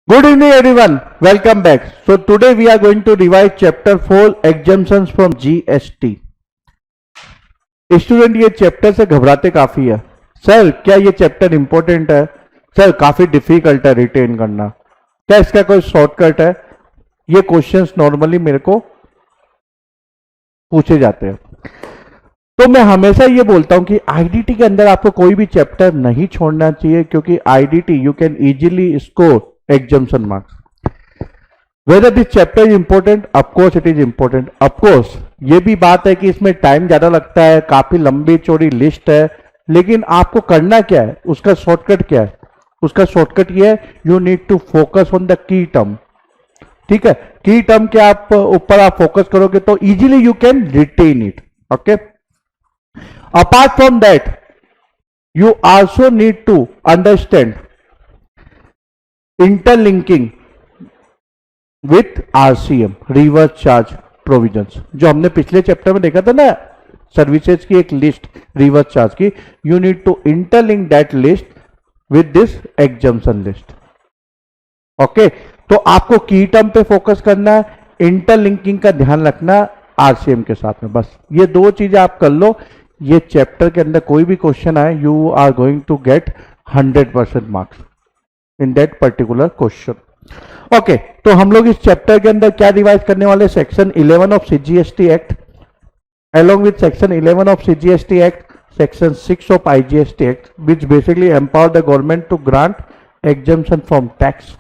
Good evening everyone, welcome back. So today we are going to revise chapter 4 exemptions from GST. Student ये chapter से घबराते काफी है। Sir क्या ये चैप्टर इंपॉर्टेंट है? सर काफी डिफिकल्ट है रिटेन करना, क्या इसका कोई शॉर्टकट है? ये क्वेश्चंस नॉर्मली मेरे को पूछे जाते हैं। तो मैं हमेशा ये बोलता हूं कि आईडीटी के अंदर आपको कोई भी चैप्टर नहीं छोड़ना चाहिए, क्योंकि IDT you can easily score exemption marks. Whether this chapter is important, of course it is important. Of course ये भी बात है कि इसमें टाइम ज्यादा लगता है, काफी लंबी चौड़ी लिस्ट है, लेकिन आपको करना क्या है, उसका शॉर्टकट क्या है? उसका शॉर्टकट ये है, you need to focus on the key term. ठीक है, की टर्म के आप ऊपर आप फोकस करोगे तो easily you can retain it. Okay, apart from that you also need to understand interlinking with RCM, reverse charge provisions, जो हमने पिछले चैप्टर में देखा था ना, सर्विसेज की एक लिस्ट रिवर्स चार्ज की। You need to interlink that list with this exemption list. Okay, तो आपको की टर्म पे फोकस करना है, इंटरलिंकिंग का ध्यान रखना आरसीएम के साथ में। बस ये दो चीजें आप कर लो, ये चैप्टर के अंदर कोई भी क्वेश्चन आए, you are going to get 100% marks in that particular question. Okay, तो हम लोग इस चैप्टर के अंदर क्या रिवाइज करने वाले? Section 11 of CGST act, along with section 11 of CGST Act, section 6 of IGST Act, which basically empower the government to grant exemption from tax.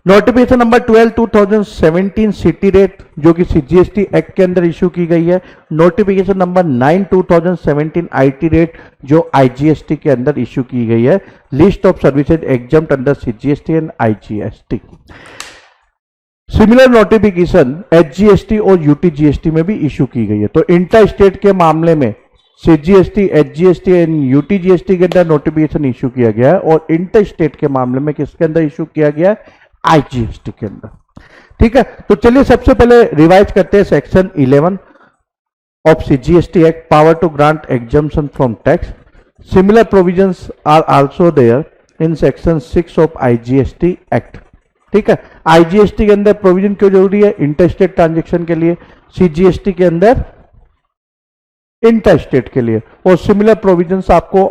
Notification number 12 2017 city rate जो कि सीजीएसटी एक्ट के अंदर issue की गई है। Notification number 9 2017 IT rate जो IGST के अंदर इशू की गई है। List of services exempt under CGST and IGST. Similar notification HGST और यूटीजीएसटी में भी इशू की गई है। तो इंटर स्टेट के मामले में सीजीएसटी, एचजीएसटी एंड यूटीजीएसटी के अंदर नोटिफिकेशन इशू किया गया है, और इंटर स्टेट के मामले में किसके अंदर इशू किया गया है? आईजीएसटी के अंदर। ठीक है, तो चलिए सबसे पहले रिवाइज करते हैं section 11 of CGST act, power to grant exemption from tax. Similar provisions are also there in section 6 of IGST act. ठीक है, आईजीएसटी के अंदर प्रोविजन क्यों जरूरी है? इंटरस्टेट ट्रांजैक्शन के लिए, सीजीएसटी के अंदर इंटरस्टेट के लिए। और सिमिलर प्रोविजंस आपको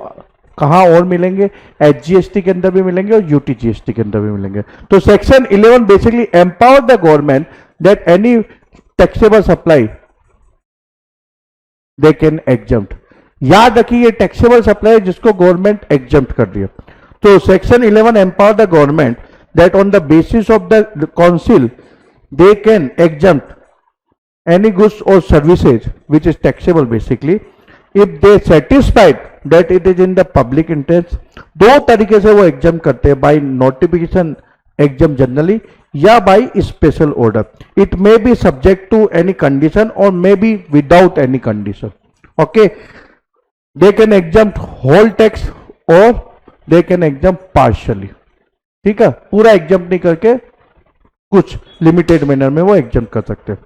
कहां और मिलेंगे? एचजीएसटी के अंदर भी मिलेंगे और यूटीजीएसटी के अंदर भी मिलेंगे। तो section 11 basically empower the government that any taxable supply they can exempt. याद रखिए ये टैक्सेबल सप्लाई जिसको गवर्नमेंट एग्जम्प्ट कर रही है। तो section 11 empower the government that on the basis of the council they can exempt any goods or services which is taxable basically if they satisfied that it is in the public interest। दो तरीके से वो exam करते हैं, by notification exam generally या by special order. It may be subject to any condition और may be without any condition. Okay, they can exempt whole tax और they can exempt partially. ठीक है, पूरा एग्जाम्प्ट नहीं करके कुछ लिमिटेड मैनर में वो एग्जाम्प्ट कर सकते हैं।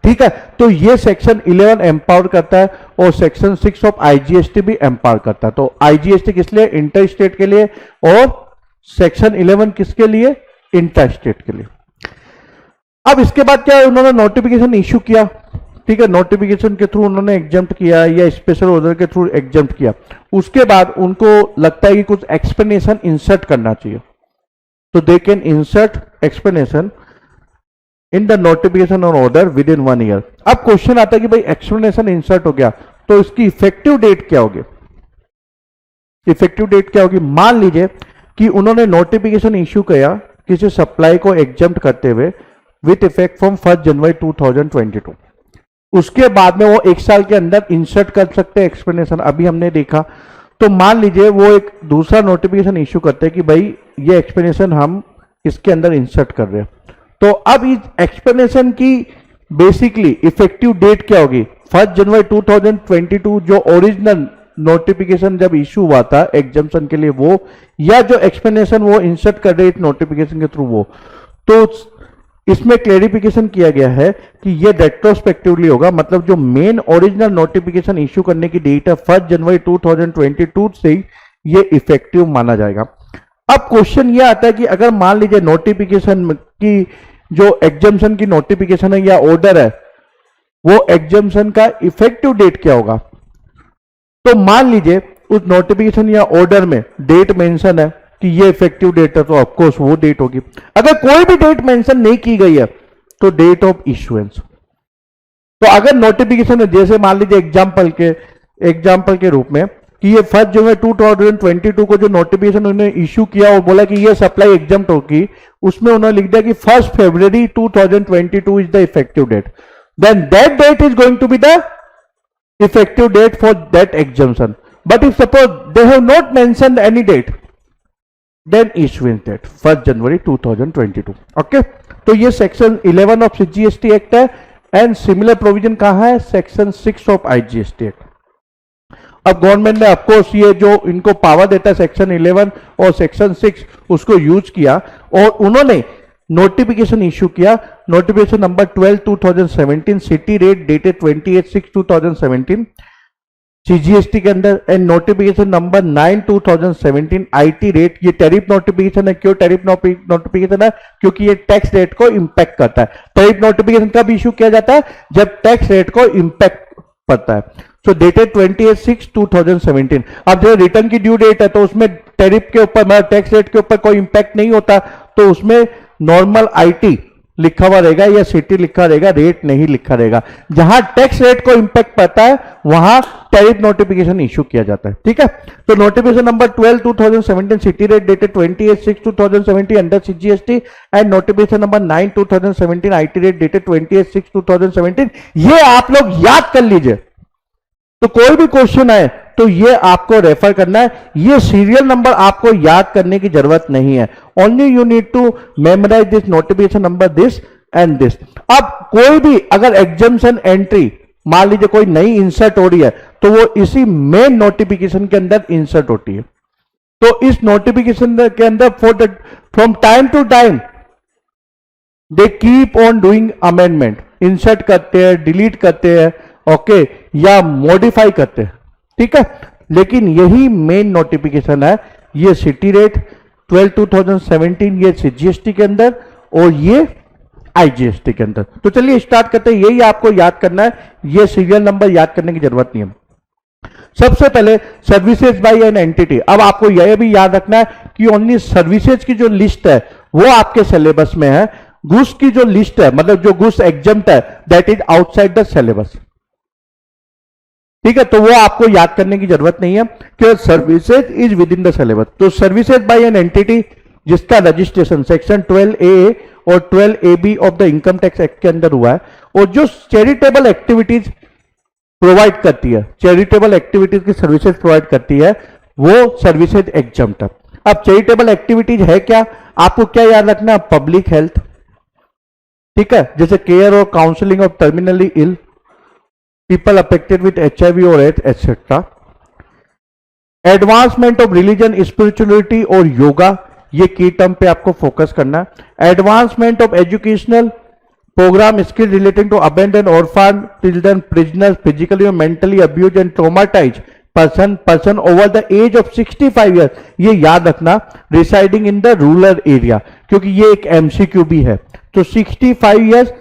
ठीक है, तो ये सेक्शन 11 एम्पावर करता है और सेक्शन 6 ऑफ आईजीएसटी भी एम्पावर करता है। तो आईजीएसटी किस लिए? इंटर स्टेट के लिए, और सेक्शन 11 किसके लिए? इंटर स्टेट के लिए। अब इसके बाद क्या है, उन्होंने नोटिफिकेशन इशू किया। ठीक है, नोटिफिकेशन के थ्रू उन्होंने एग्जाम्प्ट किया या स्पेशल ऑर्डर के थ्रू एग्जाम्प्ट किया। उसके बाद उनको लगता है कि कुछ एक्सप्लेनेशन इंसर्ट करना चाहिए, तो they can insert explanation in the notification और ऑर्डर विद इन 1 ईयर। अब क्वेश्चन आता है कि भाई एक्सप्लेनेशन इंसर्ट हो गया तो इसकी इफेक्टिव डेट क्या होगी? इफेक्टिव डेट क्या होगी? मान लीजिए कि उन्होंने नोटिफिकेशन इश्यू किया किसी सप्लाई को एग्जाम्प्ट करते हुए विथ इफेक्ट फ्रॉम 1 जनवरी 2022। उसके बाद में वो 1 साल के अंदर इंसर्ट कर सकते हैं एक्सप्लेनेशन, अभी हमने देखा। तो मान लीजिए वो एक दूसरा नोटिफिकेशन इश्यू करते हैं कि भाई ये एक्सप्लेनेशन हम इसके अंदर इंसर्ट कर रहे हैं, तो अब इस एक्सप्लेनेशन की बेसिकली इफेक्टिव डेट क्या होगी? 1 जनवरी 2022 जो ओरिजिनल नोटिफिकेशन जब इशू हुआ था एग्जाम्पशन के लिए वो, या जो एक्सप्लेनेशन वो इंसर्ट कर रहे इस नोटिफिकेशन के थ्रू वो। तो इसमें क्लेरिफिकेशन किया गया है कि ये रेट्रोस्पेक्टिवली होगा, मतलब जो मेन ओरिजिनल नोटिफिकेशन इश्यू करने की डेट है 1 जनवरी 2022 से ये इफेक्टिव माना जाएगा। अब क्वेश्चन ये आता है कि अगर मान लीजिए नोटिफिकेशन की जो एग्जम्पशन की नोटिफिकेशन है या ऑर्डर है, वो एग्जम्पशन का इफेक्टिव डेट क्या होगा? तो मान लीजिए उस नोटिफिकेशन या ऑर्डर में डेट मेंशन है कि ये इफेक्टिव डेट है, तो ऑफकोर्स वो डेट होगी। अगर कोई भी डेट मेंशन नहीं की गई है तो डेट ऑफ इश्यूएंस। तो अगर नोटिफिकेशन है, जैसे मान लीजिए एग्जाम्पल के रूप में कि ये 1 जनवरी 2022 को जो नोटिफिकेशन उन्होंने इश्यू किया और बोला कि ये सप्लाई एग्जाम्प्ट होगी, उसमें उन्होंने लिख दिया कि 1 फरवरी 2022 is the effective date, then that date is going to be the effective date for that exemption. But if suppose they have not mentioned any date, then issuance date 1 January 2022. Okay, तो ये section 11 of CGST act है and similar provision कहाँ है? Section 6 of IGST act. अब government ने of course ये जो इनको पावर देता है सेक्शन 11 और सेक्शन 6 उसको यूज किया और उन्होंने नोटिफिकेशन इश्यू किया, notification number 12 2017 city rate dated 28/6/2017 CGST के अंदर, and notification number 9 2017 IT rate. ये टैरिफ नोटिफिकेशन है। क्यों टैरिफ नोटिफिकेशन है? क्योंकि ये टैक्स रेट को इंपैक्ट करता है। टैरिफ नोटिफिकेशन कब इश्यू किया जाता है? जब टैक्स रेट को इंपैक्ट पड़ता है। सो डेटेड 28/6/2017। अब जो रिटर्न की ड्यू डेट है तो उसमें टैरिफ के ऊपर मतलब टैक्स रेट के ऊपर कोई इंपैक्ट नहीं होता, तो उसमें नॉर्मल IT लिखा हुआ रहेगा या सिटी लिखा रहेगा, रेट नहीं लिखा रहेगा। जहां टैक्स रेट को इंपैक्ट पड़ता है वहां टैरिफ नोटिफिकेशन इश्यू किया जाता है। ठीक है, तो notification number 12 2017 city rate dated 28/6/2017 under CGST and notification number 9 2017 IT rate dated 28/6/2017। ये आप लोग याद कर लीजिए। तो कोई भी क्वेश्चन आए तो ये आपको रेफर करना है। ये सीरियल नंबर आपको याद करने की जरूरत नहीं है। Only you need to memorize this notification number this and this. अब कोई भी अगर एग्जम्पशन एंट्री मान लीजिए कोई नई इंसर्ट हो रही है तो वो इसी मेन नोटिफिकेशन के अंदर इंसर्ट होती है। तो इस नोटिफिकेशन के अंदर from time to time they keep on doing amendment, insert करते हैं, डिलीट करते हैं, ओके, या मॉडिफाई करते हैं। ठीक है, लेकिन यही मेन नोटिफिकेशन है। ये सिटी रेट 12 2017 ये CGST के अंदर और ये IGST के अंदर। तो चलिए स्टार्ट करते हैं। यही आपको याद करना है, ये सीरियल नंबर याद करने की जरूरत नहीं है। सबसे पहले सर्विसेज बाय एन एंटिटी। अब आपको यह भी याद रखना है कि ओनली सर्विसेज की जो लिस्ट है वो आपके सिलेबस में है। गुड्स की जो लिस्ट है मतलब जो गुड्स एग्जम्प्ट है that is outside the syllabus. ठीक है, तो वो आपको याद करने की जरूरत नहीं है कि services is with in the syllabus. तो सर्विसेज बाय एन एंटिटी जिसका रजिस्ट्रेशन सेक्शन 12A और 12AB of the income tax act के अंदर हुआ है और जो चैरिटेबल एक्टिविटीज प्रोवाइड करती है, चैरिटेबल एक्टिविटीज की सर्विसेज प्रोवाइड करती है, वो सर्विसेज एग्जम्प्ट है। अब चैरिटेबल एक्टिविटीज है क्या? आपको क्या याद रखना है? पब्लिक हेल्थ, ठीक है, जैसे केयर और counselling of terminally ill people affected with HIV or AIDS etc. Advancement of religion, spirituality और योगा, ये की टर्म पे आपको फोकस करना है। Advancement of educational program skill relating to abandon orphan children prisoners physically और mentally abuse and traumatize person over the age of 65 years. ये याद रखना, residing in the rural area, क्योंकि ये एक MCQ भी है। तो 65 years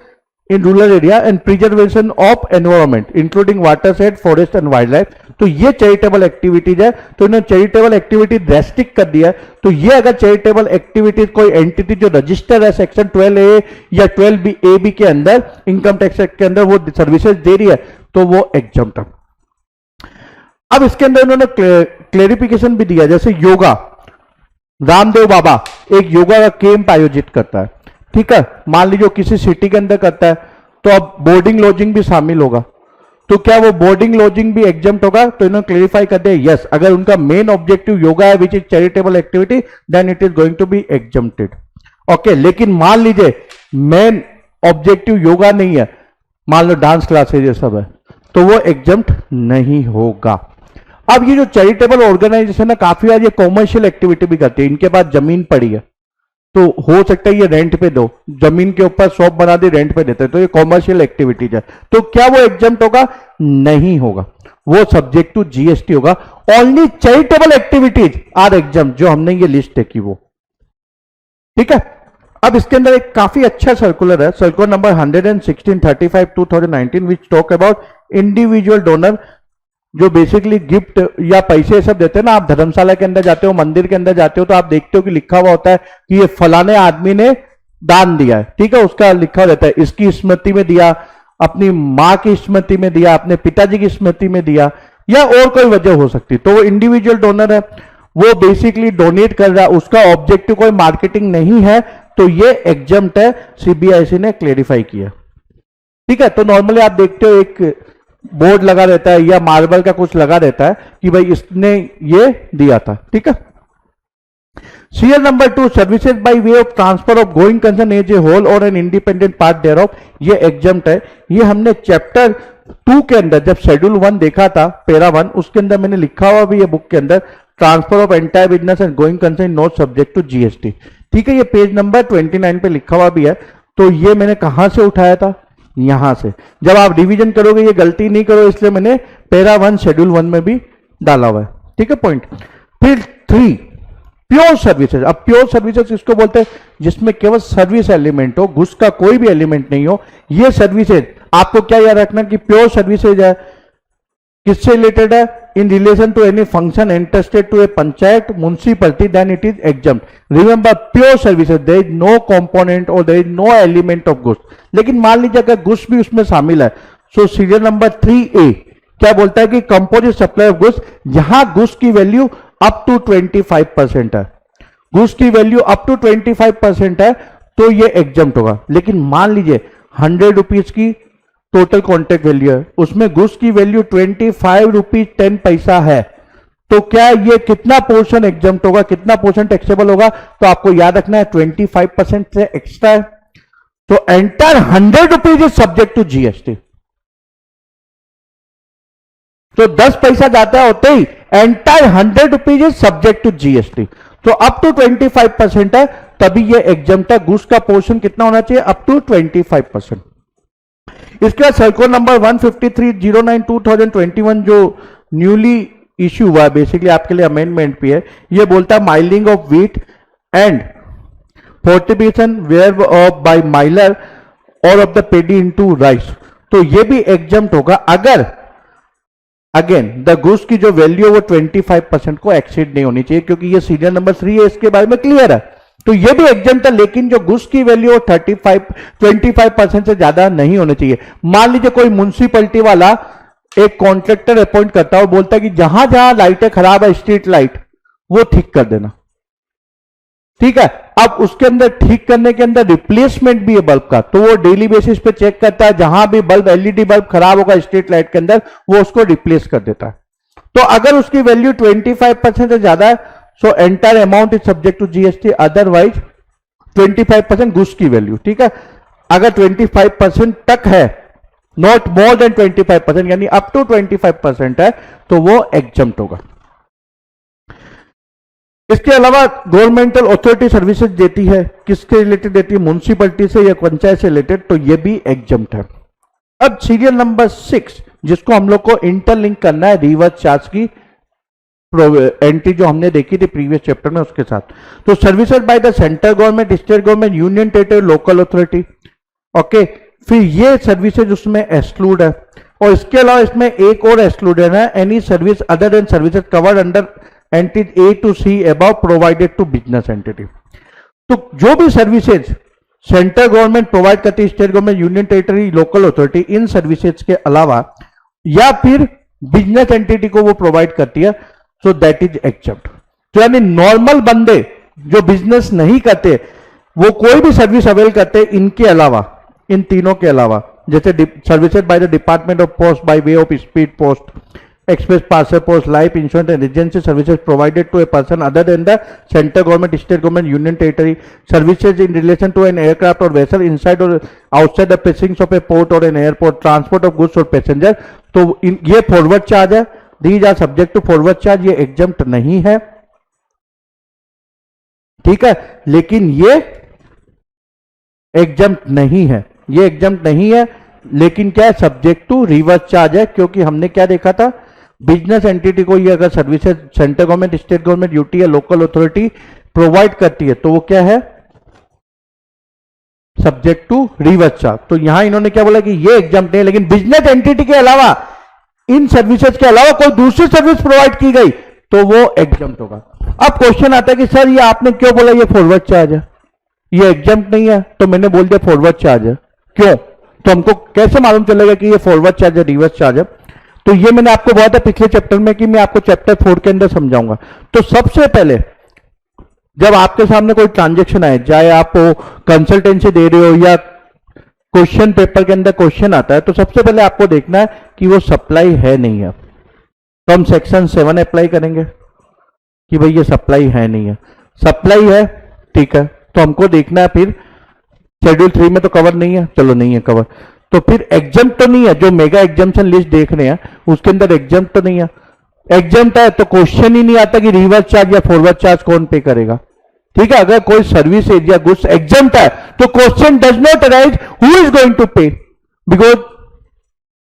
in rural area and preservation of environment including watershed, forest and wildlife। तो ये चैरिटेबल एक्टिविटीज है। तो इन्होंने चैरिटेबल एक्टिविटी रेस्ट्रिक्ट कर दिया है। तो ये अगर चैरिटेबल एक्टिविटीज कोई एंटिटी जो रजिस्टर है सेक्शन 12A या 12AB के अंदर इनकम टैक्स एक्ट के अंदर वो सर्विसेज दे रही है तो वो एग्जम्प्ट है। अब इसके अंदर इन्होंने क्लेरिफिकेशन भी दिया, जैसे योगा, रामदेव बाबा एक योगा का कैंप आयोजित करता है। ठीक है, मान लीजिए किसी सिटी के अंदर करता है तो अब बोर्डिंग लॉजिंग भी शामिल होगा। तो क्या वो बोर्डिंग लॉजिंग भी एग्जम्प्ट होगा? तो इन्होंने क्लेरिफाई कर दिया यस, अगर उनका मेन ऑब्जेक्टिव योगा है which is charitable activity then it is going to be exempted. Okay, लेकिन मान लीजिए मेन ऑब्जेक्टिव योगा नहीं है, मान लो डांस क्लासेज ये सब है, तो वो एग्जम्प्ट नहीं होगा। अब ये जो चैरिटेबल ऑर्गेनाइजेशन है काफी बार ये कॉमर्शियल एक्टिविटी भी करती है। इनके पास जमीन पड़ी है तो हो सकता है ये रेंट पे दो, जमीन के ऊपर शॉप बना दी रेंट पे देते हैं, तो ये कॉमर्शियल एक्टिविटीज है। तो क्या वो एग्जम्प्ट होगा? नहीं होगा। वो सब्जेक्ट टू जीएसटी होगा। Only charitable activities are exempt, जो हमने ये लिस्ट देखी वो। ठीक है, अब इसके अंदर एक काफी अच्छा सर्कुलर है, circular number 116/35/2019 which talk about individual donor, जो बेसिकली गिफ्ट या पैसे सब देते हैं ना। आप धर्मशाला के अंदर जाते हो, मंदिर के अंदर जाते हो, तो आप देखते हो कि लिखा हुआ होता है कि ये फलाने आदमी ने दान दिया है। ठीक है, उसका लिखा रहता है, इसकी स्मृति में दिया, अपनी माँ की स्मृति में दिया, अपने पिताजी की स्मृति में दिया, या और कोई वजह हो सकती। तो वो इंडिविजुअल डोनर है, वो बेसिकली डोनेट कर रहा है, उसका ऑब्जेक्टिव कोई मार्केटिंग नहीं है, तो ये एग्जम्प्ट है, सीबीआईसी ने क्लेरिफाई किया। ठीक है, तो नॉर्मली आप देखते हो एक बोर्ड लगा रहता है या मार्बल का कुछ लगा रहता है कि भाई इसने ये दिया था। ठीक है, serial number 2, services by way of transfer of going concern as a whole और an independent part thereof, ये एग्जम्प्ट है। ये हमने चैप्टर 2 के अंदर जब शेड्यूल 1 देखा था, पैरा 1, उसके अंदर मैंने लिखा हुआ भी ये बुक के अंदर, transfer of entire business and going concern not subject to GST. ठीक है, ये पेज नंबर 29 पे लिखा हुआ भी है। तो ये मैंने कहां से उठाया था, यहां से। जब आप रिवीजन करोगे ये गलती नहीं करो, इसलिए मैंने पैरा 1 शेड्यूल 1 में भी डाला हुआ है। ठीक है, पॉइंट। फिर 3, प्योर सर्विसेज। अब प्योर सर्विसेज किसको बोलते हैं, जिसमें केवल सर्विस एलिमेंट हो, घुस का कोई भी एलिमेंट नहीं हो। ये सर्विसेज आपको क्या याद रखना कि प्योर सर्विसेज है, किससे रिलेटेड है, in relation to any function entrusted to a panchayat municipality, then it is exempt. Remember, pure services, there is no component और there is no element of goods. लेकिन मान लीजिए अगर गुड्स भी उसमें शामिल है, सो सीरियल नंबर 3A क्या बोलता है कि कंपोजिट सप्लाई ऑफ गुड्स, जहां गुड्स की वैल्यू अप टू 25% है, गुड्स की वैल्यू अप टू 25% है, तो ये एग्जम्प्ट होगा। लेकिन मान लीजिए 100 रुपीज की टोटल कॉन्ट्रैक्ट वैल्यू है, उसमें गुड्स की वैल्यू 25 रुपीज 10 पैसा है, तो क्या ये कितना पोर्शन एग्जम्प्ट होगा, कितना पोर्शन टैक्सेबल होगा? तो आपको याद रखना है 25% से एक्स्ट्रा है, तो entire 100 rupees is subject to GST. तो 10 पैसा जाता होते ही entire 100 rupees is subject to GST. तो अप टू 25% है, तभी ये एग्जम्प्ट है। गुड्स का पोर्शन कितना होना चाहिए, अप टू 25%। इसके बाद सर्कुलर नंबर 153/09/2021 जो न्यूली इश्यू हुआ है, बेसिकली आपके लिए अमेंडमेंट भी है, ये बोलता है milling of wheat and fortification whereof by miller और of the paddy into rice. तो ये भी एग्जम्प्ट होगा अगर अगेन द गुड्स की जो वैल्यू है वो 25% को एक्सीड नहीं होनी चाहिए, क्योंकि ये सीरियल नंबर 3 है, इसके बारे में क्लियर है। तो ये भी एग्जम्प्ट है, लेकिन जो गुड्स की वैल्यू 25% से ज्यादा नहीं होनी चाहिए। मान लीजिए कोई म्युनिसिपैलिटी वाला एक कॉन्ट्रैक्टर अपॉइंट करता है और बोलता है कि जहां जहां लाइटें खराब है, स्ट्रीट लाइट, वो ठीक कर देना। ठीक है, अब उसके अंदर ठीक करने के अंदर रिप्लेसमेंट भी है बल्ब का, तो वो डेली बेसिस पे चेक करता है, जहां भी बल्ब एलईडी बल्ब खराब होगा स्ट्रीट लाइट के अंदर, वो उसको रिप्लेस कर देता है। तो अगर उसकी वैल्यू 25% से ज्यादा है, so entire amount is subject to GST, otherwise 25% goods की वैल्यू। ठीक है, अगर 25% तक है, नॉट मोर देन 25%, यानी अप टू 25% है, तो वो एग्जम्प्ट होगा। इसके अलावा गवर्नमेंटल अथॉरिटी सर्विसेज देती है, किसके रिलेटेड देती है, म्युनिसिपैलिटी से या पंचायत से रिलेटेड, तो ये भी एग्जम्प्ट है। अब सीरियल नंबर 6, जिसको हम लोग को इंटरलिंक करना है रिवर्स चार्ज की एंट्री जो हमने देखी थी प्रीवियस चैप्टर में उसके साथ। तो services bye the central government, state government, union territory, local authority. Okay, फिर ये सर्विसेज उसमें एक्सक्लूड है, और इसके अलावा इसमें एक और एक्सक्लूडेड है, any service other than services covered under entity A to C above provided to business entity। तो जो भी सर्विसेज सेंट्रल गवर्नमेंट प्रोवाइड करती है, state government, union territory, local authority, इन सर्विसेज के अलावा या फिर बिजनेस एंटिटी को वो प्रोवाइड करती है, सो दैट इज एग्जम्प्ट। तो यानी नॉर्मल बंदे जो बिजनेस नहीं करते, वो कोई भी सर्विस अवेल करते इनके अलावा, इन तीनों के अलावा, जैसे services by the department of post bye way of speed post, express parcel post, life insurance and agency services provided to a person other than the central government, state government, union territory, services in relation to an aircraft or vessel inside or outside the precincts of a port or an airport, transport of goods or passenger। तो ये forward charge है, these are subject to forward charge, ये exempt नहीं है। ठीक है, लेकिन ये एग्जम्प्ट नहीं है, ये एग्जम्प्ट नहीं है, लेकिन क्या है, सब्जेक्ट टू रिवर्स चार्ज है, क्योंकि हमने क्या देखा था बिजनेस एंटिटी को ये अगर services central government, state government, UT या लोकल अथॉरिटी प्रोवाइड करती है तो वो क्या है, सब्जेक्ट टू रिवर्स चार्ज। तो यहां इन्होंने क्या बोला कि ये एग्जाम्प्ट नहीं है, लेकिन बिजनेस एंटिटी के अलावा, इन सर्विसेज के अलावा कोई दूसरी सर्विस प्रोवाइड की गई तो वो एग्जाम्प्ट होगा। अब क्वेश्चन आता है कि सर ये आपने क्यों बोला ये फॉरवर्ड चार्ज है, ये एग्जाम्प्ट नहीं है, तो मैंने बोल दिया फॉरवर्ड चार्ज है, क्यों? तो हमको कैसे मालूम चलेगा कि ये फॉरवर्ड चार्ज है, रिवर्स चार्ज है? तो ये मैंने आपको बोला था पिछले चैप्टर में कि मैं आपको चैप्टर 4 के अंदर समझाऊंगा। तो सबसे पहले जब आपके सामने कोई ट्रांजेक्शन आए, चाहे आप कंसल्टेंसी दे रहे हो या क्वेश्चन पेपर के अंदर क्वेश्चन आता है, तो सबसे पहले आपको देखना है कि वो सप्लाई है नहीं है। तो हम सेक्शन 7 अप्लाई करेंगे कि भाई ये सप्लाई है नहीं है। सप्लाई है, ठीक है, तो हमको देखना है फिर शेड्यूल 3 में तो कवर नहीं है, चलो नहीं है कवर, तो फिर एग्जाम्प्ट तो नहीं है, जो मेगा एग्जाम्पशन लिस्ट देख रहे हैं उसके अंदर एग्जाम्प्ट तो नहीं है। एग्जाम्प्ट है तो क्वेश्चन ही नहीं आता कि रिवर्स चार्ज या फॉरवर्ड चार्ज कौन पे करेगा, ठीक है। अगर कोई सर्विस या गुड्स एग्जाम्प्ट है तो question does not arise who is going to pay, because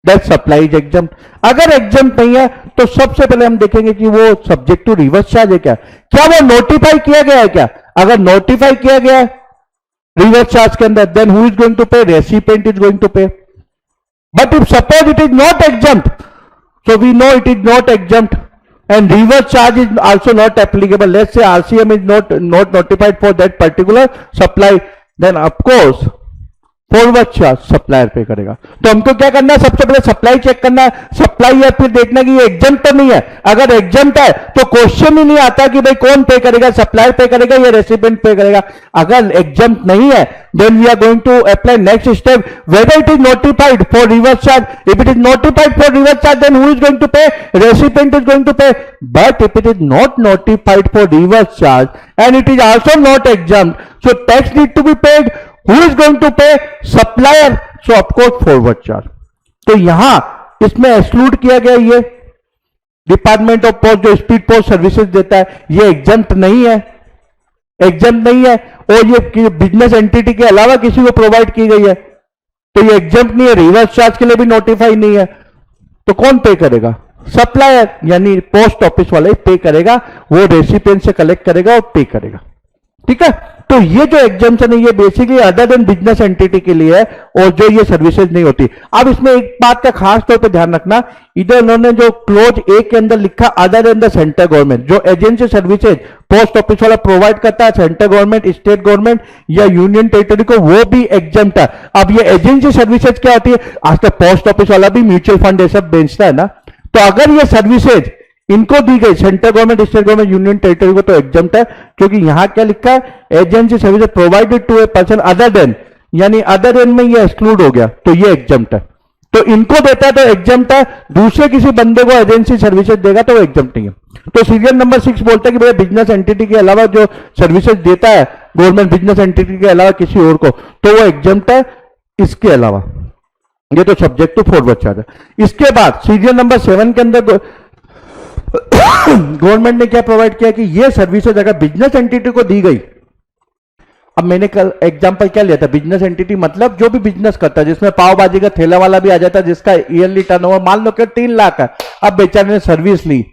that supply is exempt. अगर एग्जाम्प्ट नहीं है तो सबसे पहले हम देखेंगे कि वो सब्जेक्ट टू रिवर्स चार्ज है क्या वो नोटिफाई किया गया है क्या? अगर नोटिफाई किया गया है रिवर्स चार्ज के अंदर, then who is going to pay, recipient is going to pay. But if suppose it is not exempt, so we know it is not exempt and reverse charge is also not applicable. Let's say RCM is not notified for that particular supply, then of course forward charge supplier पे करेगा। तो हमको क्या करना है, सबसे पहले supply check करना है, सप्लाई है, फिर देखना कि ये एग्जाम्प्ट तो नहीं है। अगर एग्जाम्प्ट है तो क्वेश्चन ही नहीं आता कि भाई कौन पे करेगा, सप्लायर पे करेगा या रेसिपिएंट पे करेगा। अगर एग्जाम्प्ट नहीं है then we are going to apply next step, whether it is notified for reverse charge. If it is notified for reverse charge then who is going to pay, recipient is going to pay. But if it is not notified for reverse charge and it is also not exempt, so tax need to be paid. Who is going to pay? Supplier. So of course forward charge. तो यहां इसमें exclude किया गया ये department of post जो speed post services देता है, ये एग्जाम्प्ट नहीं है, एग्जाम्प्ट नहीं है। और ये बिजनेस एंटिटी के अलावा किसी को प्रोवाइड की गई है तो ये एग्जाम्प्ट नहीं है, रिवर्स चार्ज के लिए भी नोटिफाई नहीं है। तो कौन पे करेगा? सप्लायर, यानी पोस्ट ऑफिस वाले पे करेगा, वो रेसिपिएंट से कलेक्ट करेगा और पे करेगा, ठीक है। तो ये जो एग्जाम्पशन है ये basically other than business entity के लिए है और जो ये सर्विसेज नहीं होती। अब इसमें एक बात का खास तौर पे ध्यान रखना, इधर उन्होंने जो क्लोज ए के अंदर लिखा other than the central government, जो एजेंसी सर्विसेज पोस्ट ऑफिस वाला प्रोवाइड करता है, सेंट्रल गवर्नमेंट, स्टेट गवर्नमेंट या यूनियन टेरिटरी को, वो भी एग्जाम्प्ट है। अब ये एजेंसी सर्विसेज क्या होती है? आज तक पोस्ट ऑफिस वाला भी म्यूचुअल फंड ये सब बेचता है ना, तो अगर ये सर्विसेज इनको दी गई central government, state government, union territory को, तो एग्जाम्प्ट है, क्योंकि यहां क्या लिखा है, agency services provided to a person other than, यानी अदर देन में ये एक्सक्लूड हो गया तो ये एग्जाम्प्ट है। तो इनको देता है तो एग्जाम्प्ट है, दूसरे किसी बंदे को एजेंसी सर्विसेज देगा तो वो एग्जाम्प्ट नहीं है। तो सीरियल नंबर 6 बोलता है कि भैया बिजनेस एंटिटी के अलावा जो सर्विसेज देता है गवर्नमेंट बिजनेस एंटिटी के अलावा किसी और को, तो वो एग्जाम्प्ट है, इसके अलावा। ये तो सब्जेक्ट टू फॉरवर्ड चार्ज है। इसके बाद सीरियल नंबर 7 के अंदर गवर्नमेंट ने क्या प्रोवाइड किया कि ये सर्विसेज अगर बिजनेस एंटिटी को दी गई, अब मैंने कल एग्जांपल क्या लिया था, बिजनेस एंटिटी मतलब जो भी बिजनेस करता है, जिसमें पाव भाजी का ठेला वाला भी आ जाता है, जिसका ईयरली टर्नओवर मान लो कि 3 लाख है। अब बेचारे ने सर्विस ली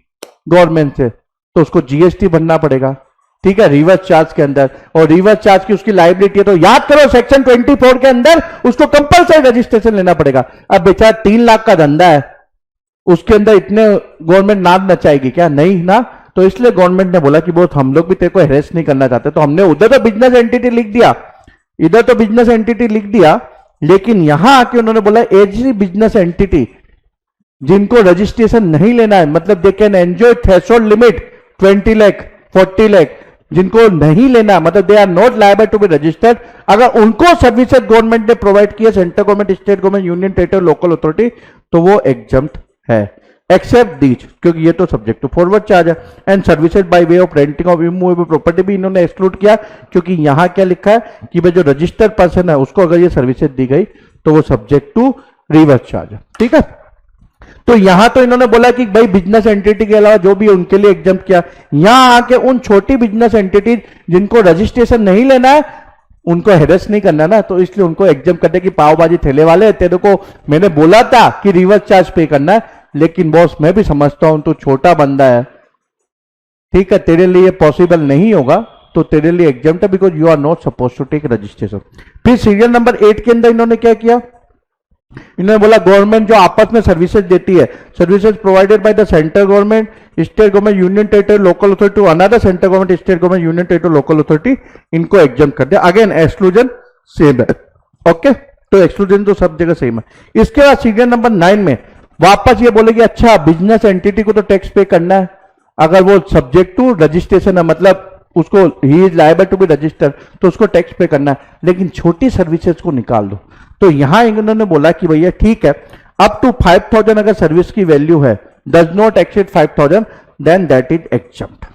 गवर्नमेंट से तो उसको जीएसटी भरना पड़ेगा, ठीक है, रिवर्स चार्ज के अंदर, और रिवर्स चार्ज की उसकी लायबिलिटी है। तो याद करो सेक्शन 24 के अंदर उसको कंपल्सरी रजिस्ट्रेशन लेना पड़ेगा। अब बेचारा 3 लाख का धंधा है, उसके अंदर इतने गवर्नमेंट नाद नचाएगी क्या? नहीं ना। तो इसलिए गवर्नमेंट ने बोला कि बहुत हम लोग भी तेरे को हेरेस नहीं करना चाहते, तो हमने उधर तो बिजनेस एंटिटी लिख दिया, इधर तो बिजनेस एंटिटी लिख दिया, लेकिन यहां आके उन्होंने बोला एज बिजनेस एंटिटी जिनको रजिस्ट्रेशन नहीं लेना है, मतलब they can enjoy threshold limit 20 lakh 40 lakh, जिनको नहीं लेना मतलब they are not liable to be registered, अगर उनको सर्विसेज गवर्नमेंट ने प्रोवाइड किया, central government, state government, union territory, local authority, तो वो एग्जम्प्ट है, एक्सेप्ट दीज, क्योंकि ये तो सब्जेक्ट टू फॉरवर्ड चार्ज है। And services by way of renting of immovable property भी इन्होंने एक्सक्लूड किया, क्योंकि यहां क्या लिखा है कि भाई जो रजिस्टर्ड पर्सन है उसको अगर ये सर्विसेज दी गई तो वो सब्जेक्ट टू रिवर्स चार्ज है, ठीक है। तो यहां तो इन्होंने बोला कि भाई बिजनेस एंटिटी के अलावा जो भी उनके लिए एग्जम्प्ट किया, यहां आके उन छोटी बिजनेस एंटिटीज जिनको रजिस्ट्रेशन नहीं लेना है उनको हेरेस नहीं करना ना, तो इसलिए उनको एग्जाम करने की पाव भाजी ठेले वाले तेरे को मैंने बोला था कि रिवर्स चार्ज पे करना है, लेकिन बॉस मैं भी समझता हूं तू छोटा बंदा है, ठीक है, तेरे लिए पॉसिबल नहीं होगा, तो तेरे लिए एग्जाम्प्ट है because you are not suppose to take registration. फिर सीरियल नंबर 8 के अंदर इन्होंने क्या किया, इन्होंने बोला गवर्नमेंट जो आपस में सर्विसेज देती है, services provided by the central government, state government, union territory, local authority, another central government, state government, union territory, local authority, इनको एग्जाम कर दिया। अगेन एक्सक्लूजन सेम है, ओके, तो एक्सक्लूजन तो सब जगह सेम है। इसके बाद सीरियल नंबर 9 में वापस ये बोले कि अच्छा बिजनेस एंटिटी को तो टैक्स पे करना है, अगर वो सब्जेक्ट टू रजिस्ट्रेशन है, मतलब उसको ही is liable to be register, तो उसको टैक्स पे करना है, लेकिन छोटी सर्विसेज को निकाल दो। तो यहां इन्होंने बोला कि भैया ठीक है, अप टू 5000 अगर सर्विस की वैल्यू है, does not exceed 5000, then that is exempt,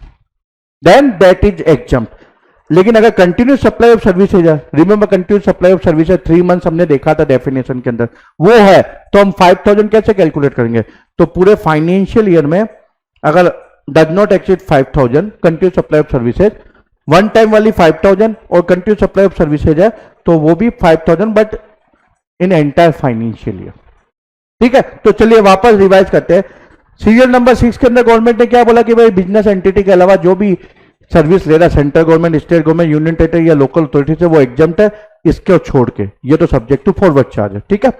then that is exempt. लेकिन अगर कंटिन्यूस सप्लाई ऑफ सर्विसेज है, remember continuous supply of services 3 months हमने देखा था डेफिनेशन के अंदर, वो है, तो हम 5000 कैसे कैलकुलेट करेंगे, तो पूरे फाइनेंशियल ईयर में अगर does not exceed 5000 continuous supply of services, one time वाली 5000 और कंटिन्यूस सप्लाई ऑफ सर्विसेज है तो वो भी 5000, but in entire financial year, ठीक है। तो चलिए वापस रिवाइज करते हैं। सीरियल नंबर 6 के अंदर गवर्नमेंट ने क्या बोला कि भाई बिजनेस एंटिटी के अलावा जो भी सर्विस ले रहा है central government, state government, union territory या लोकल अथॉरिटी से, वो एग्जम्प्ट है, इसके छोड़ के, ये तो सब्जेक्ट टू फॉरवर्ड चार्ज है, ठीक है।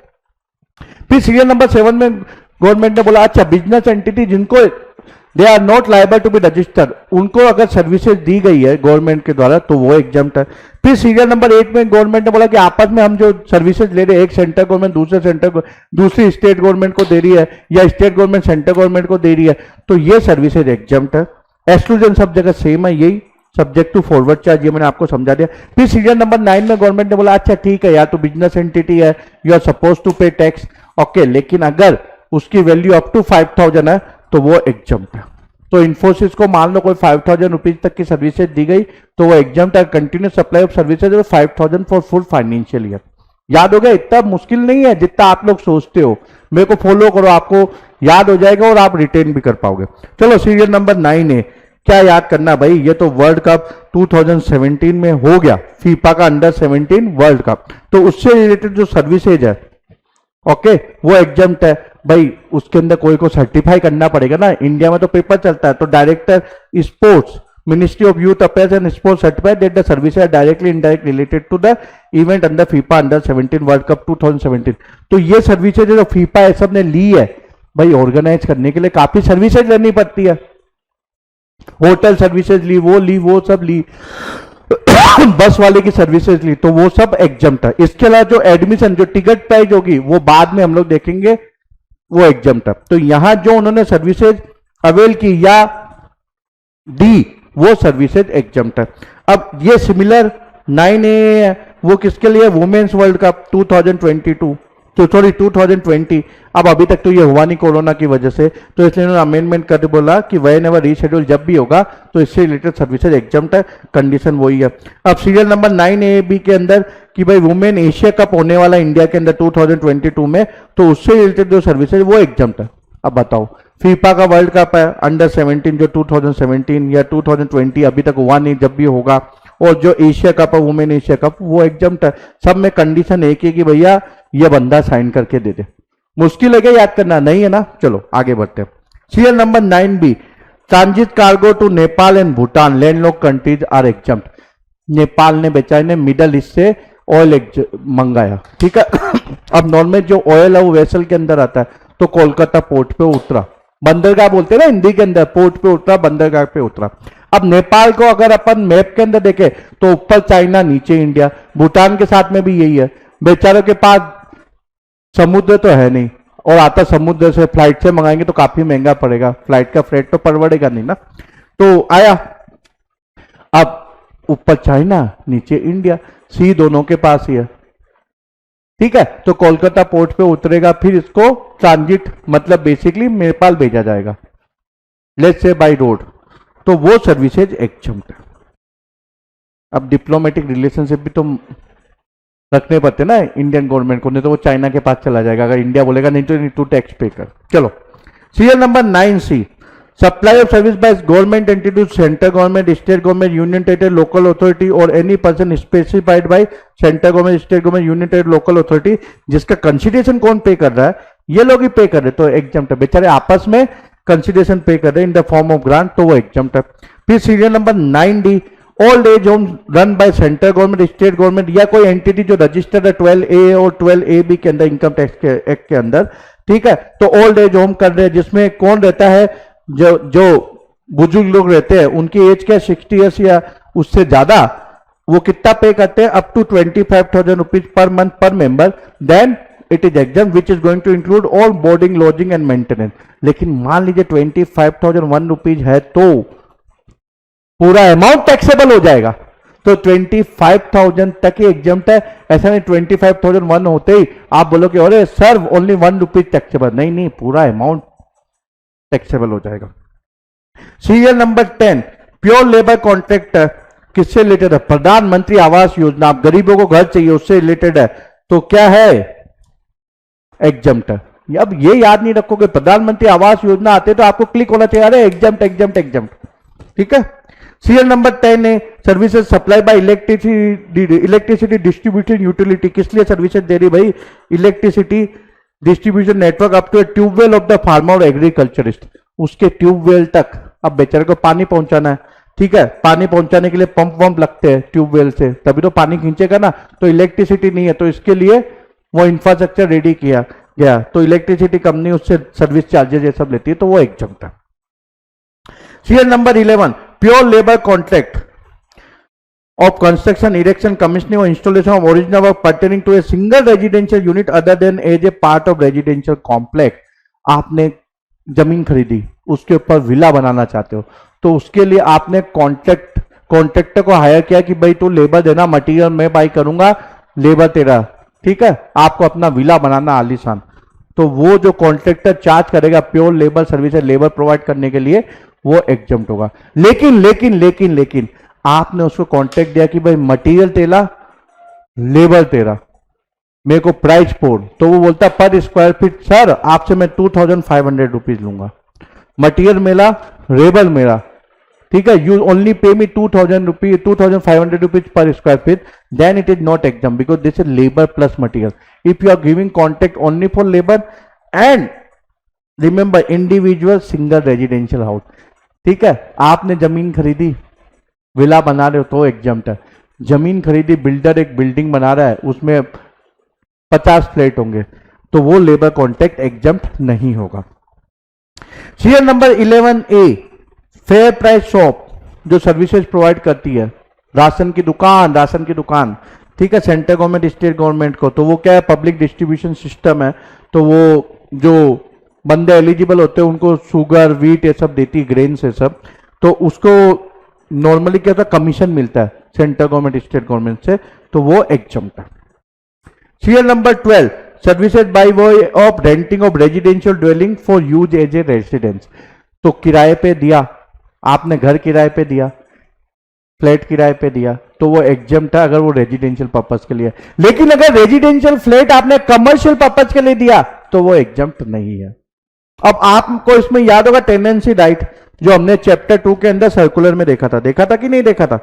फिर सीरियल नंबर 7 में गवर्नमेंट ने बोला अच्छा बिजनेस एंटिटी जिनको they are not liable to be registered, उनको अगर सर्विसेज दी गई है गवर्नमेंट के द्वारा तो वो एग्जम्प्ट है। फिर सीरियल नंबर 8 में गवर्नमेंट ने बोला कि आपस में हम जो सर्विसेज ले रहे हैं, एक सेंट्रल गवर्नमेंट दूसरी स्टेट गवर्नमेंट को दे रही है या स्टेट गवर्नमेंट सेंट्रल गवर्नमेंट को दे रही है, तो ये सर्विसेज एग्जम्प्ट है। एक्सक्लूजन सब जगह सेम है, यही सब्जेक्ट टू फॉरवर्ड चार्ज, ये मैंने आपको समझा दिया। फिर सीरियल नंबर 9 में गवर्नमेंट ने बोला अच्छा ठीक है यार, तो बिजनेस एंटिटी है, you are suppose to pay tax, okay, लेकिन अगर उसकी वैल्यू अप टू 5000 है तो वो एग्जम्प्ट है। तो इन्फोसिस को मान लो कोई 5000 रुपीज तक की सर्विसेज दी गई तो वो एग्जम्प्ट है, continuous supply of services 5000 for full financial year. याद हो गया, इतना मुश्किल नहीं है जितना आप लोग सोचते हो, मेरे को फॉलो करो, आपको याद हो जाएगा और आप रिटेन भी कर पाओगे। चलो सीरियल नंबर 9 है, क्या याद करना भाई, ये तो वर्ल्ड कप 2017 में हो गया, फीफा का अंडर 17 वर्ल्ड कप, तो उससे रिलेटेड जो सर्विसेज है, ओके, वो एग्जम्प्ट है भाई। उसके अंदर कोई को सर्टिफाई करना पड़ेगा ना, इंडिया में तो पेपर चलता है, तो director sports, ministry of youth affairs and sports certified that the services are directly indirect related to the event under FIFA under 17 world cup 2017। तो ये सर्विसेज जो फीफा सब ने ली है भाई, ऑर्गेनाइज करने के लिए काफी सर्विसेज लेनी पड़ती है, होटल सर्विसेज ली, वो सब ली, बस वाले की सर्विसेज ली, तो वो सब एग्जम्प्ट है। इसके अलावा जो एडमिशन, जो टिकट प्राइस होगी वो बाद में हम लोग देखेंगे, वो एग्जम्प्ट है। तो यहां जो उन्होंने सर्विसेज अवेल की या दी, वो सर्विसेज एग्जम्प्ट है। अब ये सिमिलर 9A वो किसके लिए, वुमेन्स वर्ल्ड कप 2022, तो सॉरी 2020। अब अभी तक तो ये हुआ नहीं कोरोना की वजह से, तो इसलिए उन्होंने अमेंडमेंट कर बोला कि वेन एवर रीशेड्यूल जब भी होगा तो इससे रिलेटेड सर्विसेज एग्जम्प्ट है, कंडीशन वही है। अब सीरियल नंबर 9A-B के अंदर कि भाई वुमेन एशिया कप होने वाला इंडिया के अंदर 2022 में, तो उससे रिलेटेड जो सर्विसेज वो एग्जम्प्ट है। अब बताओ, फीफा का वर्ल्ड कप है अंडर 17 जो 2017 या 2020 अभी तक हुआ नहीं, जब भी होगा, और जो एशिया कप है वुमेन एशिया कप, वो एग्जम्प्ट है। सब में कंडीशन एक है कि भैया ये बंदा साइन करके दे दे। मुश्किल है क्या याद करना, नहीं है ना, चलो आगे बढ़ते हैं। Serial number 9B, transit cargo to Nepal and Bhutan landlocked countries are exempt. Nepal ने बेचारे ने मिडल ईस्ट से ऑयल मंगाया, ठीक है। अब नॉर्मल जो ऑयल है वो वेसल के अंदर आता है, तो कोलकाता पोर्ट पे उतरा, बंदरगाह बोलते हैं ना हिंदी के अंदर, पोर्ट पे उतरा, बंदरगाह पे उतरा। अब नेपाल को अगर अपन मैप के अंदर देखें तो ऊपर चाइना, नीचे इंडिया, भूटान के साथ में भी यही है। बेचारों के पास समुद्र तो है नहीं, और आता समुद्र से, फ्लाइट से मंगाएंगे तो काफी महंगा पड़ेगा, फ्लाइट का फ्रेट तो परवड़ेगा नहीं ना, तो आया। अब ऊपर चाइना, नीचे इंडिया, सी दोनों के पास ही है, ठीक है। तो कोलकाता पोर्ट पे उतरेगा, फिर इसको ट्रांजिट मतलब बेसिकली नेपाल भेजा जाएगा, लेट्स से बाय रोड, तो वो सर्विसेज एग्जम्प्ट है। अब डिप्लोमेटिक रिलेशनशिप भी तो रखने पड़ते ना इंडियन गवर्नमेंट को, नहीं तो वो चाइना के पास चला जाएगा अगर इंडिया बोलेगा नहीं तो टू टैक्स पे कर। चलो serial number 9C, supply of service by government entity, central government, state government, union territory, local authority और any person specified by central government, state government, union territory, local authority, जिसका consideration कौन pay कर रहा है, ये लोग ही पे कर रहे तो एग्जम्प्ट है, बेचारे आपस में कंसिडरेशन पे कर रहे हैं इन द फॉर्म ऑफ ग्रांट, तो वो एग्जम्प्ट है। फिर serial number 9D, old age home run by central government, state government या कोई एंटिटी जो रजिस्टर्ड है 12A और 12AB के अंदर इनकम टैक्स के एक्ट के अंदर, ठीक है। तो ओल्ड एज होम कर रहे हैं जिसमें कौन रहता है, जो बुजुर्ग लोग रहते हैं, उनकी एज क्या 60 ईयर्स या उससे ज्यादा, वो कितना पे करते हैं, up to 25,000 rupees per month per member, then it is exempt which is going to include all boarding lodging and maintenance. लेकिन मान लीजिए 25,001 रुपीज है तो पूरा अमाउंट टैक्सेबल हो जाएगा, तो 25,000 तक ही एग्जाम्प्ट है। ऐसा नहीं 25,001 होते ही आप बोलोगे अरे सर ओनली 1 रुपीज टैक्सेबल, नहीं नहीं, पूरा अमाउंट टैक्सेबल हो जाएगा। Serial number 10, pure labour contractor, किससे रिलेटेड है, प्रधानमंत्री आवास योजना, आप गरीबों को घर चाहिए उससे रिलेटेड है, तो क्या है, एग्जम्प्ट है। अब ये याद नहीं रखोगे, प्रधानमंत्री आवास योजना आते तो आपको क्लिक होना चाहिए, अरे एग्जम्प्ट एग्जम्प्ट एग्जम्प्ट, ठीक है। सीरियल नंबर 10 है, services supply by electricity distribution utility, किस लिए सर्विसेज दे रही भाई, electricity distribution network up to tubewell of the farmer और एग्रीकल्चरिस्ट, उसके ट्यूबवेल तक अब बेचारे को पानी पहुंचाना है, ठीक है। पानी पहुंचाने के लिए पंप वंप लगते हैं ट्यूबवेल से, तभी तो पानी खींचेगा ना, तो इलेक्ट्रिसिटी नहीं है, तो इसके लिए वो इंफ्रास्ट्रक्चर रेडी किया गया, तो इलेक्ट्रिसिटी कंपनी उससे सर्विस चार्जेस ये सब लेती है, तो वो एग्जम्प्ट है। Serial number 11, pure labour contract of construction, erection, commissioning or installation of original work pertaining to a single residential unit other than as a part of residential complex। आपने जमीन खरीदी, उसके ऊपर विला बनाना चाहते हो, तो उसके लिए आपने कॉन्ट्रैक्टर को हायर किया कि भाई तू लेबर देना, मटेरियल मैं बाई करूंगा, लेबर तेरा, ठीक है। आपको अपना विला बनाना आलीशान, तो वो जो कॉन्ट्रैक्टर चार्ज करेगा pure labour service, labour provide करने के लिए, वो एग्जम्प्ट होगा। लेकिन लेकिन लेकिन लेकिन आपने उसको कॉन्ट्रैक्ट दिया कि भाई मटेरियल तेरा, लेबर तेरा, मेरे को प्राइस फोड़, तो वो बोलता पर स्क्वायर फीट सर आपसे मैं 2,500 रुपीज लूंगा, मटेरियल मेरा, लेबर मेरा, ठीक है, you only pay me 2,500 rupees per square feet, then it is not exempt because this is labour plus material. If you are giving contract only for labour and remember individual single residential house, ठीक है, आपने जमीन खरीदी, villa बना रहे हो तो exempt है। जमीन खरीदी, बिल्डर एक बिल्डिंग बना रहा है, उसमें 50 फ्लैट होंगे, तो वो लेबर कॉन्ट्रैक्ट एग्जम्प्ट नहीं होगा। Serial number 11A, fair price shop, जो सर्विसेज प्रोवाइड करती है, राशन की दुकान, ठीक है, सेंट्रल गवर्नमेंट स्टेट गवर्नमेंट को, तो वो क्या है, पब्लिक डिस्ट्रीब्यूशन सिस्टम है, तो वो जो बंदे एलिजिबल होते हैं उनको शुगर, व्हीट ये सब देती है, ग्रेन से सब, तो उसको नॉर्मली क्या होता है, कमीशन मिलता है सेंट्रल गवर्नमेंट स्टेट गवर्नमेंट से, तो वो एग्जम्प्ट है। Serial number 12, services by way of renting of residential dwelling for use as a residence, तो किराए पे दिया, आपने घर किराए पे दिया, फ्लैट किराए पे दिया, तो वो एग्जम्प्ट है अगर वो रेजिडेंशियल पर्पज के लिए। लेकिन अगर रेजिडेंशियल फ्लैट आपने कमर्शियल पर्पज के लिए दिया तो वो एग्जम्प्ट नहीं है। अब आपको इसमें याद होगा टेनेंसी राइट, जो हमने चैप्टर 2 के अंदर सर्कुलर में देखा था कि नहीं देखा था,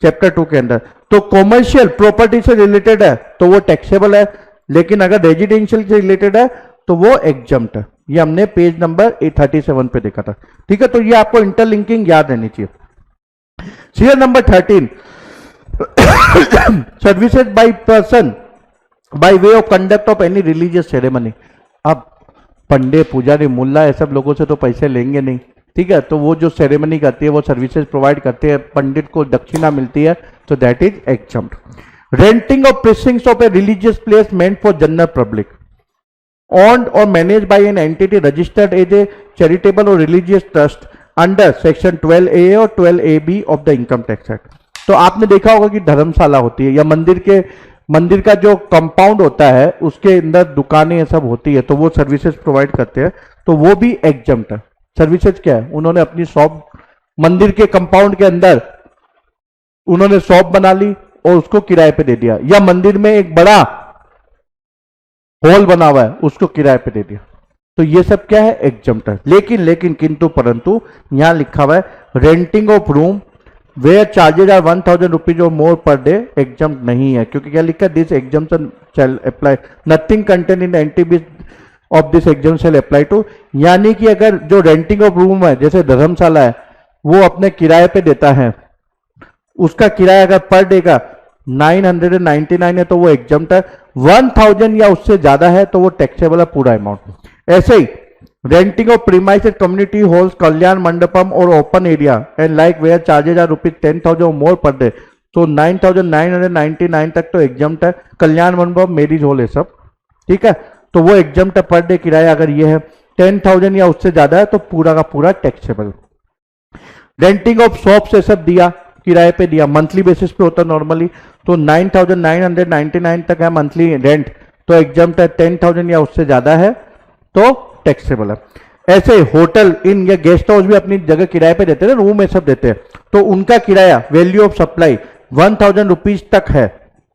चैप्टर 2 के अंदर, तो कॉमर्शियल प्रॉपर्टी से रिलेटेड है तो वो टैक्सेबल है, लेकिन अगर रेजिडेंशियल से रिलेटेड है तो वो एग्जम्प्ट है। ये हमने पेज नंबर 37 पे देखा था, ठीक है, तो ये आपको इंटरलिंकिंग याद रहनी चाहिए। Serial number 13, services by person by way of conduct of any religious ceremony. अब पंडे, पुजारी, मुल्ला ये सब लोगों से तो पैसे लेंगे नहीं, ठीक है, तो वो जो सेरेमनी करती है, वो सर्विसेज प्रोवाइड करते हैं, पंडित को दक्षिणा मिलती है, तो that is exempt. Renting of precincts of a religious place meant for general public, owned or managed by an entity registered as a charitable or religious trust under section 12A और 12AB of the income tax act। तो आपने देखा होगा कि धर्मशाला होती है या मंदिर का जो कंपाउंड होता है उसके अंदर दुकानें ये सब होती है, तो वो सर्विसेज प्रोवाइड करते हैं, तो वो भी एग्जम्प्ट है। सर्विसेज क्या है, उन्होंने अपनी शॉप मंदिर के कंपाउंड के अंदर उन्होंने शॉप बना ली और उसको किराए पे दे दिया, या मंदिर में एक बड़ा हॉल बना हुआ है उसको किराए पे दे दिया, तो ये सब क्या है, एग्जम्प्ट है। लेकिन किंतु परंतु यहां लिखा हुआ है renting of room where charges are 1,000 rupees और मोर पर डे, एग्जम्प्ट नहीं है, क्योंकि क्या लिखा है, this exemption shall apply nothing contain in NTB of this exemption shall apply to, यानी कि अगर जो रेंटिंग ऑफ रूम है जैसे धर्मशाला है वो अपने किराए पे देता है, उसका किराया अगर पर डे का 999 है तो वो एग्जम्प्ट है, 1000 या उससे ज्यादा है तो वो टैक्सेबल है पूरा अमाउंट। ऐसे ही renting of premises at community halls, kalyan mandapam और open area and like where charges are ₹10,000 और मोर पर डे, तो 9,999 तक तो एग्जम्प्ट है। कल्याण मंडपम, मैरिज हॉल है सब, ठीक है, तो वो एग्जम्प्ट है पर डे किराया अगर ये है। 10,000 या उससे ज्यादा है तो पूरा का पूरा टैक्सेबल। रेंटिंग ऑफ शॉप्स ये सब दिया, किराए पे दिया, मंथली बेसिस पे होता नॉर्मली, तो 9,999 तक है मंथली रेंट, तो एग्जम्प्ट है। 10,000 या उससे ज्यादा है तो टैक्सेबल है। ऐसे होटल इन या गेस्ट हाउस भी अपनी जगह किराए पे देते हैं, रूम ये सब देते हैं, तो उनका किराया वैल्यू ऑफ सप्लाई 1,000 रुपीज तक है,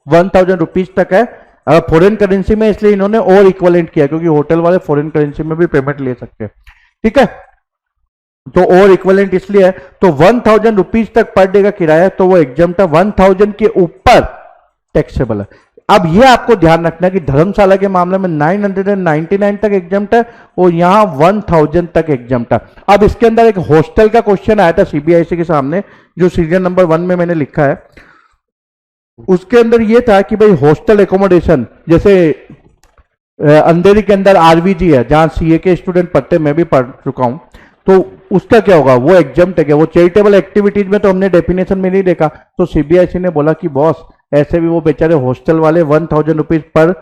1,000 रुपीज तक है। फॉरेन करेंसी में इसलिए इन्होंने और इक्वलेंट किया क्योंकि होटल वाले फॉरेन करेंसी में भी पेमेंट ले सकते हैं, ठीक है, तो और इक्वलेंट इसलिए है। तो 1,000 रुपीज तक पर डे का किराया तो वो एग्जम्प्ट है, 1,000 के ऊपर टैक्सेबल है। अब ये आपको ध्यान रखना है कि धर्मशाला के मामले में 999 तक एग्जम्प्ट है और यहां 1,000 तक एग्जम्प्ट है। अब इसके अंदर एक हॉस्टल का क्वेश्चन आया था सीबीआईसी के सामने, जो सीरियल नंबर 1 में मैंने लिखा है, उसके अंदर ये था कि भाई हॉस्टल एकोमोडेशन, जैसे अंधेरी के अंदर आरवीजी है जहां सीए के स्टूडेंट पढ़ते, मैं भी पढ़ चुका हूं, तो उसका क्या होगा, वो एग्जम्प्ट है क्या? वो चैरिटेबल एक्टिविटीज में तो हमने डेफिनेशन में नहीं देखा, तो सीबीआईसी ने बोला कि बॉस ऐसे भी वो बेचारे हॉस्टल वाले 1,000 रुपीज पर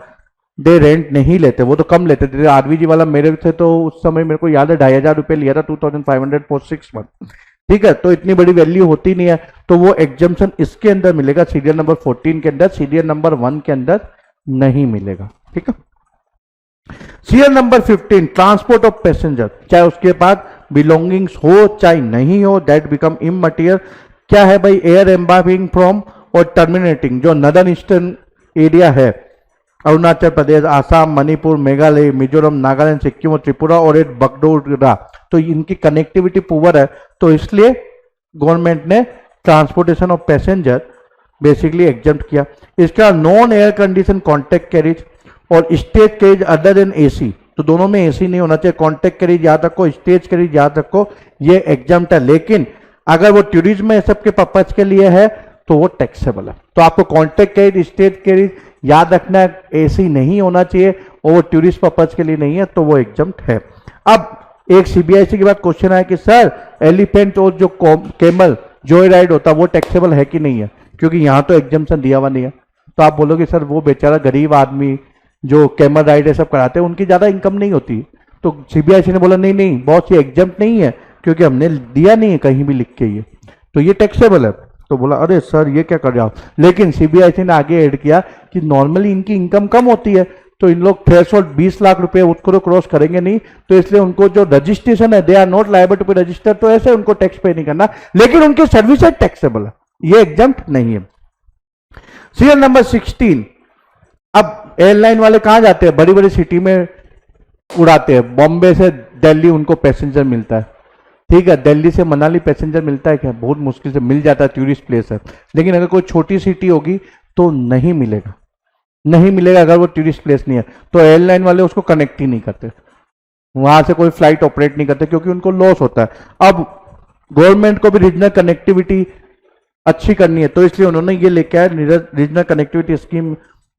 डे रेंट नहीं लेते, वो तो कम लेते थे। आरवीजी वाला मेरे से तो उस समय मेरे को याद है 2,500 रुपये लिया था, 2,500 फॉर 6 मंथ, ठीक है, तो इतनी बड़ी वैल्यू होती नहीं है, तो वो एग्जम्पशन इसके अंदर मिलेगा, सीरियल नंबर 14 के अंदर, सीरियल नंबर 1 के अंदर नहीं मिलेगा, ठीक है। Serial number 15 transport of passenger, चाहे उसके पास बिलोंगिंग्स हो चाहे नहीं हो, दैट बिकम इममटीरियल। क्या है भाई, एयर एम्बार्किंग फ्रॉम और टर्मिनेटिंग, जो नदर्न ईस्टर्न एरिया है, अरुणाचल प्रदेश, आसाम, मणिपुर, मेघालय, मिजोरम, नागालैंड, सिक्किम और त्रिपुरा और एट बगडोगरा, तो इनकी कनेक्टिविटी पुअर है, तो इसलिए गवर्नमेंट ने transportation of passenger basically exempt किया। इसका non air condition contract carriage और stage carriage other than AC, तो दोनों में एसी नहीं होना चाहिए, कॉन्टैक्ट कैरिज याद रखो, स्टेज कैरिज याद रखो, ये एग्जम्प्ट है। लेकिन अगर वो टूरिज्म में सबके पर्पज के लिए है तो वो टैक्सेबल है। तो आपको कॉन्टैक्ट कैरिज, स्टेज कैरिज याद रखना है, एसी नहीं होना चाहिए और वो टूरिस्ट पर्पज के लिए नहीं है, तो वो एग्जम्प्ट है। अब एक सीबीआईसी के बाद क्वेश्चन आया कि सर एलिफेंट और जो कैमल जॉय राइड होता है वो टैक्सेबल है कि नहीं है, क्योंकि यहां तो एग्जम्पशन दिया हुआ नहीं है। तो आप बोलोगे सर वो बेचारा गरीब आदमी जो कैमल राइड है सब कराते हैं उनकी ज्यादा इनकम नहीं होती, तो सीबीआईसी ने बोला नहीं नहीं बहुत ये एग्जम्प्ट नहीं है क्योंकि हमने दिया नहीं है कहीं भी लिख के ये, तो ये टैक्सेबल है। तो बोला अरे सर ये क्या कर रहे हो आप, लेकिन सीबीआईसी ने आगे ऐड किया कि नॉर्मली इनकी इनकम कम होती है, तो इन लोग थ्रेशोल्ड 20 लाख रुपए उसको तो क्रॉस करेंगे नहीं, तो इसलिए उनको जो रजिस्ट्रेशन है they are not liable to be registered, तो ऐसे उनको टैक्स पे नहीं करना, लेकिन उनकी सर्विसेज टैक्सेबल है, ये एग्जम्प्ट नहीं है। सीरियल नंबर 16, अब एयरलाइन वाले कहां जाते हैं, बड़ी बड़ी सिटी में उड़ाते हैं, बॉम्बे से दिल्ली उनको पैसेंजर मिलता है, ठीक है, दिल्ली से मनाली पैसेंजर मिलता है क्या, बहुत मुश्किल से मिल जाता है, टूरिस्ट प्लेस है, लेकिन अगर कोई छोटी सिटी होगी तो नहीं मिलेगा, नहीं मिलेगा अगर वो टूरिस्ट प्लेस नहीं है, तो एयरलाइन वाले उसको कनेक्ट ही नहीं करते, वहां से कोई फ्लाइट ऑपरेट नहीं करते क्योंकि उनको लॉस होता है। अब गवर्नमेंट को भी रीजनल कनेक्टिविटी अच्छी करनी है, तो इसलिए उन्होंने ये लेके आया रीजनल कनेक्टिविटी स्कीम,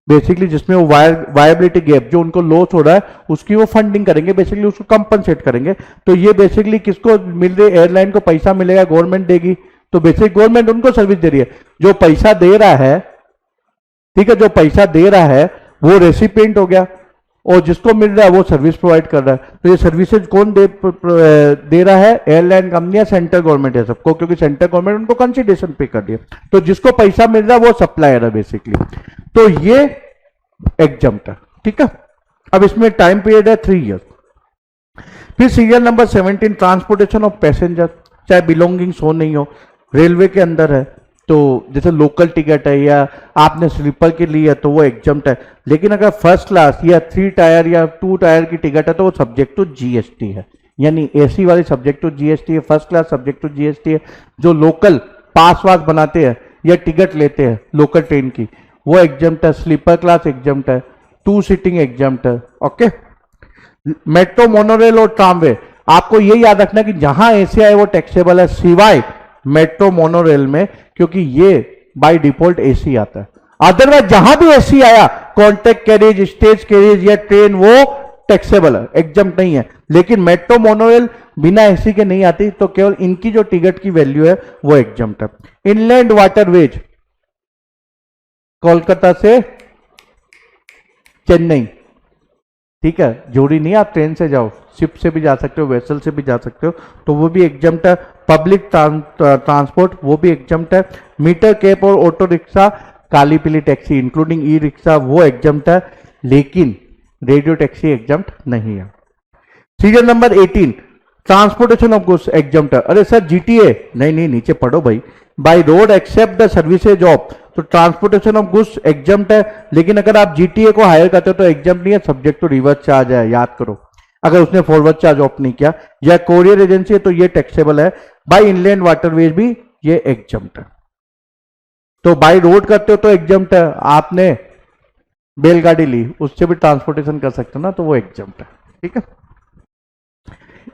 बेसिकली जिसमें वो वायबिलिटी गैप जो उनको लॉस हो रहा है उसकी वो फंडिंग करेंगे, बेसिकली उसको कंपनसेट करेंगे। तो ये बेसिकली किसको मिल रही है, एयरलाइन को पैसा मिलेगा, गवर्नमेंट देगी, तो बेसिक गवर्नमेंट उनको सर्विस दे रही है, जो पैसा दे रहा है, ठीक है, जो पैसा दे रहा है वो रेसिपिएंट हो गया और जिसको मिल रहा है वो सर्विस प्रोवाइड कर रहा है। तो ये सर्विसेज कौन दे रहा है, एयरलाइन कंपनियां, सेंट्रल गवर्नमेंट है सबको, क्योंकि सेंट्रल गवर्नमेंट उनको कंसिडरेशन पे कर दिया, तो जिसको पैसा मिल रहा है वो सप्लायर है बेसिकली, तो ये एग्जम्प्ट है, ठीक है। अब इसमें टाइम पीरियड है 3 ईयर्स। फिर serial number 17 transportation of passenger, चाहे बिलोंगिंग्स हो नहीं हो, रेलवे के अंदर है, तो जैसे लोकल टिकट है या आपने स्लीपर के लिए है तो वो एग्जम्प्ट है, लेकिन अगर फर्स्ट क्लास या 3 टायर या 2 टायर की टिकट है तो वो सब्जेक्ट टू जीएसटी है, यानी एसी वाली सब्जेक्ट टू जीएसटी है, first class subject to GST है। जो लोकल पास वास बनाते हैं या टिकट लेते हैं लोकल ट्रेन की वो एग्जम्प्ट है, स्लीपर क्लास एग्जम्प्ट है, 2 सीटिंग एग्जम्प्ट है, ओके। मेट्रो, मोनोरेल और ट्रामवे, आपको ये याद रखना है कि जहां एसी आए वो टैक्सेबल है, सिवाय मेट्रो मोनोरेल में, क्योंकि ये बाय डिफॉल्ट एसी आता है। अदरवाइज जहां भी एसी आया, कॉन्ट्रैक्ट कैरिज, स्टेज कैरिज या ट्रेन, वो टैक्सेबल है, एग्जम्प्ट नहीं है। लेकिन मेट्रो मोनोरेल बिना एसी के नहीं आती, तो केवल इनकी जो टिकट की वैल्यू है वो एग्जम्प्ट है। इनलैंड वाटरवेज, कोलकाता से चेन्नई, ठीक है, जरूरी नहीं आप ट्रेन से जाओ, शिप से भी जा सकते हो, वेसल से भी जा सकते हो, तो वो भी एग्जम्प्ट है। पब्लिक ट्रांसपोर्ट, वो भी एग्जम्प्ट है। मीटर कैप और ऑटो रिक्शा, काली पीली टैक्सी इंक्लूडिंग ई रिक्शा, वो एग्जम्प्ट है, लेकिन रेडियो टैक्सी एग्जम्प्ट नहीं है। Serial number 18, transportation of goods exempt है। अरे सर जीटीए, नहीं नहीं, नीचे पढ़ो भाई। By road except the services of, तो ट्रांसपोर्टेशन ऑफ गुड्स एग्जम्प्ट है, लेकिन अगर आप जीटीए को हायर करते हो तो एग्जम्प्ट नहीं है, सब्जेक्ट टू रिवर्स चार्ज है, याद करो। अगर उसने फॉरवर्ड चार्ज ऑफ नहीं किया, या कोरियर एजेंसी है तो ये टैक्सेबल है। बाय इनलैंड वाटरवेज भी ये एग्जम्प्ट है। तो बाय रोड करते हो तो एग्जम्प्ट है, आपने बैलगाड़ी ली उससे भी ट्रांसपोर्टेशन कर सकते हो ना, तो वो एग्जम्प्ट है, ठीक है।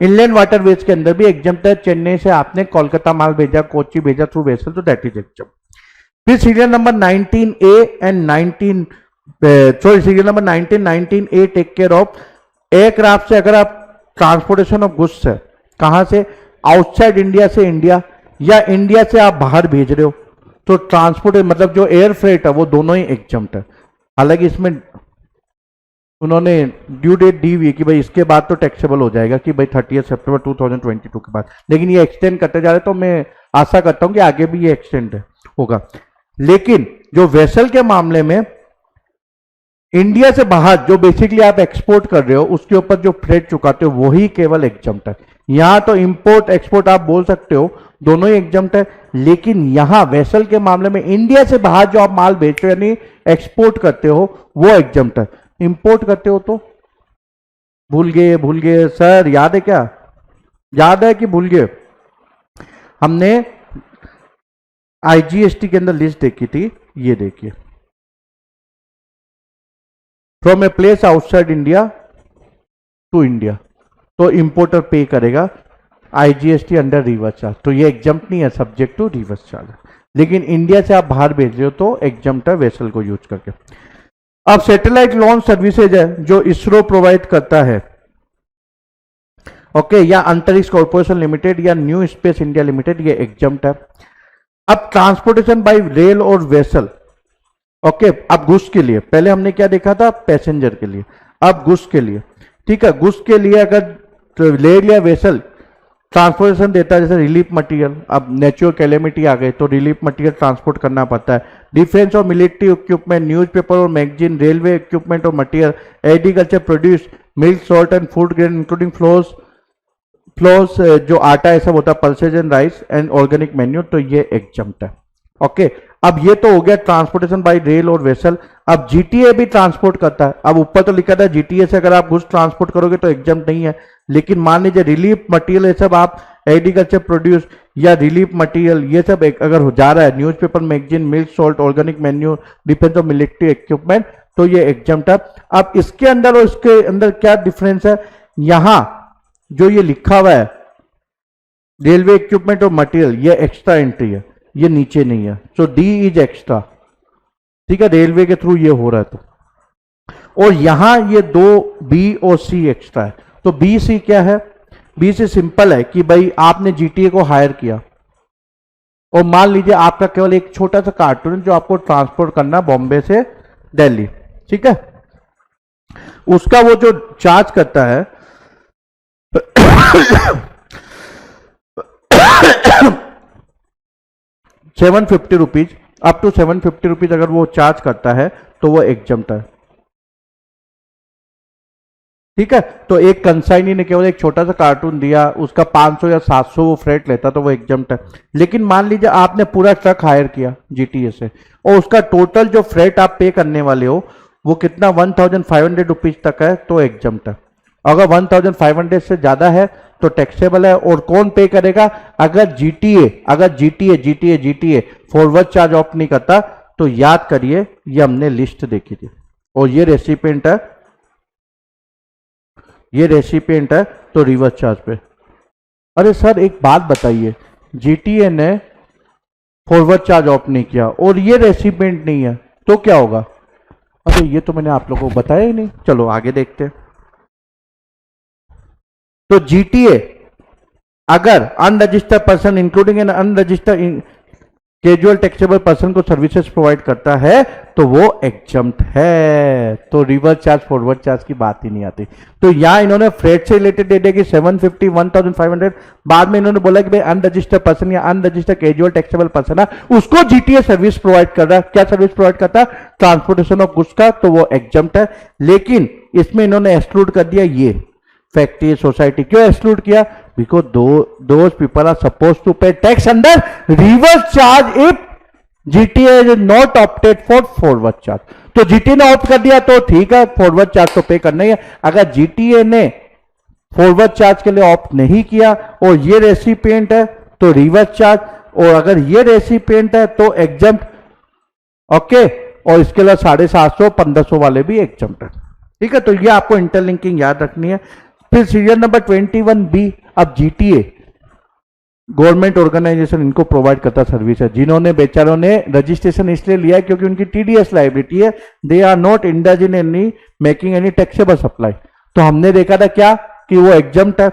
इनलैंड वाटरवेज के अंदर भी एग्जम्प्ट है। चेन्नई से आपने कोलकाता माल भेजा, कोची भेजा थ्रू वेसल, तो दैट इज एग्जम्प्ट। फिर serial number 19A and 19, sorry serial number 19 A take care of aircraft से अगर आप ट्रांसपोर्टेशन ऑफ गुड्स है, कहां से, आउटसाइड इंडिया से इंडिया, या इंडिया से आप बाहर भेज रहे हो, तो ट्रांसपोर्ट मतलब जो एयर फ्रेट है वो दोनों ही एग्जम्प्ट है। हालांकि इसमें उन्होंने ड्यू डेट दी हुई है कि भाई इसके बाद तो टैक्सेबल हो जाएगा कि भाई 30 सितंबर 2022 के बाद, लेकिन ये एक्सटेंड करते जा रहे, तो मैं आशा करता हूं कि आगे भी ये एक्सटेंड होगा। लेकिन जो वेसल के मामले में इंडिया से बाहर जो बेसिकली आप एक्सपोर्ट कर रहे हो, उसके ऊपर जो फ्रेट चुकाते हो वही केवल एग्जम्प्ट है। यहां तो इंपोर्ट एक्सपोर्ट आप बोल सकते हो, दोनों ही एग्जम्प्ट है, लेकिन यहां वेसल के मामले में इंडिया से बाहर जो आप माल बेचते हो यानी एक्सपोर्ट करते हो वो एग्जम्प्ट है। इंपोर्ट करते हो तो भूल गए सर, याद है क्या, याद है कि भूल गए? हमने आईजीएसटी के अंदर लिस्ट देखी थी, ये देखिए, from a place outside India to India, तो इंपोर्टर पे करेगा आईजीएसटी अंडर रिवर्स चार्ज, तो ये एग्जम्प्ट नहीं है, सब्जेक्ट टू रिवर्स चार्ज। लेकिन इंडिया से आप बाहर भेज रहे हो तो एग्जम्प्ट है वेसल को यूज करके। अब सैटेलाइट लॉन्च सर्विसेज है जो इसरो प्रोवाइड करता है, ओके, या अंतरिक्ष कॉर्पोरेशन लिमिटेड या न्यू स्पेस इंडिया लिमिटेड, ये एग्जम्प्ट है। अब ट्रांसपोर्टेशन बाय रेल और वेसल, ओके, अब गुड्स के लिए, पहले हमने क्या देखा था, पैसेंजर के लिए, अब गुड्स के लिए, ठीक है। गुड्स के लिए अगर रेल या वेसल ट्रांसपोर्टेशन देता है, जैसे रिलीफ मटेरियल, अब नेचुरल कैलेमिटी आ गई तो रिलीफ मटेरियल ट्रांसपोर्ट करना पड़ता है, डिफेंस और मिलिट्री इक्विपमेंट, न्यूज़पेपर और मैगजीन, रेलवे इक्विपमेंट और material, agriculture produce, milk, salt and food grain including floors जो आटा है सब होता है, pulses and rice and organic menu, तो ये एग्जम्प्ट है, ओके। अब ये तो हो गया ट्रांसपोर्टेशन बाय रेल और वेसल। अब जीटीए भी ट्रांसपोर्ट करता है, अब ऊपर तो लिखा था जीटीए से अगर आप गुड्स ट्रांसपोर्ट करोगे तो एग्जम्प्ट नहीं है, लेकिन मान लीजिए रिलीफ मटेरियल ये सब आप एग्रीकल्चर प्रोड्यूस या रिलीफ मटेरियल ये सब अगर हो जा रहा है, newspaper, magazine, milk, salt, organic menu, defence और मिलिट्री इक्विपमेंट, तो ये एग्जम्प्ट है। अब इसके अंदर और इसके अंदर क्या डिफरेंस है, यहां जो ये लिखा हुआ है रेलवे इक्विपमेंट और मटेरियल, ये एक्स्ट्रा एंट्री है, ये नीचे नहीं है, सो डी इज एक्स्ट्रा, ठीक है, रेलवे के थ्रू ये हो रहा है तो। और यहां ये दो बी और सी एक्स्ट्रा है, तो बी सी क्या है, बी सी सिंपल है कि भाई आपने जीटीए को हायर किया और मान लीजिए आपका केवल एक छोटा सा कार्टून जो आपको ट्रांसपोर्ट करना बॉम्बे से दिल्ली, ठीक है, उसका वो जो चार्ज करता है ₹750, अप टू ₹750 अगर वो चार्ज करता है तो वो एग्जम्प्ट है, ठीक है। तो एक कंसाइनी ने केवल एक छोटा सा कार्टून दिया, उसका 500 या 700 वो फ्रेट लेता तो वो एग्जम्प्ट है। लेकिन मान लीजिए आपने पूरा ट्रक हायर किया जीटीए से और उसका टोटल जो फ्रेट आप पे करने वाले हो वो कितना ₹1500 तक है, तो एग्जम्प्ट है। अगर 1500 से ज्यादा है तो टैक्सेबल है। और कौन पे करेगा, अगर जीटीए फॉरवर्ड चार्ज ऑफ नहीं करता, तो याद करिए ये हमने लिस्ट देखी थी और ये रेसिपिएंट है, ये रेसिपिएंट है तो रिवर्स चार्ज पे। अरे सर एक बात बताइए, जीटीए ने फॉरवर्ड चार्ज ऑफ नहीं किया और ये रेसिपिएंट नहीं है तो क्या होगा? अरे ये तो मैंने आप लोगों को बताया ही नहीं। चलो आगे देखते हैं। तो जीटीए अगर unregistered person including N unregistered casual taxable person को सर्विसेज प्रोवाइड करता है तो वो एग्जम्प्ट है, तो रिवर्स चार्ज फॉरवर्ड चार्ज की बात ही नहीं आती। तो यहां इन्होंने फ्रेट से रिलेटेड दे दिया कि 750 1500, बाद में इन्होंने बोला कि भाई अनरजिस्टर्ड पर्सन या अनरजिस्टर्ड कैजुअल टैक्सेबल पर्सन है उसको जीटीए सर्विस प्रोवाइड कर रहा है। क्या सर्विस प्रोवाइड करता है? ट्रांसपोर्टेशन ऑफ गुड्स का, तो वो एग्जम्प्ट है। लेकिन इसमें इन्होंने एक्सक्लूड कर दिया ये फैक्ट्री सोसाइटी। क्यों एक्सक्लूड किया? Because those people are suppose to pay tax under reverse charge if GTA is not opted for forward charge. तो जीटीए ने ऑप्ट कर दिया तो ठीक है, फॉरवर्ड चार्ज तो पे करना ही है। अगर जीटीए ने फॉरवर्ड चार्ज के लिए ऑप्ट नहीं किया और ये रेसिपिएंट है तो रिवर्स चार्ज, और अगर ये रेसिपिएंट है तो एग्जम्प्ट। ओके, और इसके लिए 750 1500 वाले भी एग्जम्प्ट है। ठीक है, तो ये आपको इंटरलिंकिंग याद रखनी है। फिर सीरियल नंबर 21B, अब जीटीए गवर्नमेंट ऑर्गेनाइजेशन इनको प्रोवाइड करता सर्विस है, जिन्होंने बेचारों ने रजिस्ट्रेशन इसलिए लिया है क्योंकि उनकी टीडीएस लाइबिलिटी है, they are not indulge in any making any taxable supply. तो हमने देखा था क्या कि वो एग्जम्प्ट है,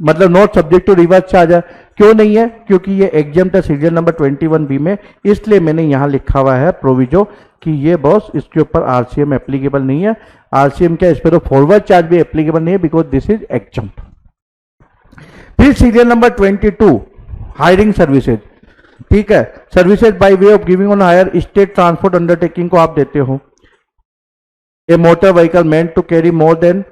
मतलब not subject to reverse charge है। क्यों नहीं है? क्योंकि ये एग्जम्प्ट है सीरियल नंबर 21B में, इसलिए मैंने यहां लिखा हुआ है प्रोविजो कि ये बॉस इसके ऊपर आरसीएम एप्लीकेबल नहीं है। आरसीएम क्या, इस पर तो फॉरवर्ड चार्ज भी एप्लीकेबल नहीं है बिकॉज दिस इज एग्जम्प्ट। फिर सीरियल नंबर 22 हायरिंग सर्विसेज। ठीक है, services by way of giving on hire state transport undertaking को आप देते हो a motor vehicle meant to carry more than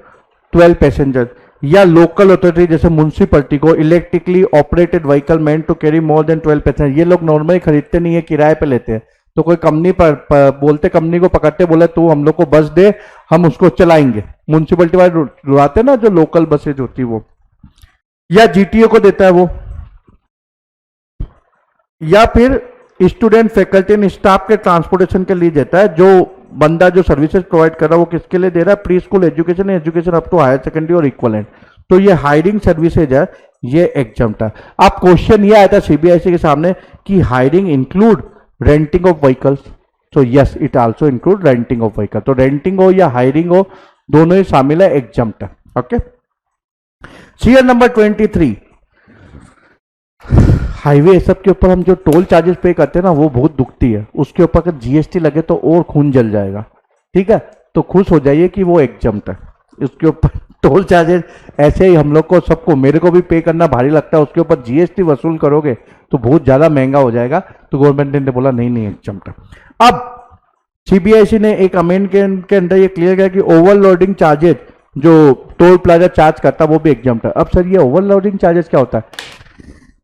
12 passenger, या लोकल अथॉरिटी जैसे म्युनिसिपैलिटी को electrically operated vehicle meant to carry more than 12 passenger. ये लोग normally खरीदते नहीं है, किराए पे लेते हैं। तो कोई कंपनी पर बोलते, कंपनी को पकड़ते, बोले तू हम लोग को बस दे, हम उसको चलाएंगे। म्युनिसिपैलिटी वाले रुआते ना जो लोकल बसेज होती है वो, या जीटीए को देता है वो, या फिर स्टूडेंट फैकल्टी एंड स्टाफ के ट्रांसपोर्टेशन के लिए देता है। जो बंदा जो सर्विसेज प्रोवाइड कर रहा है वो किसके लिए दे रहा है? Pre school education, education up to higher secondary और इक्वलेंट। तो ये हायरिंग सर्विसेज है, ये एग्जम्प्ट है। अब क्वेश्चन ये आया था सीबीएसई के सामने कि hiring include renting of vehicles, तो yes it also include renting of vehicle. तो रेंटिंग हो या हायरिंग हो दोनों ही शामिल है, एग्जम्प्ट है। ओके, सीरियल नंबर 23 हाईवे सब के ऊपर हम जो टोल चार्जेस पे करते हैं ना वो बहुत दुखती है, उसके ऊपर अगर जीएसटी लगे तो और खून जल जाएगा। ठीक है, तो खुश हो जाइए कि वो एग्जम्प्ट है। उसके ऊपर टोल चार्जेस ऐसे ही हम लोग को, सबको, मेरे को भी पे करना भारी लगता है, उसके ऊपर जीएसटी वसूल करोगे तो बहुत ज्यादा महंगा हो जाएगा। तो गवर्नमेंट ने बोला नहीं नहीं एग्जम्प्ट है। अब सीबीएसई ने एक अमेंड के अंदर ये क्लियर किया कि ओवरलोडिंग चार्जेस जो टोल प्लाजा चार्ज करता है वो भी एग्जम्प्ट है। अब सर ये ओवरलोडिंग चार्जेस क्या होता है?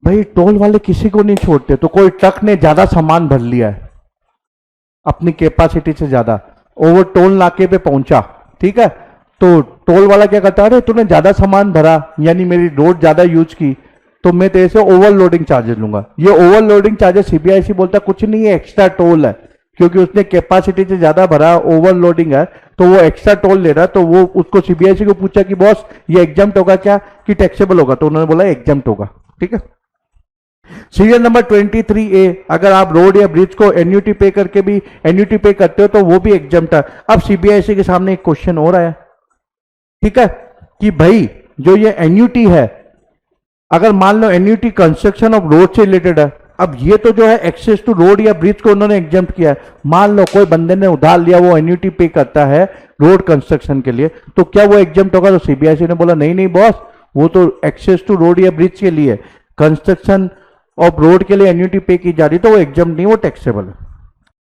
भाई टोल वाले किसी को नहीं छोड़ते। तो कोई ट्रक ने ज्यादा सामान भर लिया है अपनी कैपेसिटी से ज्यादा, ओवर टोल नाके पे पहुंचा, ठीक है, तो टोल वाला क्या करता है, अरे तूने ज्यादा सामान भरा यानी मेरी रोड ज्यादा यूज की तो मैं तेरे से ओवरलोडिंग चार्जेस लूंगा। ये ओवरलोडिंग चार्जेस सीबीआईसी बोलता कुछ नहीं है, एक्स्ट्रा टोल है, क्योंकि उसने कैपेसिटी से ज्यादा भरा, ओवरलोडिंग है तो वो एक्स्ट्रा टोल ले रहा है। तो वो उसको सीबीआईसी को पूछा कि बॉस ये एग्जम्प्ट होगा क्या कि टैक्सेबल होगा? तो उन्होंने बोला एग्जम्प्ट होगा। ठीक है, सीरियल नंबर 23A, अगर आप रोड या ब्रिज को एन्यूटी पे करके भी एन्यूटी पे करते हो तो वो भी एग्जम्प्ट है। अब सीबीआईसी के सामने एक क्वेश्चन और आया, ठीक है, कि भाई जो ये एन्यूटी है, अगर मान लो एन्यूटी कंस्ट्रक्शन ऑफ रोड से रिलेटेड है, अब ये तो जो है एक्सेस टू रोड या ब्रिज को उन्होंने एग्जम्प्ट किया है। मान लो कोई बंदे ने उधार लिया, वो एन्यूटी पे करता है रोड कंस्ट्रक्शन के लिए, तो क्या वो एग्जम्प्ट होगा? तो सीबीआईसी ने बोला नहीं नहीं बॉस, वो तो एक्सेस टू रोड या ब्रिज के लिए, कंस्ट्रक्शन ऑफ रोड के लिए एन्यूटी पे की जा रही, तो वो एग्जम्प्ट नहीं, वो टैक्सेबल है।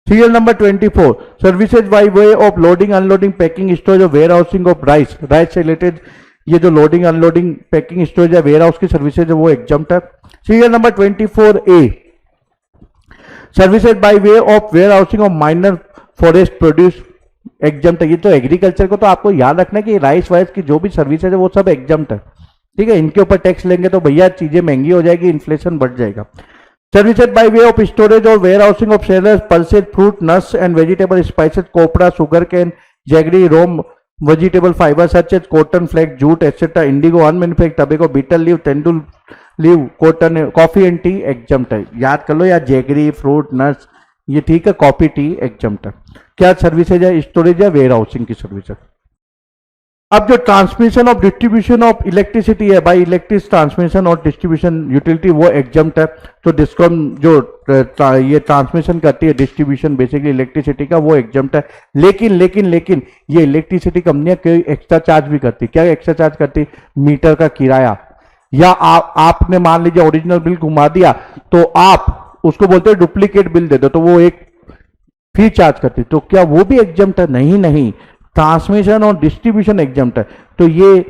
Serial number 24 services by way of loading unloading packing storage और warehousing of rice, rice से रिलेटेड ये जो लोडिंग अनलोडिंग पैकिंग स्टोरेज या वेयर हाउस की सर्विसेज है वो एग्जम्प्ट है। Serial number 24A services by way of warehousing of minor forest produce, exempt है। ये तो एग्रीकल्चर को तो आपको याद रखना है कि राइस वाइस की जो भी सर्विसेज है वो सब एग्जम्प्ट है। ठीक है, इनके ऊपर टैक्स लेंगे तो भैया चीजें महंगी हो जाएगी, इन्फ्लेशन बढ़ जाएगा। Services by way of storage और warehousing of cereals pulses fruit nuts and vegetable spices, copra, sugar cane, jaggery, raw vegetable fiber such as cotton, flax, jute, etc., indigo, unmanufactured tobacco, betel leaf, tendu leaf, cotton, coffee and tea exempt है. याद कर लो यार, jaggery, fruit, nuts, ये ठीक है. Coffee, T exempt है. क्या services है? स्टोरेज या वेयर हाउसिंग की सर्विस है. अब जो transmission of distribution of electricity है, बाई इलेक्ट्रिक ट्रांसमिशन और डिस्ट्रीब्यूशन यूटिलिटी, वो एग्जम्प्ट है. तो डिस्कॉम जो ये ट्रांसमिशन करती है, डिस्ट्रीब्यूशन बेसिकली इलेक्ट्रिसिटी का, वो एग्जम्प्ट है. लेकिन ये इलेक्ट्रिसिटी कंपनियां कोई एक्स्ट्रा चार्ज भी करती. क्या एक्स्ट्रा चार्ज करती? मीटर का किराया, या आपने मान लीजिए ओरिजिनल बिल घुमा दिया तो आप उसको बोलते हैं डुप्लीकेट बिल दे दो, तो वो एक फी चार्ज करती. तो क्या वो भी एग्जम्प्ट है? नहीं. ट्रांसमिशन और डिस्ट्रीब्यूशन एग्जम्प्ट है. तो ये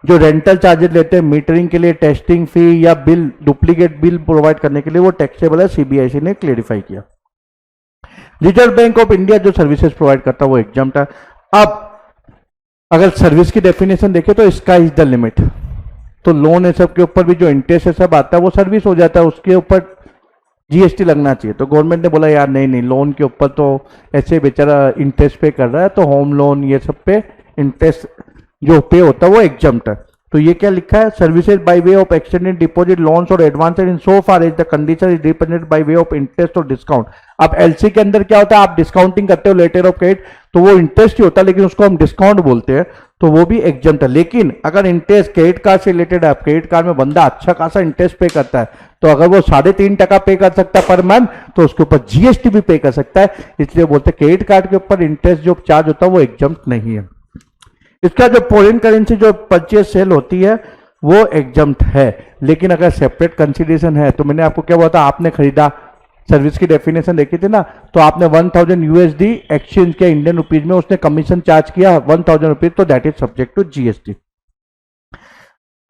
जो रेंटल चार्जेस लेते हैं मीटरिंग के लिए, टेस्टिंग फी या बिल, डुप्लीकेट बिल प्रोवाइड करने के लिए, वो टैक्सेबल है. सीबीआईसी ने क्लेरिफाई किया. रिजर्व बैंक ऑफ इंडिया जो सर्विसेज प्रोवाइड करता है वो एग्जम्प्ट है. अब अगर सर्विस की डेफिनेशन देखें तो स्काई इज द लिमिट. तो लोन है सब के ऊपर भी जो इंटरेस्ट है सब आता है, वो सर्विस हो जाता है, उसके ऊपर जीएसटी लगना चाहिए. तो गवर्नमेंट ने बोला यार नहीं, लोन के ऊपर तो ऐसे बेचारा इंटरेस्ट पे कर रहा है, तो होम लोन ये सब पे इंटरेस्ट जो पे होता है वो एग्जम्प्ट है. तो ये क्या लिखा है? Services by way of extended deposit, loans और advances in so far as the condition is represented by way of interest और डिस्काउंट. अब एलसी के अंदर क्या होता है? आप डिस्काउंटिंग करते हो लेटर ऑफ क्रेडिट, तो वो इंटरेस्ट ही होता है, लेकिन उसको हम डिस्काउंट बोलते हैं, तो वो भी एग्जम्प्ट है. लेकिन अगर इंटरेस्ट क्रेडिट कार्ड से रिलेटेड है, क्रेडिट कार्ड में बंदा अच्छा खासा इंटरेस्ट पे करता है, तो अगर वो 3.5% पे कर सकता है पर मंथ, तो उसके ऊपर जीएसटी भी पे कर सकता है. इसलिए बोलते हैं क्रेडिट कार्ड के ऊपर इंटरेस्ट जो चार्ज होता है वो एग्जम्प्ट नहीं है. इसका जो फॉरेन करेंसी जो परचेज सेल होती है वो एग्जम्प्ट है. लेकिन अगर सेपरेट कंसिडरेशन है, तो मैंने आपको क्या बोला था, आपने खरीदा, सर्विस की डेफिनेशन देखी थी ना, तो आपने 1000 यूएसडी एक्सचेंज किया इंडियन रुपीज में, उसने कमीशन चार्ज किया 1000 रुपीज, तो that is subject to GST.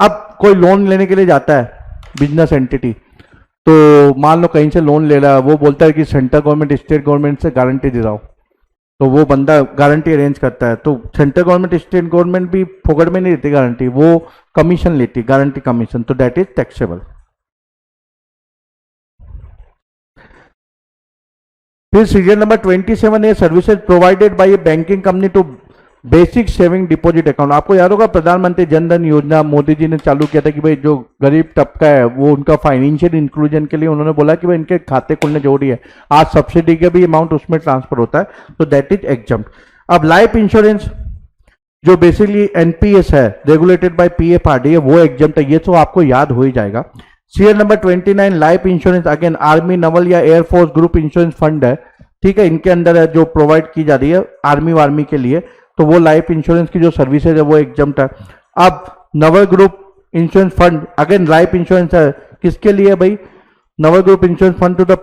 अब कोई लोन लेने के लिए जाता है बिजनेस एंटिटी, तो मान लो कहीं से लोन ले रहा है, वो बोलता है कि सेंट्रल गवर्नमेंट स्टेट गवर्नमेंट से गारंटी दे रहा हो, तो वो बंदा गारंटी अरेंज करता है. तो सेंट्रल गवर्नमेंट स्टेट गवर्नमेंट भी फोकट में नहीं देती गारंटी, वो कमीशन लेती, गारंटी कमीशन, तो दैट इज टैक्सेबल. फिर सीरियल नंबर 27 है services provided by a banking company to basic saving deposit account. आपको याद होगा प्रधानमंत्री जन धन योजना मोदी जी ने चालू किया था कि भाई जो गरीब तबका है वो उनका फाइनेंशियल इंक्लूजन के लिए उन्होंने बोला कि भाई इनके खाते खुलने जरूरी है. आज सब्सिडी का भी अमाउंट उसमें ट्रांसफर होता है, तो दैट इज एग्जम्प्ट. अब लाइफ इंश्योरेंस जो बेसिकली एनपीएस है, रेगुलेटेड बाय पीएफआरडी है, वो एग्जम्प्ट है. ये तो आपको याद हो ही जाएगा. Serial number 29 life insurance, again army, Naval या एयरफोर्स ग्रुप इंश्योरेंस फंड है, ठीक है, इनके अंदर है जो प्रोवाइड की जा रही है आर्मी वार्मी के लिए, तो वो लाइफ इंश्योरेंस की जो सर्विसेज है वो एग्जम्प्ट है. अब naval group insurance fund, again life insurance है, किसके लिए भाई? Naval group insurance fund to the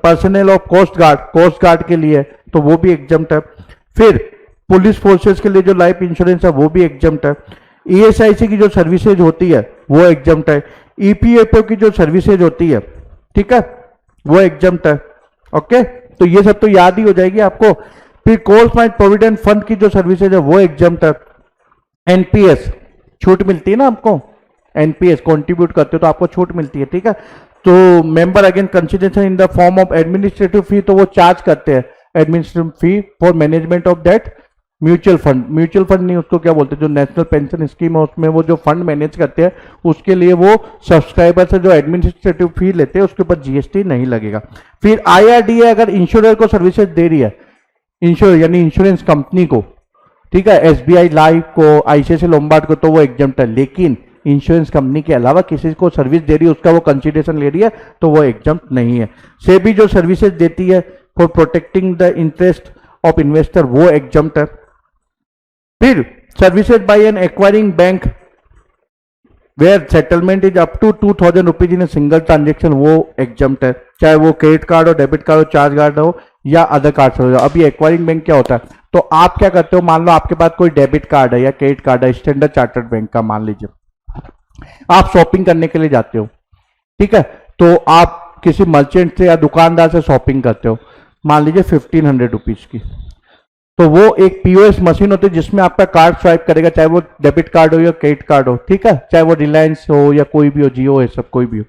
personnel of coast guard के लिए, तो वो भी एग्जम्प्ट है. फिर पुलिस फोर्सेस के लिए जो लाइफ इंश्योरेंस है वो भी एग्जम्प्ट है. ईएसआईसी की जो सर्विसेज होती है वो एग्जम्प्ट है. ईपीएफओ की जो सर्विसेज होती है, ठीक है, वो एग्जम्प्ट है. ओके, तो ये सब तो याद ही हो जाएगी आपको. फिर कोर्समाइंड प्रोविडेंट फंड की जो सर्विसेज है वो एग्जम्प्ट है. एनपीएस छूट मिलती है ना आपको, एनपीएस कंट्रीब्यूट करते हो तो आपको छूट मिलती है, ठीक है. तो member again consideration in the form of administrative fee, तो वो चार्ज करते हैं administrative fee for management of that mutual fund नहीं, उसको क्या बोलते हैं, जो नेशनल पेंशन स्कीम है उसमें वो जो फंड मैनेज करते हैं उसके लिए वो सब्सक्राइबर से जो एडमिनिस्ट्रेटिव फी लेते हैं उसके ऊपर जीएसटी नहीं लगेगा. फिर आईआरडीए अगर इंश्योरर को सर्विसेज दे रही है, इंश्योर यानी इंश्योरेंस कंपनी को, ठीक है, एसबीआई लाइफ को, आईसीआईसीआई लोम्बार्ड को, तो वो एग्जम्प्ट है. लेकिन इंश्योरेंस कंपनी के अलावा किसी को सर्विस दे रही है, उसका वो कंसिडरेशन ले रही है, तो वो एग्जम्प्ट नहीं है. सेबी जो सर्विसेज देती है for protecting the interest of investor, वो एग्जम्प्ट है. फिर services by an acquiring bank where settlement is up to 2000 rupees in single transaction, वो एग्जम्प्ट है. चाहे वो क्रेडिट कार्ड हो, डेबिट कार्ड हो, चार्ज कार्ड हो या अदर कार्ड हो. अब ये एक्वायरिंग बैंक क्या होता है? तो आप क्या करते हो, मान लो आपके पास कोई डेबिट कार्ड है या क्रेडिट कार्ड है स्टैंडर्ड चार्टर्ड बैंक का, मान लीजिए आप शॉपिंग करने के लिए जाते हो, ठीक है, तो आप किसी मर्चेंट से या दुकानदार से शॉपिंग करते हो, मान लीजिए 1500 रुपीज की, तो वो एक पीओएस मशीन होती है जिसमें आपका कार्ड स्वाइप करेगा, चाहे वो डेबिट कार्ड हो या क्रेडिट कार्ड हो, ठीक है, चाहे वो रिलायंस हो या कोई भी हो, जियो है, सब कोई भी हो,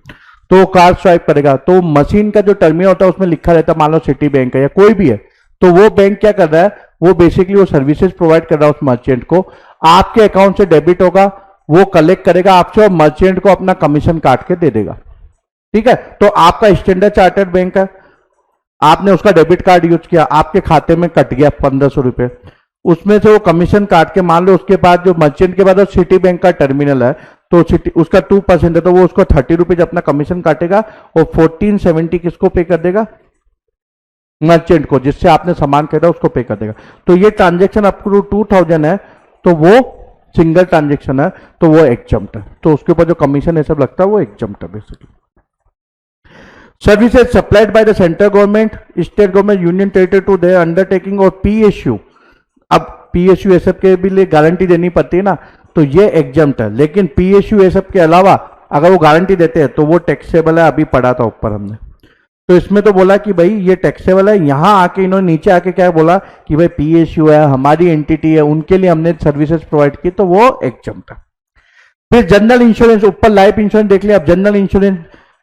तो कार्ड स्वाइप करेगा. तो मशीन का जो टर्मिनल होता है उसमें लिखा रहता है, मान लो सिटी बैंक है या कोई भी है, तो वो बैंक क्या कर रहा है, वो बेसिकली वो सर्विसेज प्रोवाइड कर रहा है उस मर्चेंट को, आपके अकाउंट से डेबिट होगा, वो कलेक्ट करेगा आपसे और मर्चेंट को अपना कमीशन काट के दे देगा। ठीक है, तो आपका स्टैंडर्ड चार्टर्ड बैंक है, आपने उसका डेबिट कार्ड यूज किया, आपके खाते में कट गया 1500 रुपए, उसमें से वो कमीशन काट के, मान लो उसके बाद जो मर्चेंट के बाद वो सिटी बैंक का टर्मिनल है, तो सिटी उसका 2% है, तो वो उसको 30 रुपीज अपना कमीशन काटेगा और 1470 किसको पे कर देगा, मर्चेंट को, जिससे आपने सामान खरीदा उसको पे कर देगा। तो ये ट्रांजेक्शन अप टू 2000 है, तो वो सिंगल ट्रांजेक्शन है, तो वो एग्जम्प्ट है, तो उसके ऊपर जो कमीशन ये सब लगता है वो एग्जम्प्ट है basically. Services supplied by the central government, state government, union territory to their undertaking और पीएसयू, अब पीएसयू ये सब के भी लिए गारंटी देनी पड़ती है ना, तो ये एग्जम्प्ट है। लेकिन पीएसयू ये सब के अलावा अगर वो गारंटी देते हैं तो वो टैक्सेबल है, अभी पढ़ा था ऊपर हमने। तो इसमें तो बोला कि भाई ये टैक्सेबल है, यहां आके इन्होंने नीचे आके क्या बोला कि भाई पीएसयू है, हमारी एंटिटी है, उनके लिए हमने सर्विसेज प्रोवाइड की, तो वो एग्जम्प्ट है। फिर जनरल इंश्योरेंस, ऊपर लाइफ इंश्योरेंस देख लिया, अब जनरल इंश्योरेंस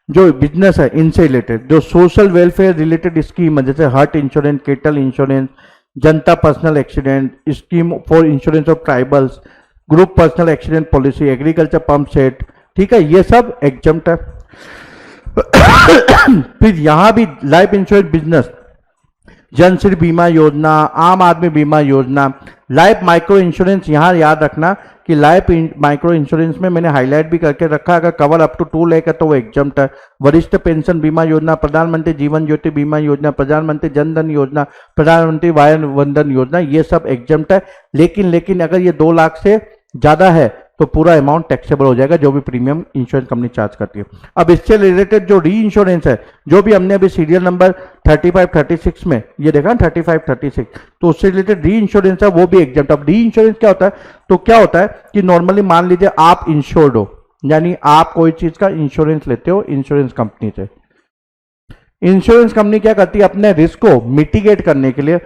जो बिजनेस है इनसे रिलेटेड, जो सोशल वेलफेयर रिलेटेड स्कीम है, जैसे heart insurance, kettle insurance, Janata personal accident scheme for insurance of tribals, group personal accident policy, agriculture pump set, ठीक है, ये सब एग्जम्प्ट है। फिर यहां भी लाइफ इंश्योरेंस बिजनेस, जनश्री बीमा योजना, आम आदमी बीमा योजना, लाइफ माइक्रो इंश्योरेंस, यहां याद रखना कि लाइफ माइक्रो इंश्योरेंस में मैंने हाईलाइट भी करके रखा, अगर कवर अप टू 2 लाख है तो वो एग्जम्प्ट है। वरिष्ठ पेंशन बीमा योजना, प्रधानमंत्री जीवन ज्योति बीमा योजना, प्रधानमंत्री जन धन योजना, प्रधानमंत्री वाय वंदन योजना, ये सब एग्जम्प्ट है। लेकिन अगर ये 2 लाख से ज्यादा है तो पूरा अमाउंट टैक्सेबल हो जाएगा, जो भी प्रीमियम इंश्योरेंस कंपनी चार्ज करती है। अब इससे रिलेटेड जो री इंश्योरेंस है, जो भी हमने अभी सीरियल नंबर 3536 में ये देखा 3536, तो उससे रिलेटेड री इंश्योरेंस है, वो भी एग्जम्प्ट। अब री इंश्योरेंस क्या होता है, तो क्या होता है कि नॉर्मली मान लीजिए आप इंश्योर्ड हो, यानी आप कोई चीज का इंश्योरेंस लेते हो इंश्योरेंस कंपनी से, इंश्योरेंस कंपनी क्या करती है, अपने रिस्क को मिटिगेट करने के लिए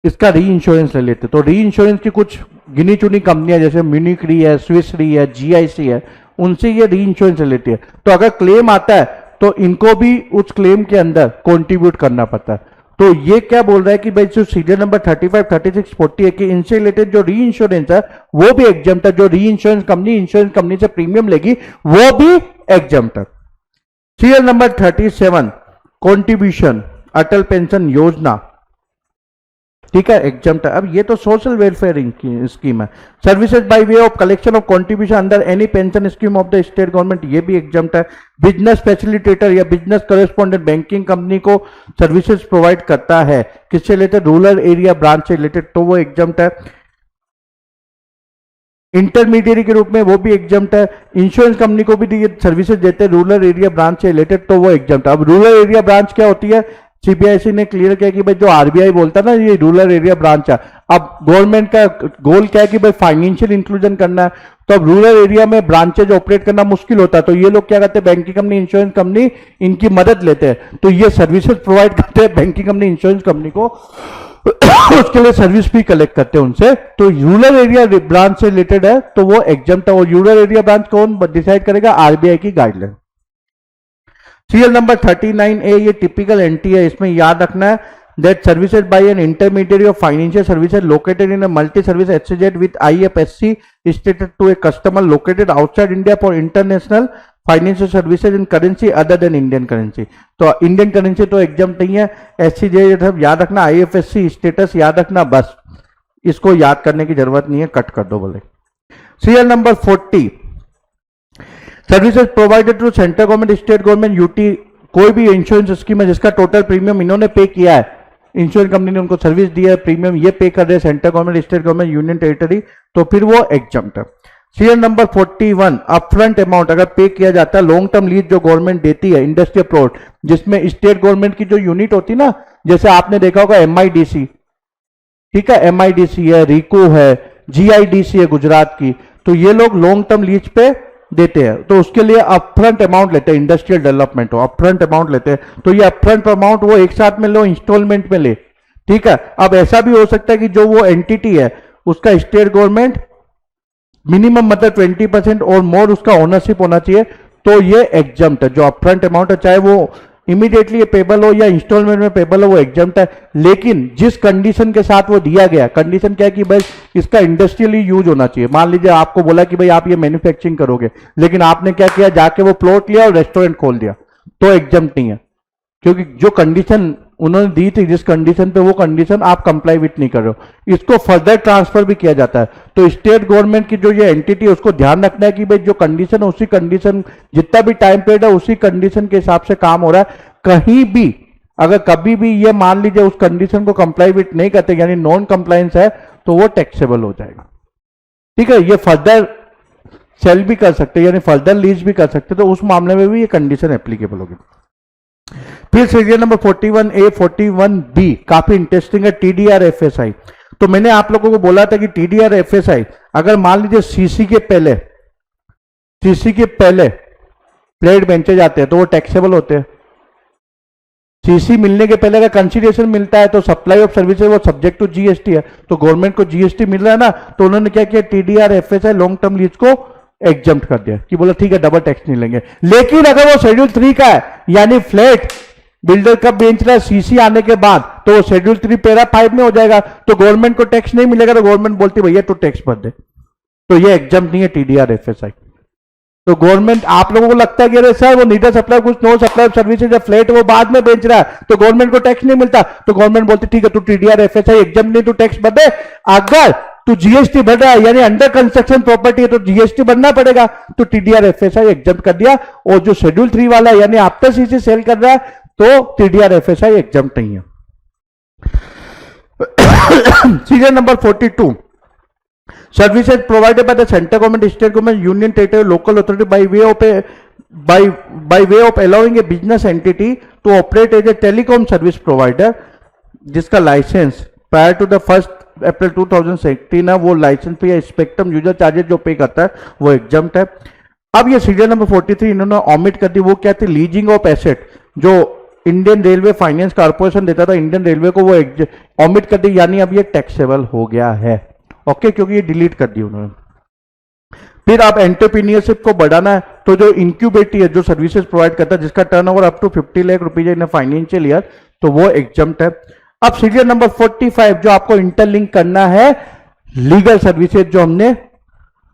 इसका री इंश्योरेंस ले लेते। तो री इंश्योरेंस की कुछ गिनी चुनी कंपनियां जैसे म्यूनिक री है, स्विस री है, जीआईसी है, उनसे ये री इंश्योरेंस ले लेती है। तो अगर क्लेम आता है तो इनको भी उस क्लेम के अंदर कंट्रीब्यूट करना पड़ता है। तो ये क्या बोल रहा है कि भाई जो सीरियल नंबर 35, 36, 40 है कि इनसे रिलेटेड जो री इंश्योरेंस है वो भी एग्जम्प्ट है, जो री इंश्योरेंस कंपनी से प्रीमियम लेगी वो भी एग्जम्प्ट है। सीरियल नंबर 37 कंट्रीब्यूशन अटल पेंशन योजना, ठीक है, एग्जम्प्ट है। अब ये तो सोशल वेलफेयर स्कीम है। Services by way of collection of contribution under any pension scheme of the state government, ये भी एग्जम्प्ट है। बिजनेस फैसिलिटेटर या बिजनेस करेस्पॉन्डेंट बैंकिंग कंपनी को सर्विसेज प्रोवाइड करता है, किससे रिलेटेड, रूरल एरिया ब्रांच से रिलेटेड, तो वो एग्जम्प्ट है। इंटरमीडिएरी के रूप में वो भी एग्जम्प्ट है। इंश्योरेंस कंपनी को भी सर्विसेज देते हैं रूरल एरिया ब्रांच से रिलेटेड, तो वो एग्जम्प्ट है। अब रूरल एरिया ब्रांच क्या होती है, सीबीआईसी ने क्लियर किया कि भाई जो आरबीआई बोलता है ना ये रूरल एरिया ब्रांच है। अब गवर्नमेंट का गोल क्या है कि भाई फाइनेंशियल इंक्लूजन करना है, तो अब रूरल एरिया में ब्रांचेज ऑपरेट करना मुश्किल होता है, तो ये लोग क्या करते हैं, बैंकिंग कंपनी, इंश्योरेंस कंपनी इनकी मदद लेते हैं, तो ये सर्विसेज प्रोवाइड करते हैं बैंकिंग कंपनी, इंश्योरेंस कंपनी को उसके लिए सर्विस भी कलेक्ट करते हैं उनसे। तो रूरल एरिया ब्रांच से रिलेटेड है तो वो एग्जम्प्ट है। और रूरल एरिया ब्रांच कौन डिसाइड करेगा, आरबीआई की गाइडलाइन। सीरियल नंबर 39A ये टिपिकल एंट्री है, इसमें याद रखना है that services by an intermediary of financial services located in a multi service SEZ with IFSC stated to a customer located outside India for international financial services in currency other than Indian currency. तो Indian currency तो exempt नहीं है, SCZ याद रखना, IFSC status याद रखना, बस इसको याद करने की जरूरत नहीं है, कट कर दो बोले। Serial number 40 services provided to central government, state government, UT, कोई भी इंश्योरेंस स्कीम है जिसका टोटल प्रीमियम इन्होंने पे किया है, इंश्योरेंस कंपनी ने उनको सर्विस दी है, प्रीमियम ये पे कर रहे हैं central government, state government, union territory, तो फिर वो एग्जम्प्ट है। सीरियल नंबर 41 अपफ्रंट अमाउंट अगर पे किया जाता है, लॉन्ग टर्म लीज जो गवर्नमेंट देती है, इंडस्ट्रियल प्लॉट जिसमें स्टेट गवर्नमेंट की जो यूनिट होती है ना, जैसे आपने देखा होगा एमआईडीसी, ठीक है, एमआईडीसी है, रिको है, जीआईडीसी है गुजरात की, तो ये लोग लॉन्ग टर्म लीज पे देते हैं, तो उसके लिए अपफ्रंट अमाउंट लेते हैं, इंडस्ट्रियल डेवलपमेंट हो अपफ्रंट अमाउंट लेते हैं, तो ये अपफ्रंट अमाउंट वो एक साथ में लो, इंस्टॉलमेंट में ले, ठीक है। अब ऐसा भी हो सकता है कि जो वो एंटिटी है उसका स्टेट गवर्नमेंट मिनिमम मतलब 20% और मोर उसका ओनरशिप होना चाहिए, तो ये एग्जम्प्ट है। जो अपफ्रंट अमाउंट है, चाहे वो इमीडिएटली ये पेबल हो या इंस्टॉलमेंट में पेबल हो वो एग्जाम्प्ट है। लेकिन जिस कंडीशन के साथ वो दिया गया, कंडीशन क्या है कि भाई इसका इंडस्ट्रियली यूज होना चाहिए। मान लीजिए आपको बोला कि भाई आप ये मैन्युफैक्चरिंग करोगे, लेकिन आपने क्या किया, जाके वो प्लॉट लिया और रेस्टोरेंट खोल दिया, तो एग्जाम्प्ट नहीं है, क्योंकि जो कंडीशन उन्होंने दी थी, जिस कंडीशन पे, वो कंडीशन आप कंप्लाई विथ नहीं कर रहे हो। इसको फर्दर ट्रांसफर भी किया जाता है। तो स्टेट गवर्नमेंट की जो ये एंटिटी है उसको ध्यान रखना है कि भाई जो कंडीशन है उसी कंडीशन, जितना भी टाइम पीरियड है उसी कंडीशन के हिसाब से काम हो रहा है। कहीं भी अगर कभी भी ये मान लीजिए उस कंडीशन को कंप्लाई विथ नहीं करते, यानी नॉन कंप्लायंस है, तो वो टैक्सेबल हो जाएगा। ठीक है, ये फर्दर सेल भी कर सकते हैं, यानी फर्दर लीज भी कर सकते हैं, तो उस मामले में भी ये कंडीशन एप्लीकेबल होगी। फिर सीरियल नंबर 41A 41B काफी इंटरेस्टिंग है, टीडीआर एफएसआई। तो मैंने आप लोगों को बोला था कि टीडीआर एफएसआई अगर मान लीजिए सीसी के पहले प्लेट बेंचे जाते हैं तो वो टैक्सेबल होते हैं। सीसी मिलने के पहले अगर कंसीडरेशन मिलता है तो सप्लाई ऑफ सर्विसेज वो सब्जेक्ट टू जीएसटी है, तो गवर्नमेंट को जीएसटी मिल रहा है ना, तो उन्होंने क्या किया, TDR FSI long term lease को एग्जम्प्ट कर दिया कि बोला ठीक है डबल टैक्स नहीं लेंगे। लेकिन अगर वो शेड्यूल 3 का है, यानी फ्लैट बिल्डर का बेच रहा है सीसी आने के बाद, तो शेड्यूल 3 पैरा 5 में हो जाएगा, तो गवर्नमेंट को टैक्स नहीं मिलेगा, तो गवर्नमेंट बोलती भैया तो टैक्स भर दे, तो ये एग्जम्प्ट नहीं है टीडीआर एफएसआई। तो गवर्नमेंट, आप लोगों को लगता है कि अरे सर वो नीडर सप्लाई कुछ नो सप्लाई सर्विसेज या फ्लैट वो बाद में बेच रहा है तो गवर्नमेंट को टैक्स नहीं मिलता, तो गवर्नमेंट बोलती ठीक है तू टीडीआर एफएसआई एग्जम्प्ट नहीं, तू टैक्स भर दे। अगर तो जीएसटी भर रहा है, यानी अंडर कंस्ट्रक्शन प्रॉपर्टी है, तो जीएसटी भरना पड़ेगा, तो टीडीआर एफएसआई एग्जम्प्ट कर दिया। और जो शेड्यूल 3 वाला है, यानी आफ्टर सीसी सेल कर रहा है, तो टीडीआर एफएसआई एग्जम्प्ट नहीं है। Serial number 42 services provided by the central government, state government, union territory, local authority by way of allowing a business entity to operate as a telecom service provider, जिसका licence prior to the 1 अप्रैल 2016 है, वो licence पे या spectrum user charges जो पे करता है वो एग्जम्प्ट है। अब ये सीरियल नंबर 43 इन्होंने ऑमिट कर दी, वो क्या थी, लीजिंग ऑफ एसेट, जो इंडियन रेलवे फाइनेंस कॉर्पोरेशन देता था इंडियन रेलवे को, वो ऑमिट कर दी, यानी अब ये टैक्सेबल हो गया है। ओके, क्योंकि ये डिलीट कर दी उन्होंने। फिर आप एंटरप्रीनियरशिप को बढ़ाना है, तो जो इंक्यूबेटी है, जो सर्विसेज प्रोवाइड करता है, जिसका turnover up to 50 lakh rupees in financial year, तो वो एग्जम्प्ट है। अब सीरियल नंबर 45 जो आपको इंटरलिंक करना है लीगल सर्विसेज, जो हमने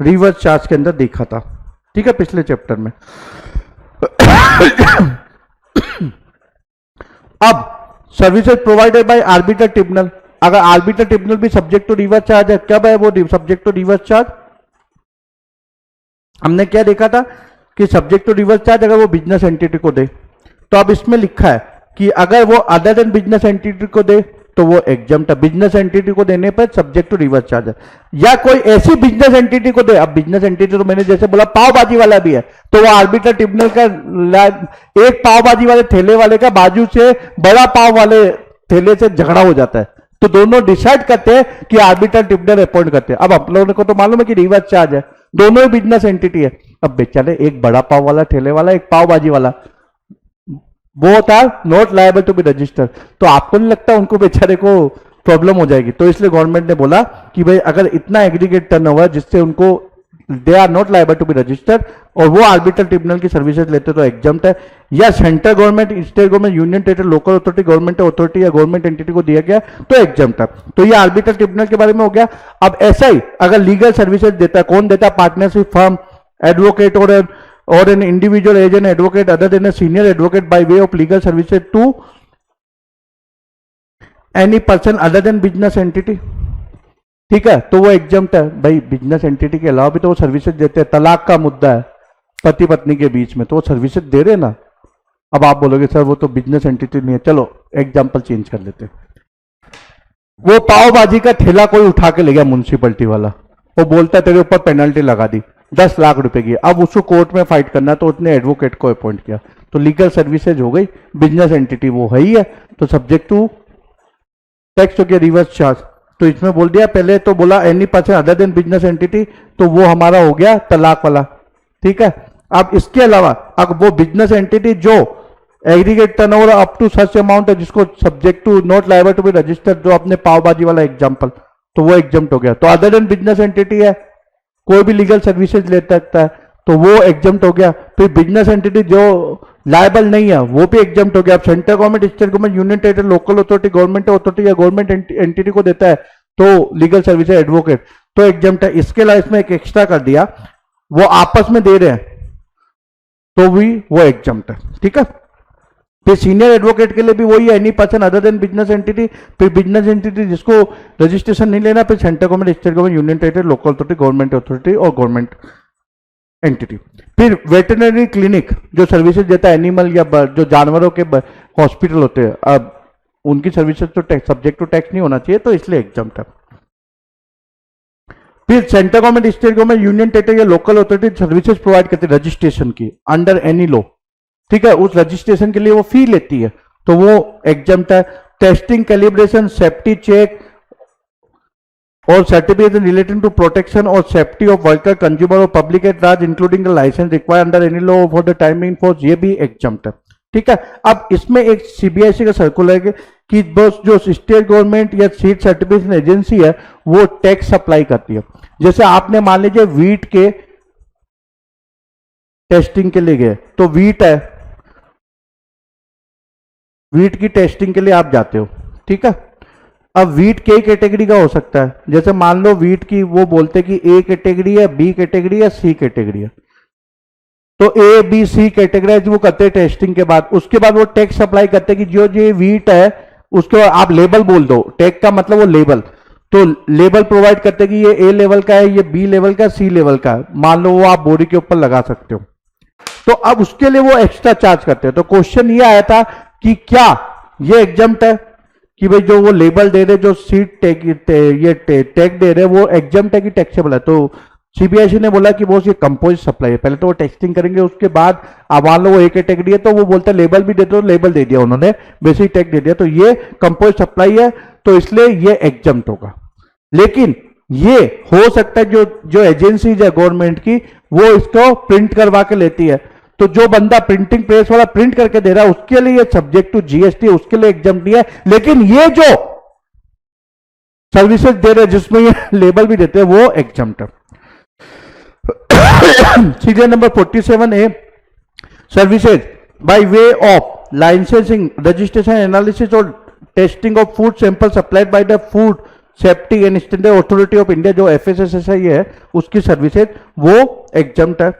रिवर्स चार्ज के अंदर देखा था, ठीक है, पिछले चैप्टर में। अब services provided by arbiter tribunal, अगर आर्बिटर ट्रिब्यूनल भी सब्जेक्ट टू रिवर्स चार्ज है, कब है वो सब्जेक्ट टू रिवर्स चार्ज, हमने क्या देखा था कि सब्जेक्ट टू रिवर्स चार्ज अगर वो बिजनेस एंटिटी को दे, तो अब इसमें लिखा है कि अगर वो अदर देन बिजनेस एंटिटी को दे तो वो एग्जम्प्ट है, बिजनेस एंटिटी को देने पर सब्जेक्ट टू रिवर्स चार्ज है। या कोई ऐसी बिजनेस एंटिटी को दे, अब बिजनेस एंटिटी तो मैंने जैसे बोला पाव भाजी वाला भी है, तो वो आर्बिटर ट्रिब्यूनल का एक पाव भाजी वाले ठेले वाले का बाजू से बड़ा पाव वाले ठेले से झगड़ा हो जाता है, तो दोनों डिसाइड करते हैं कि आर्बिटर ट्रिब्यूनल अपॉइंट करते हैं। अब आप लोगों को तो मालूम है कि रिवर्स चार्ज है, दोनों ही बिजनेस एंटिटी है। अब बेचारे एक बड़ा पाव वाला ठेले वाला, एक पाव भाजी वाला, वो था not liable to be register, तो आपको नहीं लगता उनको बेचारे को प्रॉब्लम हो जाएगी? तो इसलिए गवर्नमेंट ने बोला कि भाई अगर इतना एग्रीगेट टर्नओवर जिससे उनको they are not liable to be registered और वो आर्बिट्रल ट्रिब्यूनल की सर्विसेज लेते तो एग्जम्प्ट है। या central government, state government, union territory, local authority, government authority या गवर्नमेंट एंटिटी को दिया गया तो एग्जम्प्ट है। तो ये आर्बिट्रल ट्रिब्यूनल के बारे में हो गया। अब ऐसा ही अगर लीगल सर्विसेज देता है, कौन देता है? पार्टनरशिप फर्म, एडवोकेट और an individual as an advocate other than a senior advocate by way of legal services to any person other than business entity, ठीक है, तो वो एग्जम्प्ट है। भाई बिजनेस एंटिटी के अलावा भी तो वो सर्विसेज देते हैं। तलाक का मुद्दा है पति पत्नी के बीच में, तो वो सर्विसेज दे रहे ना। अब आप बोलोगे सर वो तो बिजनेस एंटिटी नहीं है, चलो एग्जांपल चेंज कर लेते हैं। वो पाव भाजी का ठेला कोई उठा के ले गया म्युनिसिपैलिटी वाला, वो बोलता है तेरे ऊपर पेनल्टी लगा दी 10 लाख रुपए की, अब उसको कोर्ट में फाइट करना, तो उसने एडवोकेट को अपॉइंट किया, तो लीगल सर्विसेज हो गई। बिजनेस एंटिटी वो है ही है, तो सब्जेक्ट टू टैक्स हो गया रिवर्स चार्ज। तो इसमें बोल दिया, पहले तो बोला any person other than business entity, तो वो हमारा हो गया तलाक वाला, ठीक है। अब इसके अलावा अब वो बिजनेस एंटिटी जो aggregate turnover up to such amount है जिसको subject to not liable to be registered, जो अपने पाव भाजी वाला एग्जांपल, तो वो एग्जम्प्ट हो गया। तो अदर देन बिजनेस एंटिटी है, कोई भी लीगल सर्विसेज ले सकता है, तो वो एग्जम्प्ट हो गया। फिर बिजनेस एंटिटी जो लायबल नहीं है, वो भी एग्जाम्प्ट हो गया। अब central government, state government, union territory, local authority, government authority या गवर्नमेंट एंटिटी को देता है तो लीगल सर्विस एडवोकेट तो एग्जाम्प्ट है। इसके अलावा इसमें एक एक्स्ट्रा कर दिया, वो आपस में दे रहे हैं तो भी वो एग्जाम्प्ट है, ठीक है। फिर सीनियर एडवोकेट के लिए भी वही है, any person other than business entity. फिर बिजनेस एंटिटी जिसको रजिस्ट्रेशन नहीं लेना, फिर central government, state government, union territory, local authority, government authority और गवर्नमेंट एंटिटी। फिर वेटरनरी क्लिनिक जो सर्विसेज देता है एनिमल या जो जानवरों के हॉस्पिटल होते हैं, अब उनकी सर्विसेज तो टैक्स सब्जेक्ट टू टैक्स नहीं होना चाहिए, तो इसलिए एग्जाम्प्ट है। फिर central government, state government, union territory या लोकल अथॉरिटी सर्विसेज प्रोवाइड करती है रजिस्ट्रेशन की अंडर एनी लॉ, ठीक है। उस रजिस्ट्रेशन के लिए वो फी लेती है तो वो एग्जाम्प्ट है। टेस्टिंग, कैलिब्रेशन, सेफ्टी चेक और सर्टिफिकेशन रिलेटिंग टू प्रोटेक्शन और सेफ्टी ऑफ वर्कर, कंज्यूमर और public at large including the licence required under any law for the timing force, ये भी एग्जाम्प्ट है, ठीक है। अब इसमें एक सीबीआईसी का सर्कुलर है कि बस जो स्टेट गवर्नमेंट या सीड सर्टिफिकेशन एजेंसी है वो टैक्स अप्लाई करती है। जैसे आपने मान लीजिए वीट के टेस्टिंग के लिए गए, तो वीट है, वीट की टेस्टिंग के लिए आप जाते हो, ठीक है। अब वीट कई कैटेगरी का हो सकता है, जैसे मान लो वीट की वो बोलते कि ए कैटेगरी है, बी कैटेगरी है, सी कैटेगरी है, तो ए बी सी कैटेगराइज वो करते हैं टेस्टिंग के बाद। उसके बाद वो टैक्स अप्लाई करते हैं कि जो ये वीट है उसको आप लेबल बोल दो, टैग का मतलब वो लेबल, तो लेबल प्रोवाइड करते हैं कि ये ए लेवल का है, ये बी लेवल का, सी लेवल का, मान लो वो आप बोरी के ऊपर लगा सकते हो, तो अब उसके लिए वो एक्स्ट्रा चार्ज करते हैं। तो क्वेश्चन ये आया था कि क्या ये एग्जाम्प्ट है कि भाई जो वो लेबल दे रहे, जो सीट टैग ये टैग दे रहे वो एग्जाम्प्ट है कि टैक्सेबल है। तो सीबीआईसी ने बोला कि वो ये कंपोजिट सप्लाई है, पहले तो वो टेस्टिंग करेंगे, उसके बाद अब मान लो वो एक कैटेगरी है तो वो बोलते लेबल भी दे दो, लेबल दे दिया उन्होंने, बेसिक टैग दे दिया, तो ये कंपोजिट सप्लाई है तो इसलिए ये एग्जाम्प्ट होगा। लेकिन ये हो सकता है जो जो एजेंसीज है गवर्नमेंट की वो इसको प्रिंट करवा के लेती है, तो जो बंदा प्रिंटिंग प्रेस वाला प्रिंट करके दे रहा है उसके लिए ये सब्जेक्ट टू जीएसटी, उसके लिए एग्जाम्प्ट नहीं है। लेकिन ये जो सर्विसेज दे रहे हैं जिसमें ये लेबल भी देते हैं वो एग्जाम्प्ट है। Serial number 47A, services by way of licensing, registration, analysis और testing of food sample supplied by the food safety and standard authority of India, जो एफएसएसएआई है उसकी सर्विसेज वो एग्जाम्प्ट है।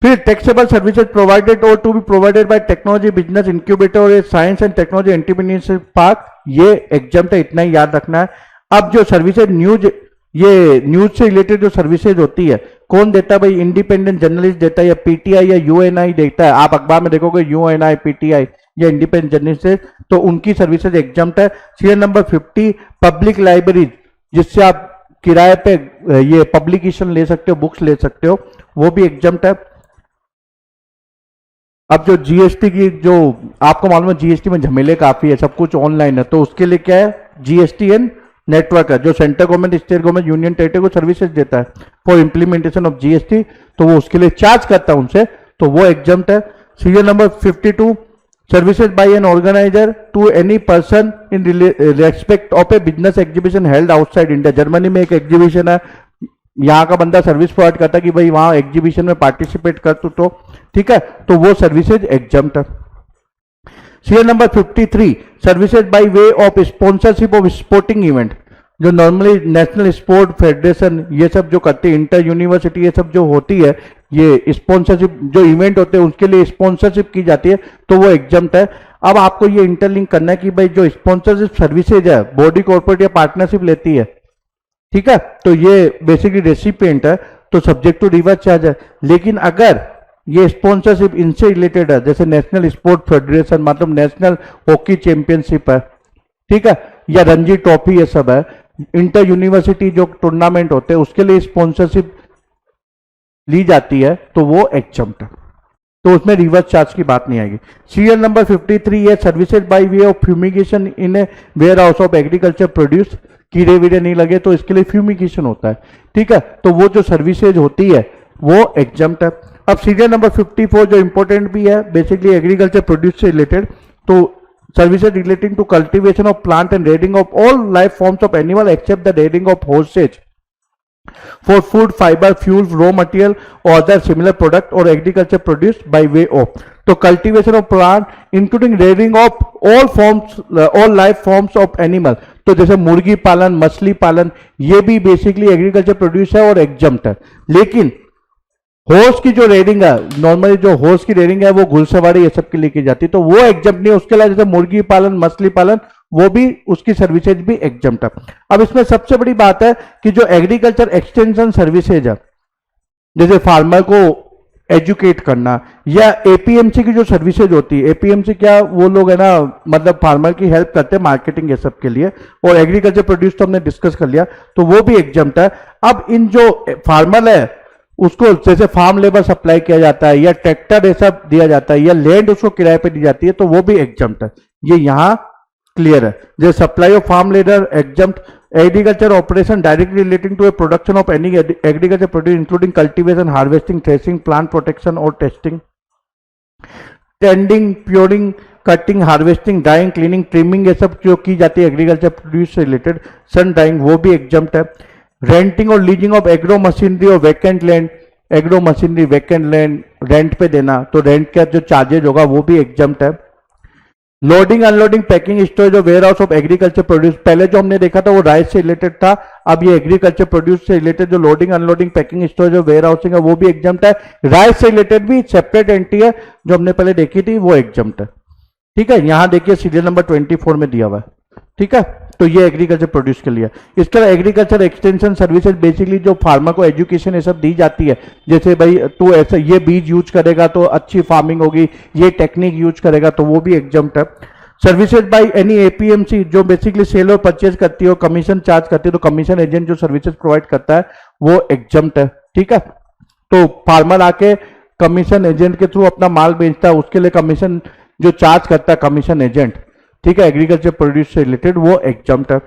फिर टैक्सेबल सर्विसेज प्रोवाइडेड और to be provided by technology business incubator और science and technology entrepreneurship park, ये exempt है, इतना ही याद रखना है। अब जो सर्विसेज न्यूज, ये न्यूज से रिलेटेड जो सर्विसेज होती है कौन देता है भाई, इंडिपेंडेंट जर्नलिस्ट देता है या पीटीआई या यूएनआई देता है। आप अखबार में देखोगे यूएनआई, पीटीआई या इंडिपेंडेंट जर्नलिस्ट, तो उनकी सर्विसेज एग्जाम्प्ट है। सीरियल नंबर 50, पब्लिक लाइब्रेरी जिससे आप किराए पे ये पब्लिकेशन ले सकते हो, बुक्स ले सकते हो, वो भी एग्जाम्प्ट है। अब जो जीएसटी की, जो आपको मालूम है जीएसटी में झमेले काफी है, सब कुछ ऑनलाइन है, तो उसके लिए क्या है, जीएसटीएन नेटवर्क है जो central government, state government, union territory को सर्विसेज देता है फॉर इंप्लीमेंटेशन ऑफ जीएसटी, तो वो उसके लिए चार्ज करता है उनसे, तो वो एग्जाम्प्ट है। Serial number 52, services by an organiser to any person in respect of a business exhibition held outside India. Germany में एक एग्जीबिशन है, यहाँ का बंदा सर्विस प्रोवाइड करता है कि भाई वहां एग्जीबिशन में पार्टिसिपेट कर तो ठीक है, तो वो सर्विसेज एग्जाम्प्ट है। Serial number 53, services by way of sponsorship of sporting event, जो नॉर्मली नेशनल स्पोर्ट फेडरेशन ये सब जो करते हैं, इंटर यूनिवर्सिटी ये सब जो होती है, ये स्पॉन्सरशिप जो इवेंट होते हैं उसके लिए स्पॉन्सरशिप की जाती है, तो वो एग्जाम्प्ट है। अब आपको ये इंटरलिंक करना है कि भाई जो स्पॉन्सरशिप सर्विसेज है बॉडी कॉर्पोरेट या पार्टनरशिप लेती है, ठीक है, तो ये बेसिकली रेसिपिएंट है, तो सब्जेक्ट टू रिवर्स चार्ज है। लेकिन अगर ये स्पॉन्सरशिप इनसे रिलेटेड है, जैसे नेशनल स्पोर्ट फेडरेशन मतलब नेशनल हॉकी चैंपियनशिप है, ठीक है, या रणजी ट्रॉफी ये सब है, इंटर यूनिवर्सिटी जो टूर्नामेंट होते हैं उसके लिए स्पॉन्सरशिप ली जाती है, तो वो एग्जाम्प्ट है, तो उसमें रिवर्स चार्ज की बात नहीं आएगी। सीरियल नंबर 53 है, services by way of fumigation in a warehouse of agriculture produce, कीड़े वीड़े नहीं लगे तो इसके लिए फ्यूमिगेशन होता है, ठीक है, तो वो जो सर्विसेज होती है वो एग्जाम्प्ट है। अब सीरियल नंबर 54 जो इंपॉर्टेंट भी है, बेसिकली एग्रीकल्चर प्रोड्यूस से रिलेटेड, तो services relating to cultivation of plant and rearing of all life forms of animal except the rearing of horses, for food, fiber, fuel, raw material or other similar product or agriculture produced by way of. तो cultivation of plant including rearing of all forms, all life forms of animal. तो जैसे मुर्गी पालन, मछली पालन, ये भी basically agriculture produce है और एग्जम्प्ट है. लेकिन हॉर्स की जो रेडिंग है, नॉर्मली जो हॉर्स की रेडिंग है वो घुड़सवारी ये सब के लिए की जाती है, तो वो एग्जम्प्ट नहीं है. उसके अलावा जैसे मुर्गी पालन, मछली पालन, वो भी उसकी सर्विसेज भी एग्जम्प्ट है. अब इसमें सबसे बड़ी बात है कि जो एग्रीकल्चर एक्सटेंशन सर्विसेज है, जैसे फार्मर को एजुकेट करना या एपीएमसी की जो सर्विसेज होती है, एपीएमसी क्या, वो लोग है ना, मतलब फार्मर की हेल्प करते हैं मार्केटिंग ये सब के लिए, और एग्रीकल्चर प्रोड्यूस तो हमने डिस्कस कर लिया, तो वो भी एग्जम्प्ट है. अब इन जो फार्मर है उसको जैसे फार्म लेबर सप्लाई किया जाता है या ट्रैक्टर ऐसा दिया जाता है या लैंड उसको किराए पे दी जाती है, तो वो भी एग्जम्प्ट है. ये यहां क्लियर है. जैसे supply of farm labour exempt, agriculture operation directly relating to a production of any agriculture produce including cultivation, harvesting, threshing, plant protection और testing, tending, pruning, cutting, harvesting, drying, cleaning, trimming, ये सब जो की जाती है agriculture produce से related, sun drying, वो भी एग्जम्प्ट है. रेंटिंग और लीजिंग ऑफ एग्रो मशीनरी और vacant land, agro machinery vacant land rent pay देना, तो रेंट का जो चार्जेज होगा वो भी एग्जम्प्ट है. लोडिंग, अनलोडिंग, पैकिंग, स्टोरेज और warehouse of agriculture produce, पहले जो हमने देखा था वो राइस से रिलेटेड था, अब ये एग्रीकल्चर प्रोड्यूस से रिलेटेड जो लोडिंग, अनलोडिंग, पैकिंग, स्टोरेज और वेयर हाउसिंग है वो भी एग्जम्प्ट है. राइस से रिलेटेड भी सेपरेट एंट्री है जो हमने पहले देखी थी, वो एग्जम्प्ट है. ठीक है, यहां देखिए सीरियल नंबर 24 में दिया हुआ है. ठीक है, तो ये एग्रीकल्चर प्रोड्यूस के लिए. इसके अलावा एग्रीकल्चर एक्सटेंशन सर्विसेज बेसिकली जो फार्मर को एजुकेशन ये सब दी जाती है, जैसे भाई तू ऐसा ये बीज यूज करेगा तो अच्छी फार्मिंग होगी, ये टेक्निक यूज करेगा, तो वो भी एग्जम्प्ट है. सर्विसेज बाय एनी एपीएमसी जो बेसिकली सेल और परचेज करती है और कमीशन चार्ज करती है, तो कमीशन एजेंट जो सर्विसेज प्रोवाइड करता है वो एग्जम्प्ट है. ठीक है, तो फार्मर आके कमीशन एजेंट के थ्रू अपना माल बेचता है, उसके लिए कमीशन जो चार्ज करता है कमीशन एजेंट, ठीक है, एग्रीकल्चर प्रोड्यूस से रिलेटेड, वो एग्जम्प्ट है.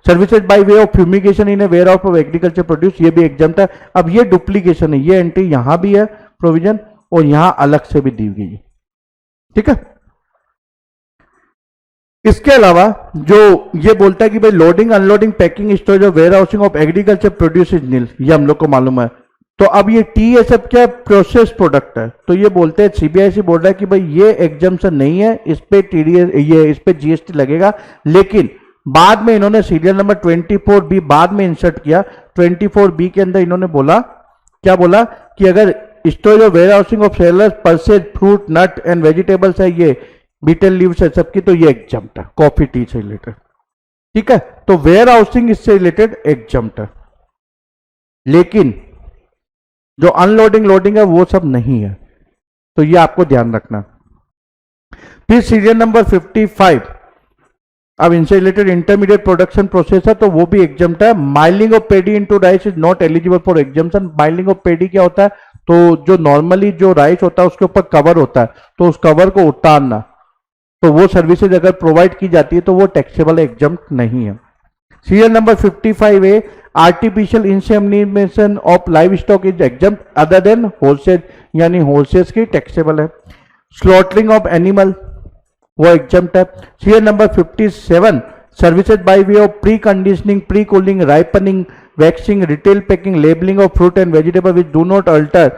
Services by way of fumigation in a warehouse of agriculture produce, ये भी एग्जम्प्ट है. अब ये डुप्लीकेशन है, ये एंट्री यहां भी है प्रोविजन और यहां अलग से भी दी गई है. ठीक है, इसके अलावा जो ये बोलता है कि भाई लोडिंग, अनलोडिंग, पैकिंग, स्टोरेज और warehousing of agriculture produce is nil, ये हम लोग को मालूम है. तो अब ये टीएसएफ क्या प्रोसेस प्रोडक्ट है, तो ये बोलते हैं, सीबीआईसी बोल रहा है कि भाई ये एग्जम्पशन नहीं है, इस पे टीडीएस, ये इस पे जीएसटी लगेगा. लेकिन बाद में इन्होंने सीरियल नंबर 24B बाद में इंसर्ट किया. 24B के अंदर इन्होंने बोला, क्या बोला कि अगर स्टोरेज और warehousing of sellers purchase fruit, nut and vegetables है, ये बीटल लीव्स है सबकी, तो ये एग्जम्प्ट है, कॉफी टी से रिलेटेड. ठीक है, तो वेयर हाउसिंग इससे रिलेटेड एग्जम्प्ट है. लेकिन जो अनलोडिंग लोडिंग है वो सब नहीं है, तो ये आपको ध्यान रखना. फिर सीरियल नंबर 55, अब इनसे रिलेटेड इंटरमीडिएट प्रोडक्शन प्रोसेस है, तो वो भी एग्जम्प्ट है. Milling of paddy into rice is not eligible for exemption. Milling of paddy क्या होता है, तो जो नॉर्मली जो राइस होता है उसके ऊपर कवर होता है, तो उस कवर को उतारना, तो वो सर्विसेज अगर प्रोवाइड की जाती है तो वो टैक्सेबल एग्जम्प्ट नहीं है. Serial number 55A, artificial insemination of livestock is exempt other than wholesale, यानी होलसेल्स की टैक्सेबल है. स्लॉटरिंग ऑफ एनिमल वो एग्जम्प्ट है. Serial number 57, services by way of pre conditioning, pre cooling, ripening, waxing, retail packing, labelling of fruit and vegetable which do not alter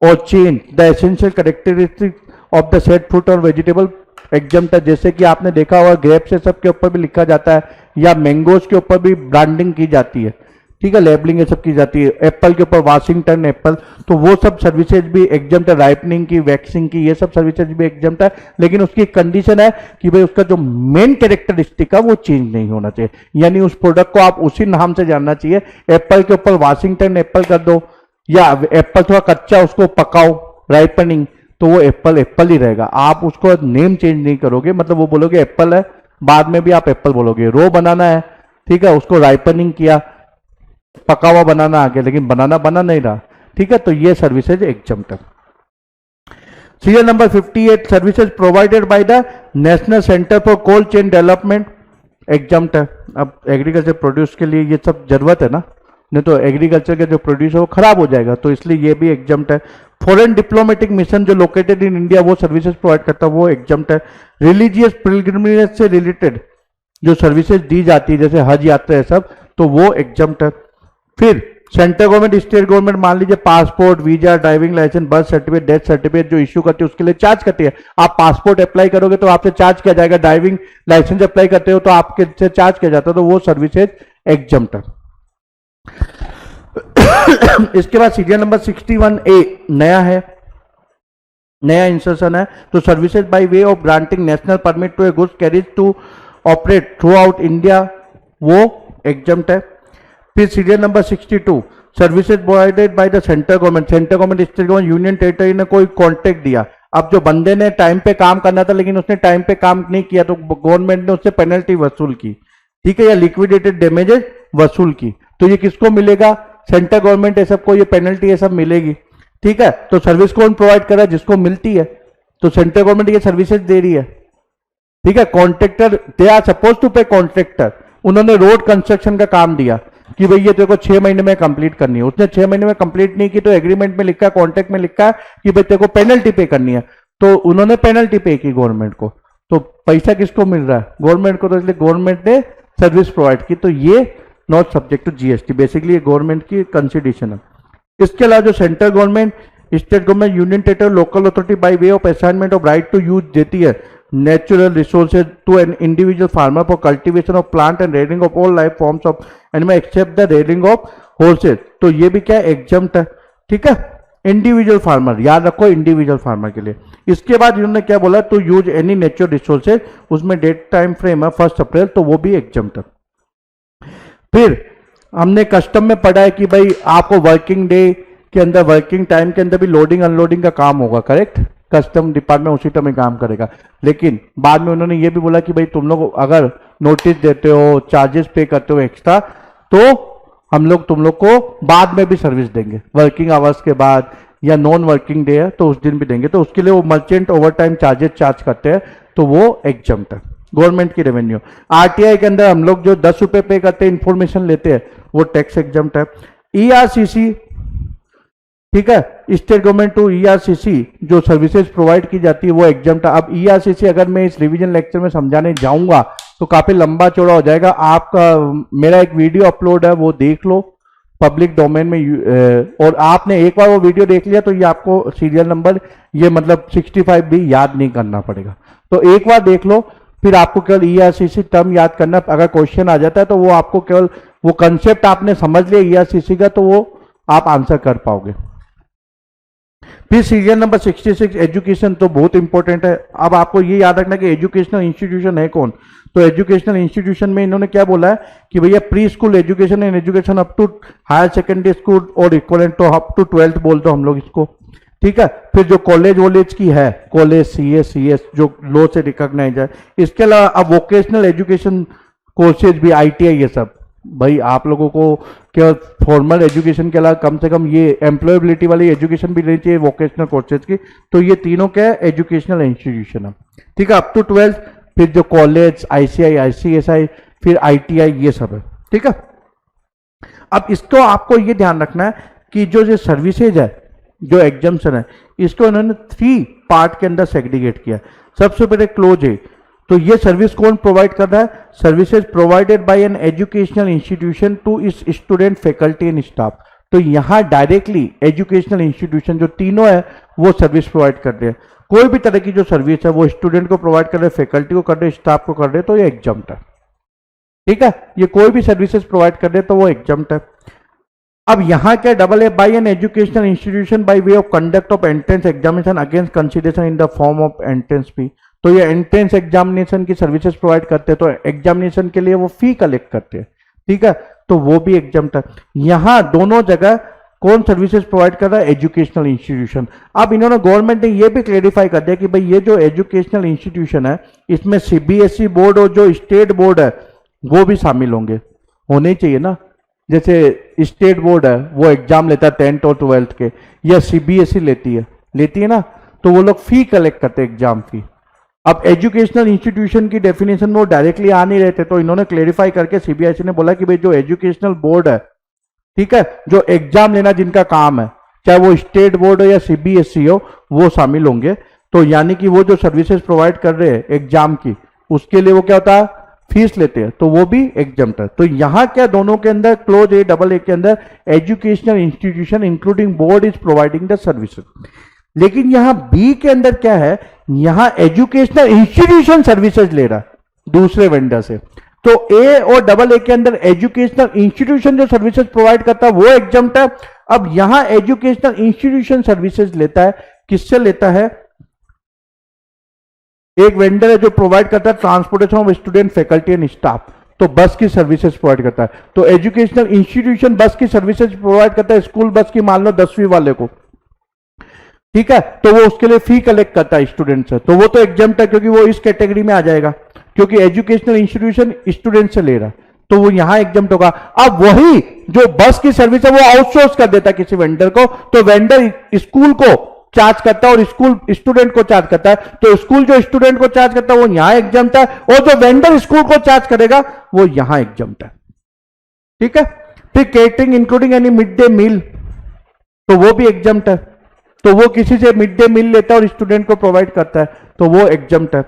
और change the essential characteristics of the set fruit और vegetable exempt है. जैसे कि आपने देखा होगा grapes सब के ऊपर भी लिखा जाता है, या मैंगोज के ऊपर भी ब्रांडिंग की जाती है. ठीक है, लेबलिंग ये सब की जाती है. एप्पल के ऊपर वाशिंगटन एप्पल, तो वो सब सर्विसेज भी एग्जम्प्ट है. राइपनिंग की, वैक्सिंग की, ये सब सर्विसेज भी एग्जम्प्ट है. लेकिन उसकी कंडीशन है कि भाई उसका जो मेन कैरेक्टरिस्टिक है वो चेंज नहीं होना चाहिए, यानी उस प्रोडक्ट को आप उसी नाम से जानना चाहिए. एप्पल के ऊपर वाशिंगटन एप्पल कर दो, या एप्पल थोड़ा कच्चा उसको पकाओ, राइपनिंग, तो वो एप्पल एप्पल ही रहेगा. आप उसको नेम चेंज नहीं करोगे, मतलब वो बोलोगे एप्पल है, बाद में भी आप एप्पल बोलोगे. रो बनाना है, ठीक है, उसको राइपनिंग किया, पका हुआ बनाना आ गया, लेकिन बनाना बना नहीं रहा. ठीक है, तो ये सर्विसेज एग्जम्प्ट है. Serial number 58, services provided by the national centre for cold chain development exempt है. अब एग्रीकल्चर प्रोड्यूस के लिए ये सब जरूरत है ना, नहीं तो एग्रीकल्चर का जो प्रोड्यूस है वो खराब हो जाएगा, तो इसलिए ये भी एग्जम्प्ट है. फॉरेन डिप्लोमेटिक मिशन जो लोकेटेड इन इंडिया वो सर्विसेज प्रोवाइड करता है, वो एग्जम्प्ट है. रिलीजियस पिलग्रिमेज से रिलेटेड जो सर्विसेज दी जाती है, जैसे हज यात्रा है सब, तो वो एग्जम्प्ट है. फिर सेंट्रल गवर्नमेंट, स्टेट गवर्नमेंट मान लीजिए passport, visa, driving licence, birth certificate, death certificate जो इश्यू करती है उसके लिए चार्ज करती है। आप पासपोर्ट अप्लाई करोगे तो आपसे चार्ज किया जाएगा, ड्राइविंग लाइसेंस अप्लाई करते हो तो आपके से चार्ज किया जाता है, तो वो सर्विसेज एग्जम्प्ट है। इसके बाद सीरियल नंबर 61A नया है, नया इंसर्शन है। तो services by way of granting national permit to a goods carriage to operate throughout India, वो एग्जम्प्ट है। फिर serial number 62 services provided by the central government, central government, state government, union territory ने कोई contract दिया। अब जो बंदे ने टाइम पे काम करना था लेकिन उसने टाइम पे काम नहीं किया तो गवर्नमेंट ने उससे पेनल्टी वसूल की, ठीक है, या लिक्विडेटेड डैमेजेस वसूल की, तो ये किसको मिलेगा? सेंट्रल गवर्नमेंट ये सबको ये पेनल्टी ये सब मिलेगी, ठीक है। तो सर्विस कौन प्रोवाइड कर रहा है? जिसको मिलती है, तो सेंट्रल गवर्नमेंट ये सर्विसेज दे रही है, ठीक है। Contractor, they are suppose to pay contractor, उन्होंने रोड कंस्ट्रक्शन का काम दिया कि भाई ये तेरे को 6 महीने में कंप्लीट करनी है, उसने 6 महीने में कंप्लीट नहीं की तो एग्रीमेंट में लिखा है, कॉन्ट्रैक्ट में लिखा है कि भाई तेरे को पेनल्टी पे करनी है, तो उन्होंने पेनल्टी पे की गवर्नमेंट को, तो पैसा किसको मिल रहा है? गवर्नमेंट को। तो इसलिए गवर्नमेंट ने सर्विस प्रोवाइड की, तो ये not subject to GST, basically ये गवर्नमेंट की कंसिडरेशन है। इसके अलावा जो central government, state government, union territory, local authority by way of assignment of right to use देती है natural resources to an individual farmer for cultivation of plant and rearing of all life forms of animal except the rearing of horses, तो ये भी क्या है? Exempt है, ठीक है। इंडिविजुअल फार्मर, याद रखो इंडिविजुअल फार्मर के लिए। इसके बाद इन्होंने क्या बोला? To use any natural resources, उसमें डेट टाइम फ्रेम है 1 अप्रैल, तो वो भी एग्जम्प्ट है। फिर हमने कस्टम में पढ़ा है कि भाई आपको वर्किंग डे के अंदर, वर्किंग टाइम के अंदर भी लोडिंग अनलोडिंग का काम होगा, करेक्ट। कस्टम डिपार्टमेंट उसी टाइम में काम करेगा, लेकिन बाद में उन्होंने ये भी बोला कि भाई तुम लोग अगर नोटिस देते हो, चार्जेस पे करते हो एक्स्ट्रा, तो हम लोग तुम लोग को बाद में भी सर्विस देंगे, वर्किंग आवर्स के बाद या नॉन वर्किंग डे है तो उस दिन भी देंगे, तो उसके लिए वो merchant over time charges charge करते हैं, तो वो एग्जम्प्ट है गवर्नमेंट की रेवेन्यू। आरटीआई के अंदर हम लोग जो 10 रुपए पे करते हैं, इंफॉर्मेशन लेते हैं, वो टैक्स एग्जम्प्ट है। ईआरसीसी, ठीक है, स्टेट गवर्नमेंट टू ईआरसीसी जो सर्विसेज प्रोवाइड की जाती है वो एग्जम्प्ट है। अब ईआरसीसी अगर मैं इस रिवीजन लेक्चर में समझाने जाऊंगा तो काफी लंबा चौड़ा हो जाएगा। आपका मेरा एक वीडियो अपलोड है, वो देख लो पब्लिक डोमेन में, और आपने एक बार वो वीडियो देख लिया तो ये आपको सीरियल नंबर ये मतलब 65 भी याद नहीं करना पड़ेगा, तो एक बार देख लो, फिर आपको केवल ईआरसीसी टर्म याद करना। अगर क्वेश्चन आ जाता है तो वो आपको केवल वो कंसेप्ट आपने समझ लिया ईआरसीसी का, तो वो आप आंसर कर पाओगे। फिर सीरियल नंबर 66 एजुकेशन, तो बहुत इंपॉर्टेंट है। अब आपको ये याद रखना कि एजुकेशनल इंस्टीट्यूशन है कौन, तो एजुकेशनल इंस्टीट्यूशन में इन्होंने क्या बोला है कि भैया pre school education and education up to higher secondary school और equivalent to up to 12th बोल दो हम लोग इसको, ठीक है। फिर जो कॉलेज वॉलेज की है, कॉलेज सीएस जो लॉ से रिकॉग्नाइज है। इसके अलावा अब वोकेशनल एजुकेशन कोर्सेज भी, आईटीआई, ये सब भाई आप लोगों को केवल फॉर्मल एजुकेशन के अलावा कम से कम ये एम्प्लॉयबिलिटी वाली एजुकेशन भी लेनी चाहिए वोकेशनल कोर्सेज की, तो ये तीनों क्या है? एजुकेशनल इंस्टीट्यूशन है, ठीक है, अप टू 12th। फिर जो कॉलेज, आईसीआई, आईसीएसआई, फिर आईटीआई, ये सब है, ठीक है। अब इसको आपको ये ध्यान रखना है कि जो सर्विसेज है, जो एग्जाम्शन है, इसको इन्होंने 3 पार्ट के अंदर सेग्रीगेट किया। सबसे पहले क्लोज है, तो ये सर्विस कौन प्रोवाइड कर रहा है? Services provided by an educational institution to इस स्टूडेंट, फैकल्टी एंड स्टाफ। तो यहां डायरेक्टली एजुकेशनल इंस्टीट्यूशन जो तीनों है वो सर्विस प्रोवाइड कर रहे हैं। कोई भी तरह की जो सर्विस है वो स्टूडेंट को प्रोवाइड कर रहे हैं, फैकल्टी को कर रहे हैं, स्टाफ को कर रहे हैं, तो ये एग्जम्प्ट है, ठीक है। ये कोई भी सर्विसेज प्रोवाइड कर रहे हैं तो वो एग्जम्प्ट है। अब यहां क्या डबल है? By an educational institution by way of conduct of entrance examination against consideration in the form of entrance fee. तो ये एंट्रेंस एग्जामिनेशन की सर्विसेज प्रोवाइड करते हैं, तो एग्जामिनेशन के लिए वो फी कलेक्ट करते हैं, ठीक है, तो वो भी एग्जम्प्ट है। यहां दोनों जगह कौन सर्विसेज प्रोवाइड कर रहा है? Educational institution. अब इन्होंने गवर्नमेंट ने ये भी क्लेरिफाई कर दिया कि भाई ये जो एजुकेशनल इंस्टीट्यूशन है इसमें सीबीएसई बोर्ड और जो स्टेट बोर्ड है वो भी शामिल होंगे, होने चाहिए ना। जैसे स्टेट बोर्ड है वो एग्जाम लेता है 10th और 12th के, या सीबीएसई लेती है ना, तो वो लोग फी कलेक्ट करते हैं, एग्जाम फी। अब एजुकेशनल इंस्टीट्यूशन की डेफिनेशन में वो डायरेक्टली आ नहीं रहते, तो इन्होंने क्लेरिफाई करके सीबीएसई ने बोला कि भाई जो एजुकेशनल बोर्ड है, ठीक है, जो एग्जाम लेना जिनका काम है, चाहे वो स्टेट बोर्ड हो या सीबीएसई हो, वो शामिल होंगे। तो यानी कि वो जो सर्विसेज प्रोवाइड कर रहे हैं एग्जाम की, उसके लिए वो क्या होता है? फीस लेते हैं तो वो भी एग्जम्प्ट है। तो यहां क्या दोनों के अंदर क्लोज ए डबल ए के अंदर educational institution including board is providing the services, लेकिन यहां बी के अंदर क्या है, यहां एजुकेशनल इंस्टीट्यूशन सर्विसेज ले रहा है दूसरे वेंडर से। तो ए और डबल ए के अंदर एजुकेशनल इंस्टीट्यूशन जो सर्विसेज प्रोवाइड करता है वो एग्जम्प्ट है। अब यहां एजुकेशनल इंस्टीट्यूशन सर्विसेज लेता है, किससे लेता है, एक वेंडर है जो प्रोवाइड करता है transportation of student faculty and staff, तो बस की सर्विसेज प्रोवाइड करता है। तो एजुकेशनल इंस्टीट्यूशन बस की सर्विसेज प्रोवाइड करता है स्कूल बस की, मान लो 10वीं वाले को, ठीक है, तो वो उसके लिए फी कलेक्ट करता है स्टूडेंट से, तो वो तो एग्जम्प्ट है क्योंकि वो इस कैटेगरी में आ जाएगा, क्योंकि एजुकेशनल इंस्टीट्यूशन स्टूडेंट से ले रहा है, तो वो यहां एग्जम्प्ट होगा। अब वही जो बस की सर्विस है वो आउटसोर्स कर देता है किसी वेंडर को, तो वेंडर स्कूल को चार्ज करता है और स्कूल स्टूडेंट को चार्ज करता है, तो स्कूल जो स्टूडेंट को चार्ज करता है वो यहां एग्जम्प्ट है, और जो वेंडर स्कूल को चार्ज करेगा वो यहां एग्जम्प्ट है, ठीक है। फिर catering including any mid day meal, तो वो भी एग्जम्प्ट है, तो वो किसी से मिड डे मील लेता है और स्टूडेंट को प्रोवाइड करता है, तो वो एग्जम्प्ट है।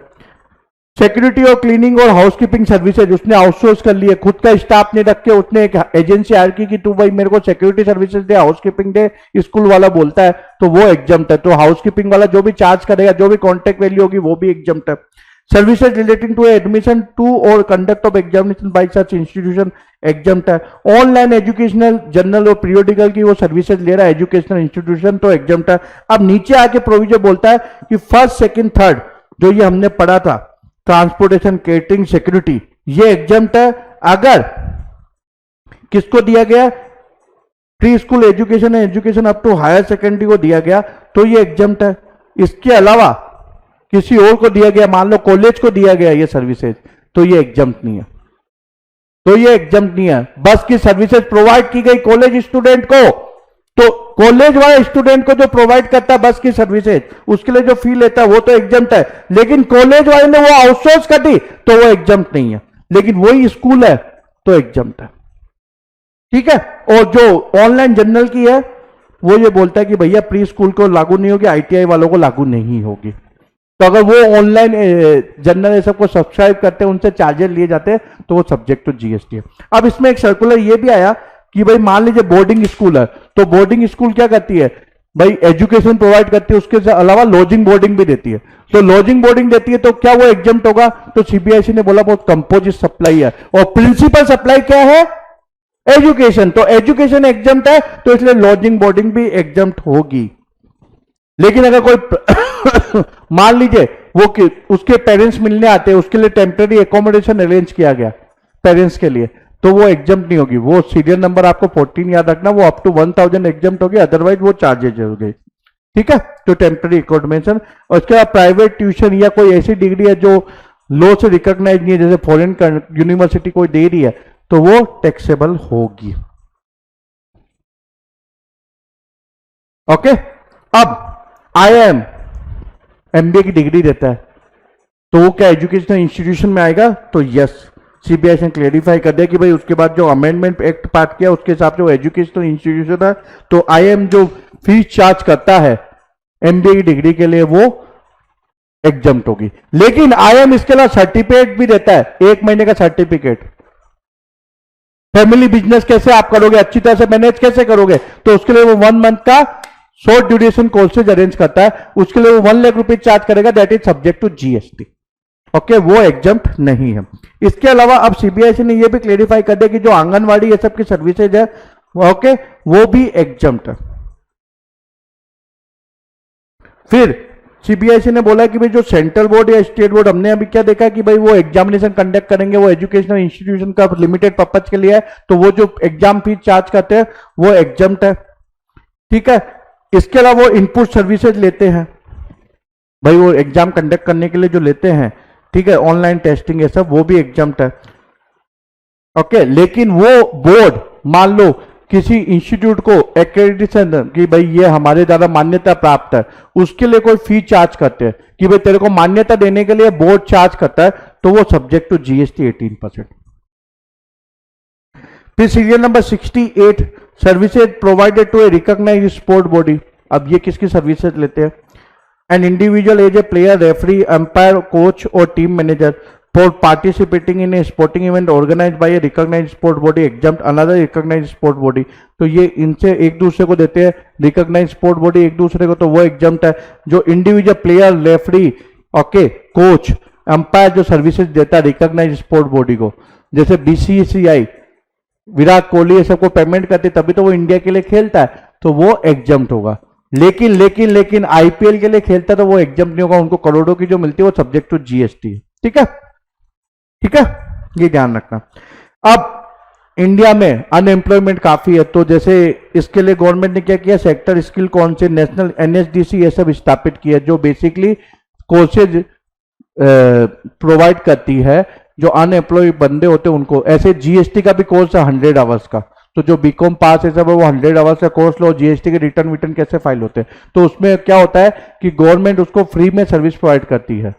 सिक्योरिटी और क्लीनिंग और हाउसकीपिंग सर्विसेज उसने आउटसोर्स कर लिए, खुद का स्टाफ नहीं रख के उसने एक एजेंसी हायर की कि तू भाई मेरे को सिक्योरिटी सर्विसेज दे, हाउसकीपिंग दे, स्कूल वाला बोलता है, तो वो एग्जम्प्ट है। तो हाउसकीपिंग वाला जो भी चार्ज करेगा, जो भी कॉन्ट्रैक्ट वैल्यू होगी वो भी एग्जम्प्ट है। Services relating to admission to और conduct of examination by such institution exempt है। ऑनलाइन एजुकेशनल जर्नल और पीरियोडिकल की वो सर्विसेज ले रहा है एजुकेशनल इंस्टीट्यूशन, तो एग्जम्प्ट है। अब नीचे आके प्रोविजन बोलता है कि फर्स्ट सेकंड थर्ड जो ये हमने पढ़ा था, ट्रांसपोर्टेशन केटरिंग सिक्योरिटी, ये एग्जम्प्ट है। अगर किसको दिया गया, प्री स्कूल एजुकेशन है, education up to higher secondary को दिया गया, तो ये एग्जम्प्ट है। इसके अलावा किसी और को दिया गया, मान लो कॉलेज को दिया गया ये सर्विसेज, तो ये एग्जम्प्ट नहीं है, तो ये एग्जम्प्ट नहीं है। बस की सर्विसेज प्रोवाइड की गई कॉलेज स्टूडेंट को, तो कॉलेज वाले स्टूडेंट को जो प्रोवाइड करता है बस की सर्विसेज, उसके लिए जो फी लेता है वो तो एग्जम्प्ट है, लेकिन कॉलेज वाले ने वो आउटसोर्स कर दी तो वो एग्जम्प्ट नहीं है, लेकिन वही स्कूल है तो एग्जम्प्ट है, ठीक है। और जो ऑनलाइन जर्नल की है वो ये बोलता है कि भैया प्री स्कूल को लागू नहीं होगी, ITI वालों को लागू नहीं होगी। तो अगर वो ऑनलाइन जर्नल ये सबको सब्सक्राइब करते हैं, उनसे चार्जेस लिए जाते हैं, तो वो सब्जेक्ट टू GST है। अब इसमें एक सर्कुलर ये भी आया कि भाई मान लीजिए बोर्डिंग स्कूल है, तो बोर्डिंग स्कूल क्या करती है भाई, एजुकेशन प्रोवाइड करती है, उसके अलावा लॉजिंग बोर्डिंग भी देती है। तो लॉजिंग बोर्डिंग देती है तो क्या वो एग्जम्प्ट होगा, तो CBSE ने बोला बहुत कंपोजिट सप्लाई है, और प्रिंसिपल सप्लाई क्या है, एजुकेशन, तो एजुकेशन एग्जम्प्ट है, तो इसलिए लॉजिंग बोर्डिंग भी एग्जम्प्ट होगी। लेकिन अगर कोई मान लीजिए वो उसके पेरेंट्स मिलने आते हैं, उसके लिए टेम्पररी एकोमोडेशन अरेंज किया गया पेरेंट्स के लिए, तो वो एग्जम्प्ट नहीं होगी। वो सीरियल नंबर आपको 14 याद रखना, वो अप टू 1000 एग्जम्प्ट होगी, अदरवाइज वो चार्जेज होगी, ठीक है। तो टेम्पररी एकोमोडेशन, और उसके बाद प्राइवेट ट्यूशन या कोई ऐसी डिग्री है जो लॉ से रिकॉग्नाइज नहीं है, जैसे फॉरेन यूनिवर्सिटी कोई दे रही है, तो वो टैक्सेबल होगी, ओके। अब IIM MBA की डिग्री देता है, तो वो क्या एजुकेशनल इंस्टीट्यूशन में आएगा, तो यस, CBSE ने क्लेरिफाई कर दिया कि भाई उसके बाद जो अमेंडमेंट एक्ट पास किया उसके हिसाब से वो एजुकेशनल इंस्टीट्यूशन है, तो IIM जो फीस चार्ज करता है MBA की डिग्री के लिए वो एग्जम्प्ट होगी। लेकिन IIM इसके अलावा सर्टिफिकेट भी देता है, 1 महीने का सर्टिफिकेट। फैमिली बिजनेस कैसे आप करोगे, अच्छी तरह से मैनेज कैसे करोगे, तो उसके लिए वो 1 मंथ का शॉर्ट ड्यूरेशन कोर्सेज अरेंज करता है, उसके लिए वो 1 लाख रुपए चार्ज करेगा, that is subject to GST, okay, वो एग्जम्प्ट नहीं है। इसके अलावा अब CBSE ने ये भी क्लेरिफाई कर दिया कि जो आंगनवाड़ी ये सब की सर्विसेज है, ओके, वो भी एग्जम्प्ट है। फिर CBSE ने बोला कि भाई जो सेंट्रल बोर्ड या स्टेट बोर्ड, हमने अभी क्या देखा कि भाई वो एग्जामिनेशन कंडक्ट करेंगे, वो एजुकेशनल इंस्टीट्यूशन का लिमिटेड पर्पज के लिए है, तो वो जो एग्जाम फीस चार्ज करते हैं वो एग्जम्प्ट है, ठीक है। इसके अलावा वो इनपुट सर्विसेज लेते हैं, भाई वो एग्जाम कंडक्ट करने के लिए जो लेते हैं, ठीक है, ऑनलाइन टेस्टिंग ये सब, वो भी एग्जम्प्ट है, ओके। लेकिन वो बोर्ड मान लो किसी इंस्टीट्यूट को एक्रेडिटेशन कि भाई ये हमारे द्वारा मान्यता प्राप्त है, उसके लिए कोई फी चार्ज करते हैं कि भाई तेरे को मान्यता देने के लिए बोर्ड चार्ज करता है, तो वो सब्जेक्ट टू GST 18%। फिर serial number 68, services provided to a recognised sport body. अब ये किसकी सर्विसेज लेते हैं, an individual as a player, referee, umpire, coach और team manager. for participating in a sporting event organized by a recognized sport body exempt another recognized sport body। तो ये इनसे एक दूसरे को देते हैं रिकॉग्नाइज स्पोर्ट बॉडी एक दूसरे को, तो वो एग्जाम्प्ट है। जो individual player, referee, okay, coach, umpire जो सर्विसेज देता है रिकॉग्नाइज स्पोर्ट बॉडी को, जैसे बीसीसीआई, विराट कोहली ये सबको पेमेंट करते तभी तो वो इंडिया के लिए खेलता है, तो वो एग्जाम्प्ट होगा। लेकिन लेकिन लेकिन आईपीएल के लिए खेलता है तो वो एग्जाम्प्ट नहीं होगा, उनको करोड़ों की जो मिलती है वो सब्जेक्ट टू जीएसटी। ठीक है, ठीक है, ये ध्यान रखना। अब इंडिया में अनएम्प्लॉयमेंट काफी है, तो जैसे इसके लिए गवर्नमेंट ने क्या किया, sector skill council, national NSDC ये सब स्थापित किया, जो बेसिकली कोर्सेज प्रोवाइड करती है जो अनएम्प्लॉय बंदे होते हैं उनको। ऐसे जीएसटी का भी कोर्स है 100 आवर्स का, तो जो बीकॉम पास है सब वो 100 आवर्स का कोर्स लो, जीएसटी के रिटर्न विटर्न कैसे फाइल होते हैं, तो उसमें क्या होता है कि गवर्नमेंट उसको फ्री में सर्विस प्रोवाइड करती है।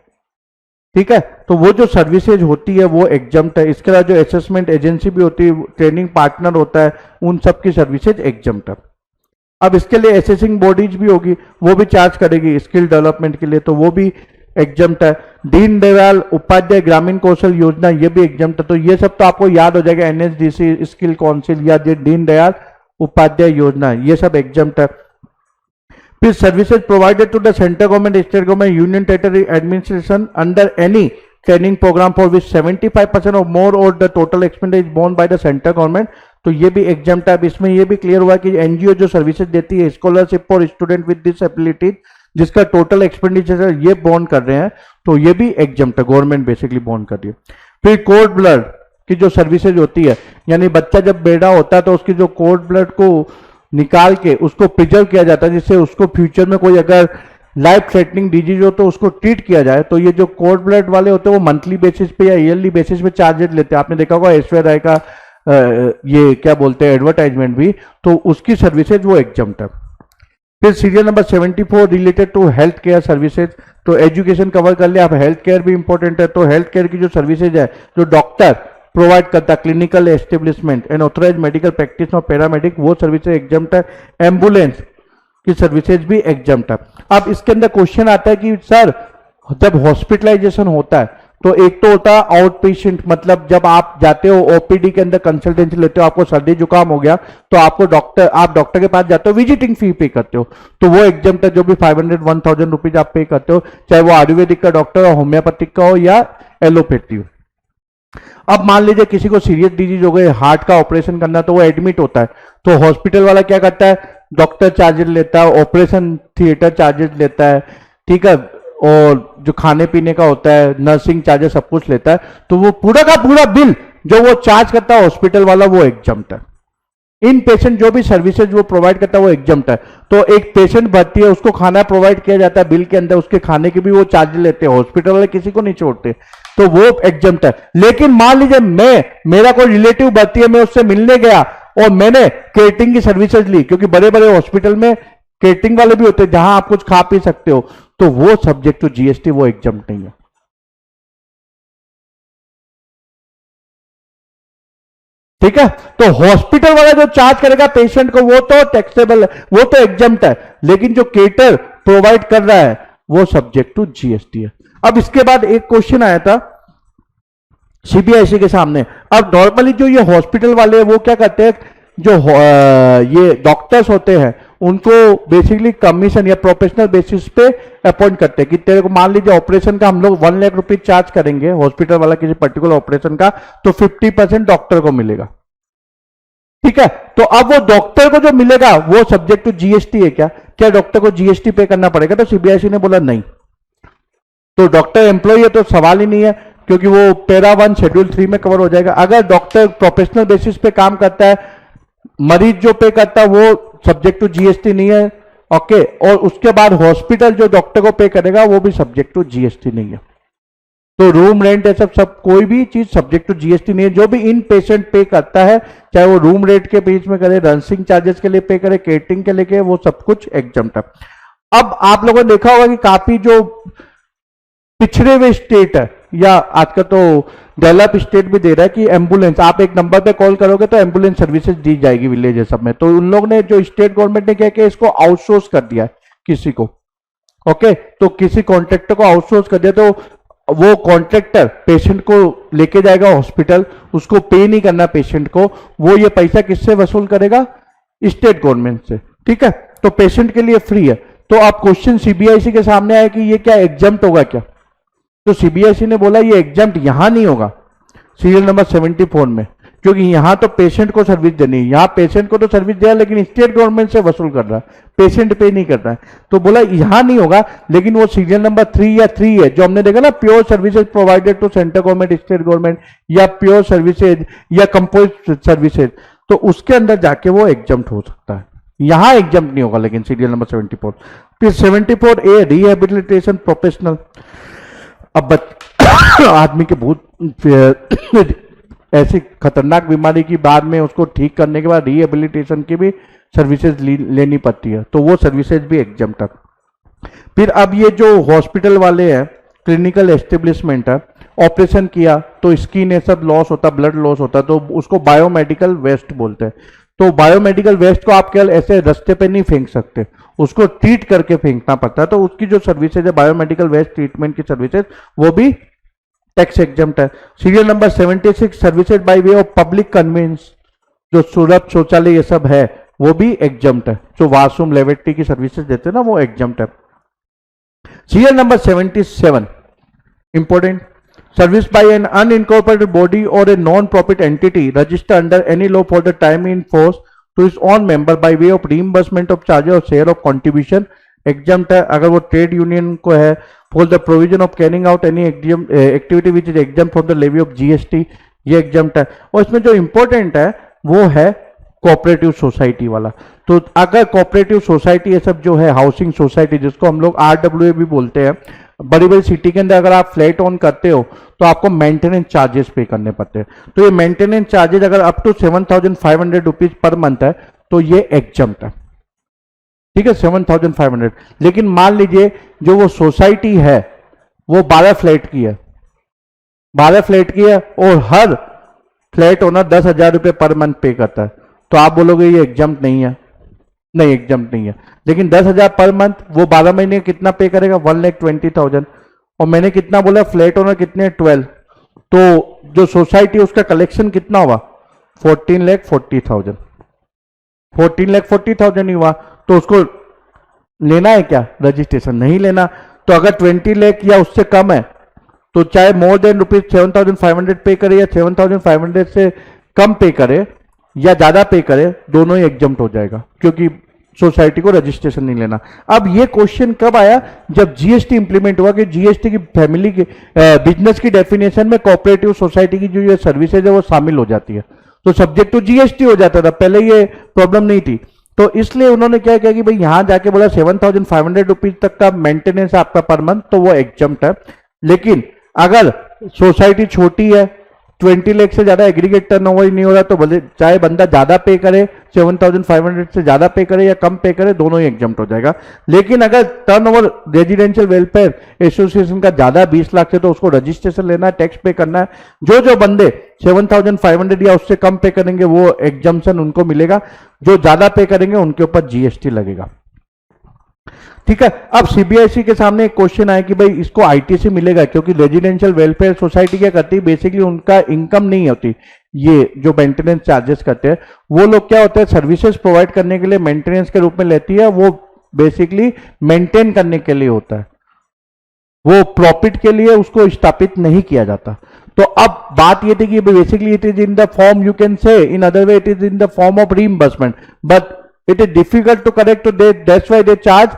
ठीक है, तो वो जो सर्विसेज होती है वो एग्जाम्प्ट है। इसके अलावा जो असेसमेंट एजेंसी भी होती है, ट्रेनिंग पार्टनर होता है, उन सब की सर्विसेज एग्जाम्प्ट है। अब इसके लिए असेसिंग बॉडीज भी होगी, वो भी चार्ज करेगी स्किल डेवलपमेंट के लिए, तो वो भी एग्जाम्प्ट है। दीन दयाल उपाध्याय ग्रामीण कौशल योजना ये भी एग्जाम्प्ट है। तो ये सब तो आपको याद हो जाएगा, एनएसडीसी, स्किल काउंसिल या दीन दयाल उपाध्याय योजना, ये सब एग्जाम्प्ट है। फिर services provided to the central government, state government, union territory administration under any training programme for which 75% और मोर और the total expenditure is borne by the central government, तो ये भी एग्जाम्प्ट है। अब इसमें ये भी क्लियर हुआ कि एनजीओ जो सर्विसेज देती है, स्कॉलरशिप फॉर स्टूडेंट विद डिसएबिलिटीज, जिसका टोटल एक्सपेंडिचर ये बॉन्ड कर रहे हैं, तो ये भी एग्जाम्प्ट है, गवर्नमेंट बेसिकली बॉन्ड कर रही है। फिर कोर्ड ब्लड की जो सर्विसेज होती है, यानी बच्चा जब बेड़ा होता है तो उसकी जो कोर्ड ब्लड को निकाल के उसको प्रिजर्व किया जाता है, जिससे उसको फ्यूचर में कोई अगर लाइफ थ्रेटनिंग डिजीज हो तो उसको ट्रीट किया जाए। तो ये जो कोर्ड ब्लड वाले होते हैं वो मंथली बेसिस पे या ईयरली बेसिस पे चार्जेस लेते हैं। आपने देखा होगा ऐश्वर्या राय का ये क्या बोलते हैं एडवर्टाइजमेंट भी, तो उसकी सर्विसेज वो एग्जाम्प्ट है। फिर serial number 74 related to health care services, तो एजुकेशन कवर कर लिया, अब हेल्थ केयर भी इंपॉर्टेंट है। तो हेल्थ केयर की जो सर्विसेज है, जो डॉक्टर प्रोवाइड करता है, clinical establishment and authorise medical practice और पैरामेडिक, वो सर्विसेज एग्जाम्प्ट है। एम्बुलेंस की सर्विसेज भी एग्जाम्प्ट है। अब इसके अंदर क्वेश्चन आता है कि सर जब हॉस्पिटलाइजेशन होता है तो एक तो होता है आउट पेशेंट, मतलब जब आप जाते हो ओपीडी के अंदर कंसल्टेंसी लेते हो, आपको सर्दी जुकाम हो गया तो आप डॉक्टर के पास जाते हो, विजिटिंग फी पे करते हो, तो वो एग्जाम्प्ट है। जो भी 500-1000 रुपीज आप पे करते हो, चाहे वो आयुर्वेदिक का डॉक्टर हो, होम्योपैथिक का हो या एलोपैथी हो। अब मान लीजिए किसी को सीरियस डिजीज हो गई, हार्ट का ऑपरेशन करना, तो वो एडमिट होता है, तो हॉस्पिटल वाला क्या करता है, डॉक्टर चार्जेस लेता है, ऑपरेशन थिएटर चार्जेस लेता है, ठीक है, और जो खाने पीने का होता है, नर्सिंग चार्जेस सब कुछ लेता है, तो वो पूरा का पूरा बिल जो वो चार्ज करता है हॉस्पिटल वाला वो एग्जाम्प्ट है। इन पेशेंट जो भी सर्विसेज वो प्रोवाइड करता है वो एग्जाम्प्ट है। तो एक पेशेंट भर्ती है, उसको खाना प्रोवाइड किया जाता है बिल के अंदर, उसके खाने के भी वो चार्ज लेते हैं, हॉस्पिटल वाले किसी को नहीं छोड़ते, तो वो एग्जाम्प्ट है। लेकिन मान लीजिए मेरा कोई रिलेटिव भर्ती है, मैं उससे मिलने गया और मैंने केटरिंग की सर्विसेज ली, क्योंकि बड़े बड़े हॉस्पिटल में केटरिंग वाले भी होते हैं जहां आप कुछ खा पी सकते हो, तो वो सब्जेक्ट टू जीएसटी, वो एग्जाम्प्ट नहीं है। ठीक है, तो हॉस्पिटल वाला जो चार्ज करेगा पेशेंट को वो तो टैक्सेबल है, वो तो एग्जाम्प्ट है, लेकिन जो केटर प्रोवाइड कर रहा है वो सब्जेक्ट टू जीएसटी है। अब इसके बाद एक क्वेश्चन आया था सीबीआईसी के सामने। अब नॉर्मली जो ये हॉस्पिटल वाले हैं वो क्या करते हैं, जो ये डॉक्टर्स होते हैं उनको बेसिकली कमीशन या प्रोफेशनल बेसिस पे अपॉइंट करते हैं कि तेरे को मान लीजिए ऑपरेशन का हम लोग 1 लाख रुपीज चार्ज करेंगे हॉस्पिटल वाला किसी पर्टिकुलर ऑपरेशन का, तो 50% डॉक्टर को मिलेगा। ठीक है, तो अब वो डॉक्टर को जो मिलेगा वो सब्जेक्ट टू जीएसटी है क्या डॉक्टर को जीएसटी पे करना पड़ेगा? तो सीबीआईसी ने बोला नहीं, तो डॉक्टर एम्प्लॉय है तो सवाल ही नहीं है, क्योंकि वो पैरा 1 शेड्यूल 3 में कवर हो जाएगा। अगर डॉक्टर प्रोफेशनल बेसिस पे काम करता है, मरीज जो पे करता है वो सब्जेक्ट टू जीएसटी नहीं है, ओके, और उसके बाद हॉस्पिटल जो डॉक्टर को पे करेगा वो भी सब्जेक्ट टू जीएसटी नहीं है। तो रूम रेंट ये सब कोई भी चीज सब्जेक्ट टू जीएसटी नहीं है। जो भी इन पेशेंट पे करता है, चाहे वो रूम रेंट के बीच में करे, नर्सिंग चार्जेस के लिए पे करे, केटरिंग के लिए, वो सब कुछ एग्जम्प्ट है। अब आप लोगों ने देखा होगा कि काफी जो पिछड़े हुए स्टेट है, या आजकल तो डेवलप स्टेट भी दे रहा है कि एम्बुलेंस, आप एक नंबर पे कॉल करोगे तो एम्बुलेंस सर्विसेज दी जाएगी विलेज सब में। तो उन लोग ने, जो स्टेट गवर्नमेंट ने क्या किया, इसको आउटसोर्स कर दिया है किसी को, ओके, तो किसी कॉन्ट्रैक्टर को आउटसोर्स कर दिया। तो वो कॉन्ट्रैक्टर पेशेंट को लेके जाएगा हॉस्पिटल, उसको पे नहीं करना पेशेंट को, वो ये पैसा किससे वसूल करेगा? स्टेट गवर्नमेंट से। ठीक है, तो पेशेंट के लिए फ्री है। तो आप क्वेश्चन सीबीआईसी के सामने आए कि ये क्या एग्जम्प्ट होगा क्या? तो सीबीआईसी ने बोला ये एग्जम्प्ट यहां नहीं होगा सीरियल नंबर 74 में, क्योंकि यहां तो पेशेंट को सर्विस देनी है, यहां पेशेंट को तो सर्विस दिया लेकिन स्टेट गवर्नमेंट से वसूल कर रहा है, पेशेंट पे नहीं कर रहा है। तो बोला यहां नहीं होगा, लेकिन वो सीरियल नंबर 3 या 3 है जो हमने देखा ना, pure services provided to central government, state government, या प्योर सर्विसेज या कंपोज सर्विसेज, तो उसके अंदर जाके वो एग्जम्प्ट हो सकता है। यहां एग्जम्प्ट नहीं होगा लेकिन सीरियल नंबर 74। फिर 74A रिहेबिलिटेशन प्रोफेशनल। अब आदमी के बहुत ऐसी खतरनाक बीमारी की बाद में उसको ठीक करने के बाद रिहेबिलिटेशन की भी सर्विसेज लेनी पड़ती है, तो वो सर्विसेज भी एग्जम्प्ट है। फिर अब ये जो हॉस्पिटल वाले हैं, क्लिनिकल एस्टेब्लिशमेंट है, ऑपरेशन किया तो स्किन ये सब लॉस होता, ब्लड लॉस होता, तो उसको बायोमेडिकल वेस्ट बोलते हैं। तो बायोमेडिकल वेस्ट को आप केवल ऐसे रास्ते पे नहीं फेंक सकते, उसको ट्रीट करके फेंकना पड़ता है। तो उसकी जो सर्विसेज है बायोमेडिकल वेस्ट ट्रीटमेंट की सर्विसेज, वो भी टैक्स एग्जम्प्ट है। Serial number 76 services by way of public convenience, जो सुलभ शौचालय ये सब है वो भी एग्जम्प्ट है। जो वॉशरूम लेबोरेटरी की सर्विसेज देते हैं ना, वो एग्जम्प्ट है। Serial number 77 important, service by an unincorporated body और a non profit entity registered under any law for the time in force to its own member by way of reimbursement of charges और share of contribution, exempt है। अगर वो trade union को है, for the provision of carrying out any activity which is exempt from the levy of GST, ये exempt है। और इसमें जो इंपॉर्टेंट है वो है कोऑपरेटिव सोसाइटी वाला। तो अगर कोऑपरेटिव सोसाइटी ये सब जो है, हाउसिंग सोसाइटी जिसको हम लोग आरडब्ल्यूए भी बोलते हैं, बड़ी बड़ी सिटी के अंदर अगर आप फ्लैट ऑन करते हो तो आपको मेंटेनेंस चार्जेस पे करने पड़ते हैं। तो ये मेंटेनेंस चार्जेस अगर up to 7,500 rupees per month है तो ये एग्जम्प्ट है। ठीक है, 7,500। लेकिन मान लीजिए जो वो सोसाइटी है वो 12 फ्लैट की है, 12 फ्लैट की है और हर फ्लैट ओनर 10,000 रुपये पर मंथ पे करता है, तो आप बोलोगे ये एग्जम्प्ट नहीं है। नहीं, एग्जम्प्ट नहीं है। लेकिन 10,000 पर मंथ, वो 12 महीने कितना पे करेगा? 1,20,000। और मैंने कितना बोला, फ्लैट ओनर कितने? 12। तो जो सोसाइटी उसका कलेक्शन कितना हुआ? 14,40,000। 14,40,000 ही हुआ। तो उसको लेना है क्या? रजिस्ट्रेशन नहीं लेना। तो अगर 20 लाख या उससे कम है तो चाहे मोर देन रुपीज 7,500 पे करे या 7,500 से कम पे करे या ज्यादा पे करे, दोनों ही एग्जम्प्ट हो जाएगा, क्योंकि सोसाइटी को रजिस्ट्रेशन नहीं लेना। अब ये क्वेश्चन कब आया? जब जीएसटी इंप्लीमेंट हुआ कि जीएसटी की फैमिली की बिजनेस की डेफिनेशन में कोऑपरेटिव सोसाइटी की जो ये सर्विसेज है वो शामिल हो जाती है, तो सब्जेक्ट टू जीएसटी हो जाता था। पहले ये प्रॉब्लम नहीं थी, तो इसलिए उन्होंने क्या किया कि भाई यहां जाके बोला 7,500 रुपीज तक का मेंटेनेंस आपका पर मंथ, तो वो एग्जम्प्ट है। लेकिन अगर सोसाइटी छोटी है, 20 लाख से ज्यादा एग्रीगेट टर्नओवर ही नहीं हो रहा, तो बोले चाहे बंदा ज्यादा पे करे, 7,500 से ज्यादा पे करे या कम पे करे, दोनों ही एग्जम्प्ट हो जाएगा। लेकिन अगर टर्नओवर रेजिडेंशियल वेलफेयर एसोसिएशन का ज्यादा 20 लाख से, तो उसको रजिस्ट्रेशन लेना है, टैक्स पे करना है। जो बंदे 7,500 या उससे कम पे करेंगे वो एग्जम्पशन उनको मिलेगा, जो ज्यादा पे करेंगे उनके ऊपर जीएसटी लगेगा। ठीक है, अब सीबीआईसी के सामने एक क्वेश्चन आया कि भाई इसको आईटीसी मिलेगा, क्योंकि रेजिडेंशियल वेलफेयर सोसाइटी क्या करती है, बेसिकली उनका इनकम नहीं होती, ये जो मेंटेनेंस चार्जेस करते हैं वो लोग क्या होते हैं, सर्विसेज प्रोवाइड करने के लिए मेंटेनेंस के रूप में लेती है, वो बेसिकली मेंटेन करने के लिए होता है, वो प्रॉफिट के लिए उसको स्थापित नहीं किया जाता। तो अब बात ये थी कि basically it is in the form, you can say in other way it is in the form of reimbursement, but it is difficult to correct, that's why they charge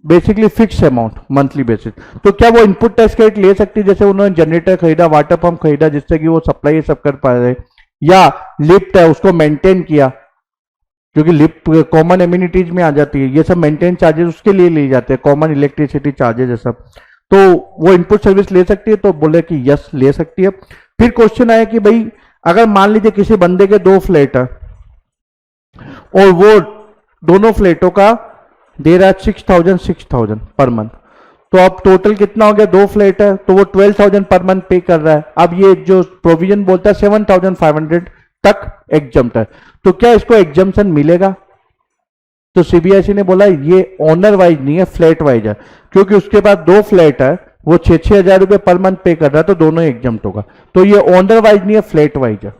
basically fix amount monthly basis. तो क्या वो input tax credit ले सकती है, जैसे उन्होंने generator खरीदा, water pump खरीदा, जिससे कि वो सप्लाई सब कर पा रहे, या लिफ्ट है उसको मेंटेन किया, क्योंकि लिफ्ट कॉमन एम्यूनिटीज में आ जाती है, ये सब मेंटेन चार्जेस उसके लिए लिए जाते हैं, कॉमन इलेक्ट्रिसिटी चार्जेस है सब, तो वो इनपुट सर्विस ले सकती है। तो बोले कि यस ले सकती है। फिर क्वेश्चन आया कि भाई अगर मान लीजिए किसी बंदे के 2 फ्लैट है और वो दोनों फ्लैटों का दे रहा है 6,000 पर मंथ, तो अब टोटल कितना हो गया, 2 फ्लैट है तो वो 12,000 पर मंथ पे कर रहा है। अब ये जो प्रोविजन बोलता है 7,500 तक एग्जम्प्ट है, तो क्या इसको एग्जम्पशन मिलेगा? तो सीबीआईसी ने बोला ये ओनर वाइज नहीं है, फ्लैट वाइज है, क्योंकि उसके पास 2 फ्लैट है, वो 6,000 रुपये पर मंथ पे कर रहा है, तो दोनों ही एग्जाम्प्ट होगा। तो ये ऑनर वाइज नहीं है, फ्लैट वाइज है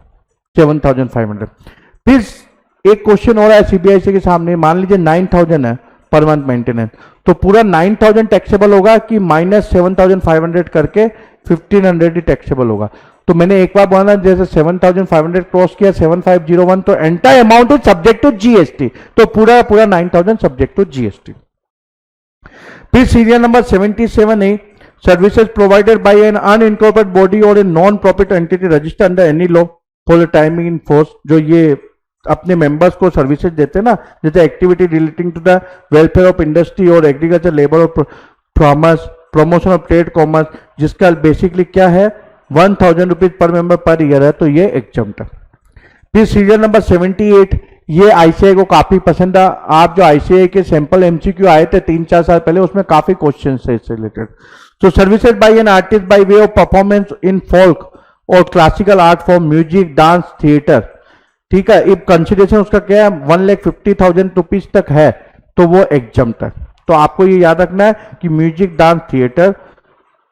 7,500। फिर एक क्वेश्चन हो रहा है सीबीआईसी के सामने, मान लीजिए 9,000 है पर मंथ मेंटेनेंस, तो पूरा 9,000 टैक्सेबल होगा कि माइनस 7,500 करके 1,500 ही टैक्सेबल होगा। तो मैंने एक बार बोला जैसे 7,500 क्रॉस किया 7,501, तो entire amount is subject to GST, तो पूरा 9,000 सब्जेक्ट टू जीएसटी। फिर सीरियल नंबर 77 है, services provided by an unincorporated body और a non profit entity registered under any law for the timing in force, जो ये अपने मेंबर्स को services देते हैं ना, जैसे activity relating to the welfare of industry और एग्रीकल्चर, लेबर और commerce, promotion of trade commerce, जिसका बेसिकली क्या है 1,000 rupees per member per year है, तो ये एग्जम्प्ट है। फिर सीरियल नंबर 78, ये आईसीआई को काफी पसंद है। आप जो आईसीआई के सैंपल एमसीक्यू आए थे 3-4 साल पहले, उसमें काफी क्वेश्चन है इससे रिलेटेड। तो services by an artist by way of performance in folk और classical art form, music, dance, theatre, ठीक है, इफ कंसिडरेशन उसका क्या है 1,50,000 रुपीज तक है, तो वो एग्जम्प्ट है। तो आपको ये याद रखना है कि music, dance, theatre,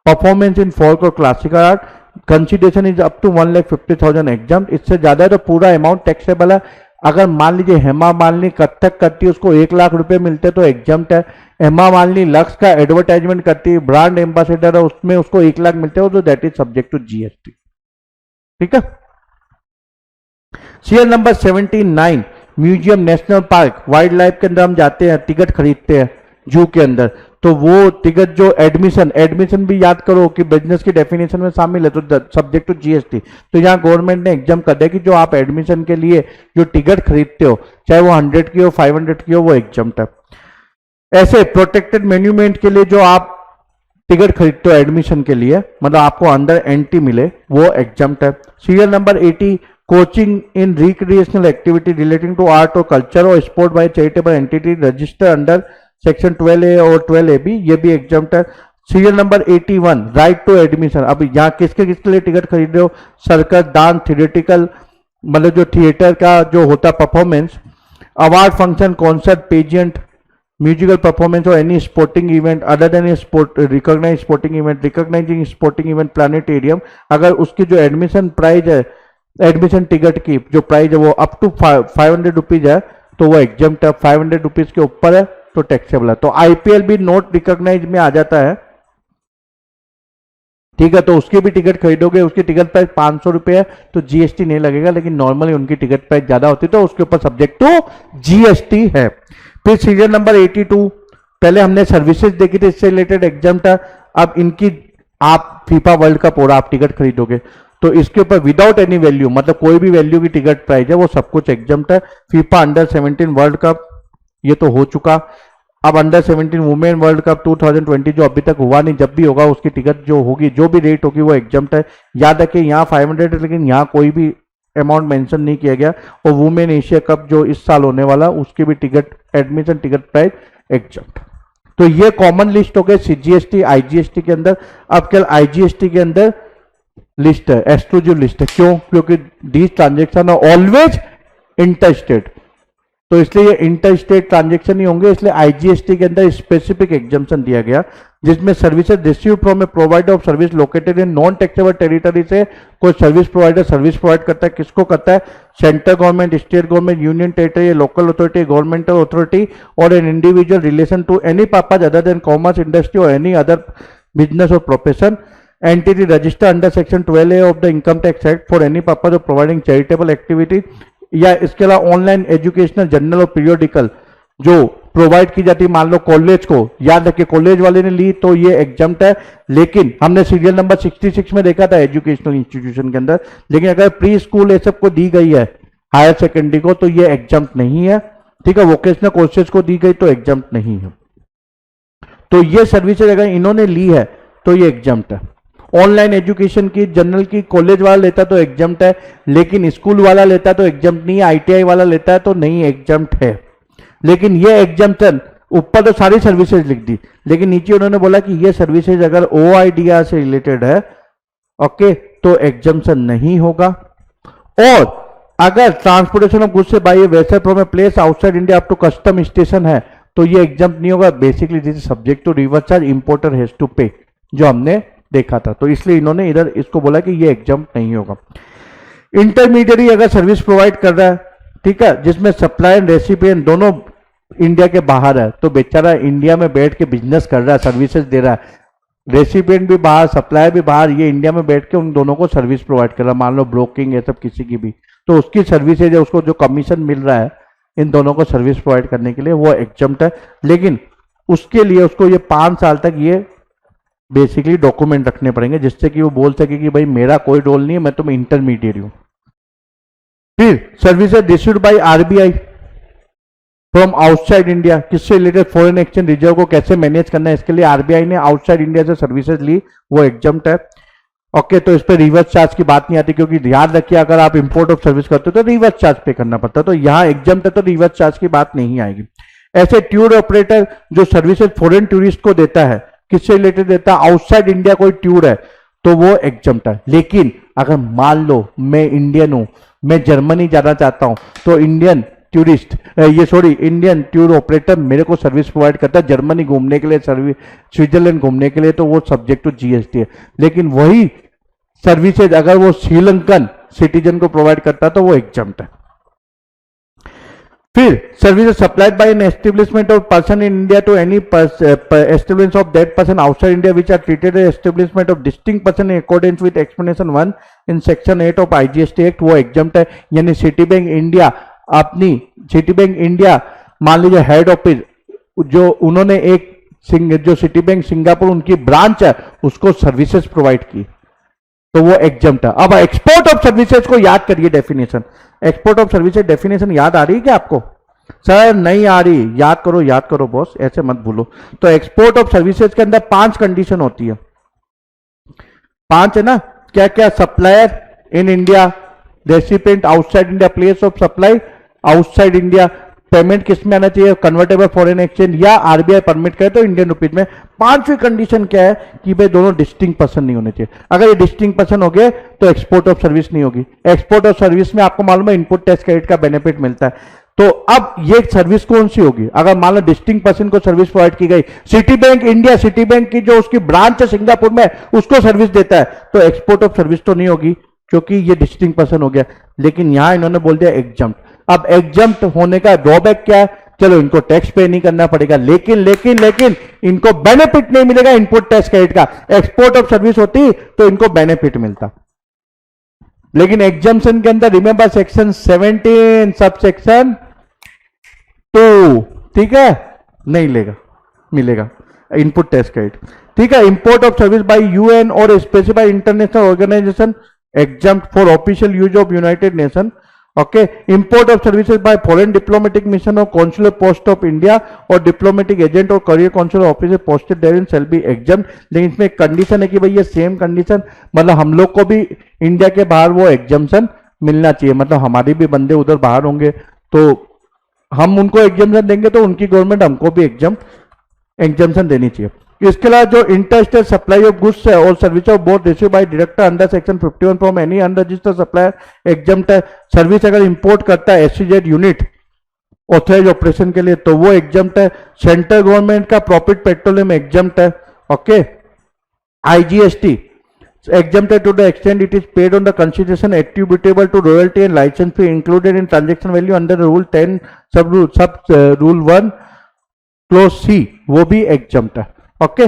performance in folk और classical art, consideration is up to 1,50,000 exempt. इससे ज्यादा है तो पूरा अमाउंट टैक्सेबल है। अगर मान लीजिए हेमा मालिनी कथक करती है, उसको 1,00,000 रुपए मिलते तो एग्जम्प्ट है। हेमा मालिनी लक्स का एडवर्टाइजमेंट करती है, ब्रांड एम्बेसडर है, उसमें उसको 1,00,000 मिलते हो, तो that is subject to GST, ठीक है। Serial number 79, museum, national park, wildlife के अंदर हम जाते हैं, टिकट खरीदते हैं जू के अंदर, तो वो टिकट जो एडमिशन भी याद करो कि बिजनेस की डेफिनेशन में शामिल है, तो सब्जेक्ट टू जीएसटी। तो यहाँ गवर्नमेंट ने एग्जाम कर दिया कि जो आप एडमिशन के लिए जो टिकट खरीदते हो, चाहे वो 100 की हो 500 की हो, वो एग्जाम है। ऐसे प्रोटेक्टेड मॉन्यूमेंट के लिए जो आप टिकट खरीदते हो एडमिशन के लिए, मतलब आपको अंदर एंट्री मिले, वो एग्जाम है। Serial number 80, coaching in recreational activity relating to art और कल्चर और sport by charitable entity register under section 12A और 12AB, ये भी एग्जाम्प्ट है। Serial number 81, right to admission. अब यहाँ किसके लिए टिकट खरीद रहे हो, सर्कस, डांस, थिएटिकल, मतलब जो थिएटर का जो होता है performance, award function, concert, pageant, musical performance और any sporting event other than recognize sporting event, recognizing sporting event, planetarium, अगर उसकी जो एडमिशन प्राइस है, एडमिशन टिकट की जो प्राइस है वो अप टू 500 रुपीज है, तो वो एग्जाम्प्ट है। 500 रुपीज के ऊपर है तो टैक्सेबल है। तो आईपीएल भी नोट रिकॉग्नाइज में आ जाता है, ठीक है, तो उसकी भी टिकट खरीदोगे, उसकी टिकट प्राइस 500 रुपए है, तो जीएसटी नहीं लगेगा, लेकिन नॉर्मली उनकी टिकट प्राइस ज्यादा होती है तो उसके ऊपर सब्जेक्ट टू जीएसटी है। फिर सीरियल नंबर 82, पहले हमने सर्विसेज देखी थी, इससे रिलेटेड एग्जाम्प्ट है। अब इनकी आप फीफा वर्ल्ड कप हो रहा, आप टिकट खरीदोगे तो इसके ऊपर विदाउट एनी वैल्यू, मतलब कोई भी वैल्यू की टिकट प्राइस है, वो सब कुछ एग्जाम्प्ट है। फीफा अंडर 17 वर्ल्ड कप, ये तो हो चुका। अब अंडर 17 वुमेन वर्ल्ड कप 2020 जो अभी तक हुआ नहीं, जब भी होगा उसकी टिकट जो होगी, जो भी रेट होगी, वो एग्जाम्प्ट है। याद रखिए यहाँ 500 है, लेकिन यहाँ कोई भी अमाउंट मेंशन नहीं किया गया। और वुमेन एशिया कप जो इस साल होने वाला, उसकी भी ticket admission ticket price exempt. तो ये कॉमन लिस्ट हो गए सीजीएसटी आईजीएसटी के अंदर। अब कल आईजीएसटी के अंदर लिस्ट है, एक्सक्लूसिव लिस्ट है। क्यों? क्योंकि these transaction are always interstate, तो इसलिए ये इंटर स्टेट ट्रांजेक्शन ही होंगे, इसलिए आईजीएसटी के अंदर स्पेसिफिक एग्जाम्पशन दिया गया, जिसमें services receive from A provider of service located in non taxable territory से कोई सर्विस प्रोवाइडर सर्विस प्रोवाइड करता है, किसको करता है? Central government, state government, union territory, local authority, governmental authority और an individual relation to any purpose other than commerce, industry और any other business और profession entity register under section 12A of the income tax act for any purpose of providing charitable activity, या इसके अलावा online educational journal और periodical जो provide की जाती है, मान लो कॉलेज को, याद रखिए कॉलेज वाले ने ली तो ये एग्जाम्प्ट है। लेकिन हमने सीरियल नंबर 66 में देखा था एजुकेशनल इंस्टीट्यूशन के अंदर, लेकिन अगर प्री स्कूल ये सब को दी गई है हायर सेकेंडरी को तो ये एग्जाम्प्ट नहीं है, ठीक है। वोकेशनल कोर्सेज को दी गई तो एग्जाम्प्ट नहीं है। तो ये सर्विसेज अगर इन्होंने ली है तो ये एग्जाम्प्ट है। ऑनलाइन एजुकेशन की जनरल की कॉलेज वाला लेता तो एग्जाम्प्ट है, लेकिन स्कूल वाला लेता तो एग्जाम्प्ट नहीं है, आईटीआई वाला लेता है तो नहीं एग्जाम्प्ट है। लेकिन ये एग्जाम्पशन ऊपर तो सारी सर्विसेज लिख दी, लेकिन नीचे उन्होंने बोला कि ये सर्विसेज अगर ओआईडीआर से रिलेटेड है, ओके, तो एग्जाम्पशन नहीं होगा। और अगर ट्रांसपोर्टेशन ऑफ गुड्स से by vessel from a place outside India up to custom station है तो ये एग्जाम्प्ट नहीं होगा। Basically this is subject to reverse charge, importer has to pay, जो हमने देखा था, तो इसलिए इन्होंने इधर इसको बोला कि ये एग्जम्प्ट नहीं होगा। इंटरमीडियरी अगर सर्विस प्रोवाइड कर रहा है, ठीक है, जिसमें सप्लाई एंड रेसिपिएंट दोनों इंडिया के बाहर है, तो बेचारा इंडिया में बैठ के बिजनेस कर रहा है, सर्विसेज दे रहा है, रेसिपिएंट भी बाहर, सप्लायर भी बाहर, ये इंडिया में बैठ के उन दोनों को सर्विस प्रोवाइड कर रहा है, मान लो ब्रोकिंग ये सब किसी की भी, तो उसकी सर्विसेज है, उसको जो कमीशन मिल रहा है इन दोनों को सर्विस प्रोवाइड करने के लिए, वो एग्जम्प्ट है। लेकिन उसके लिए उसको ये 5 साल तक ये बेसिकली डॉक्यूमेंट रखने पड़ेंगे, जिससे कि वो बोल सके कि भाई मेरा कोई रोल नहीं है, मैं तो इंटरमीडिएट हूं। फिर services issued by RBI from outside India, किससे रिलेटेड, फॉरेन एक्सचेंज रिजर्व को कैसे मैनेज करना है, इसके लिए आरबीआई ने आउटसाइड इंडिया से सर्विसेज ली, वो एग्जम्प्ट है। ओके, तो इस पर रिवर्स चार्ज की बात नहीं आती, क्योंकि याद रखिए अगर आप इंपोर्ट ऑफ सर्विस करते हो तो रिवर्स चार्ज पे करना पड़ता है, तो यहाँ एग्जम्प्ट है तो रिवर्स चार्ज की बात नहीं आएगी। ऐसे टूर ऑपरेटर जो सर्विसेज फॉरेन टूरिस्ट को देता है, किससे रिलेटेड देता है, आउटसाइड इंडिया कोई टूर है तो वो एग्जम्प्ट है। लेकिन अगर मान लो मैं इंडियन हूं, मैं जर्मनी जाना चाहता हूं, तो इंडियन इंडियन टूर ऑपरेटर मेरे को सर्विस प्रोवाइड करता है जर्मनी घूमने के लिए, स्विट्जरलैंड घूमने के लिए, तो वो सब्जेक्ट टू जीएसटी है। लेकिन वही सर्विसेज अगर वो श्रीलंकन सिटीजन को प्रोवाइड करता है तो वो एग्जम्प्ट है। फिर services supplied by an establishment of person in India to any establishment of that person outside India which are treated as establishment of distinct person in accordance with explanation 1 in section 8 of IGST act, वो exempt है। यानी Citibank India अपनी Citibank India मान लीजिए head office जो उन्होंने एक जो सिटी बैंक सिंगापुर उनकी ब्रांच है उसको सर्विसेज प्रोवाइड की, तो वो एग्जम्प्ट है। अब एक्सपोर्ट ऑफ सर्विसेज को याद करिए, definition export of services definition याद आ रही है क्या आपको? सर नहीं आ रही, याद करो बॉस, ऐसे मत भूलो। तो एक्सपोर्ट ऑफ सर्विसेज के अंदर 5 कंडीशन होती है, 5 है ना, क्या क्या, supplier in India, recipient outside India, place of supply outside India, payment किस में आना चाहिए, कन्वर्टेबल फॉरेन एक्सचेंज या आरबीआई परमिट करे तो इंडियन रुपीज में। 5वीं कंडीशन क्या है कि भाई दोनों डिस्टिंक्ट पर्सन नहीं होने चाहिए। अगर ये डिस्टिंक्ट पर्सन हो गए तो एक्सपोर्ट ऑफ सर्विस नहीं होगी। एक्सपोर्ट ऑफ सर्विस में आपको मालूम है इनपुट टैक्स क्रेडिट का बेनिफिट मिलता है। तो अब ये सर्विस कौन सी होगी? अगर मान लो डिस्टिंक्ट पर्सन को सर्विस प्रोवाइड की गई, city bank India, city bank की जो उसकी ब्रांच है सिंगापुर में उसको सर्विस देता है, तो एक्सपोर्ट ऑफ सर्विस तो नहीं होगी क्योंकि ये डिस्टिंक्ट पर्सन हो गया। लेकिन यहां इन्होंने बोल दिया एग्जम्प्ट। अब एग्जम्प्ट होने का ड्रॉबैक क्या है? चलो इनको टैक्स पे नहीं करना पड़ेगा, लेकिन इनको बेनिफिट नहीं मिलेगा इनपुट टैक्स क्रेडिट का। एक्सपोर्ट ऑफ सर्विस होती तो इनको बेनिफिट मिलता। लेकिन एग्जम्पशन के अंदर रिमेंबर सेक्शन 17 सब सेक्शन 2, ठीक है, नहीं मिलेगा इनपुट टैक्स क्रेडिट, ठीक है। Import of service by UN और specified international organisation exempt for official use of United Nation. Okay, import of services by foreign diplomatic mission और कॉन्सुलर पोस्ट ऑफ इंडिया और diplomatic agent और career consular officer posted therein shall be exempt. लेकिन इसमें एक condition है कि भाई ये सेम कंडीशन, मतलब हम लोग को भी इंडिया के बाहर वो एग्जम्पशन मिलना चाहिए, मतलब हमारे भी बंदे उधर बाहर होंगे तो हम उनको एग्जम्पशन देंगे तो उनकी गवर्नमेंट हमको भी एग्जम्पशन देनी चाहिए। इसके अलावा जो इंटरस्टेट सप्लाई ऑफ गुड्स है और service of both receive by director under section 51 from any unregistered supplier exempt है। सर्विस अगर इंपोर्ट करता है एससीजेड यूनिट ऑथराइज ऑपरेशन के लिए तो वो एग्जम्प्ट है। सेंट्रल गवर्नमेंट का प्रॉफिट पेट्रोलियम एग्जम्प्ट है। Okay, IGST exempted to the extent it is paid on the consideration attributable to royalty and license fee included in transaction value under rule 10 sub rule 1 close C, वो भी exempt है। Okay,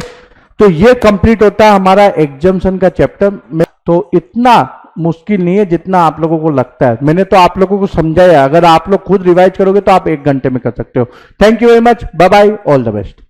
तो ये complete होता है हमारा exemption का chapter में। तो इतना मुश्किल नहीं है जितना आप लोगों को लगता है। मैंने तो आप लोगों को समझाया, अगर आप लोग खुद रिवाइज करोगे तो आप 1 घंटे में कर सकते हो। Thank you very much, bye bye, all the best.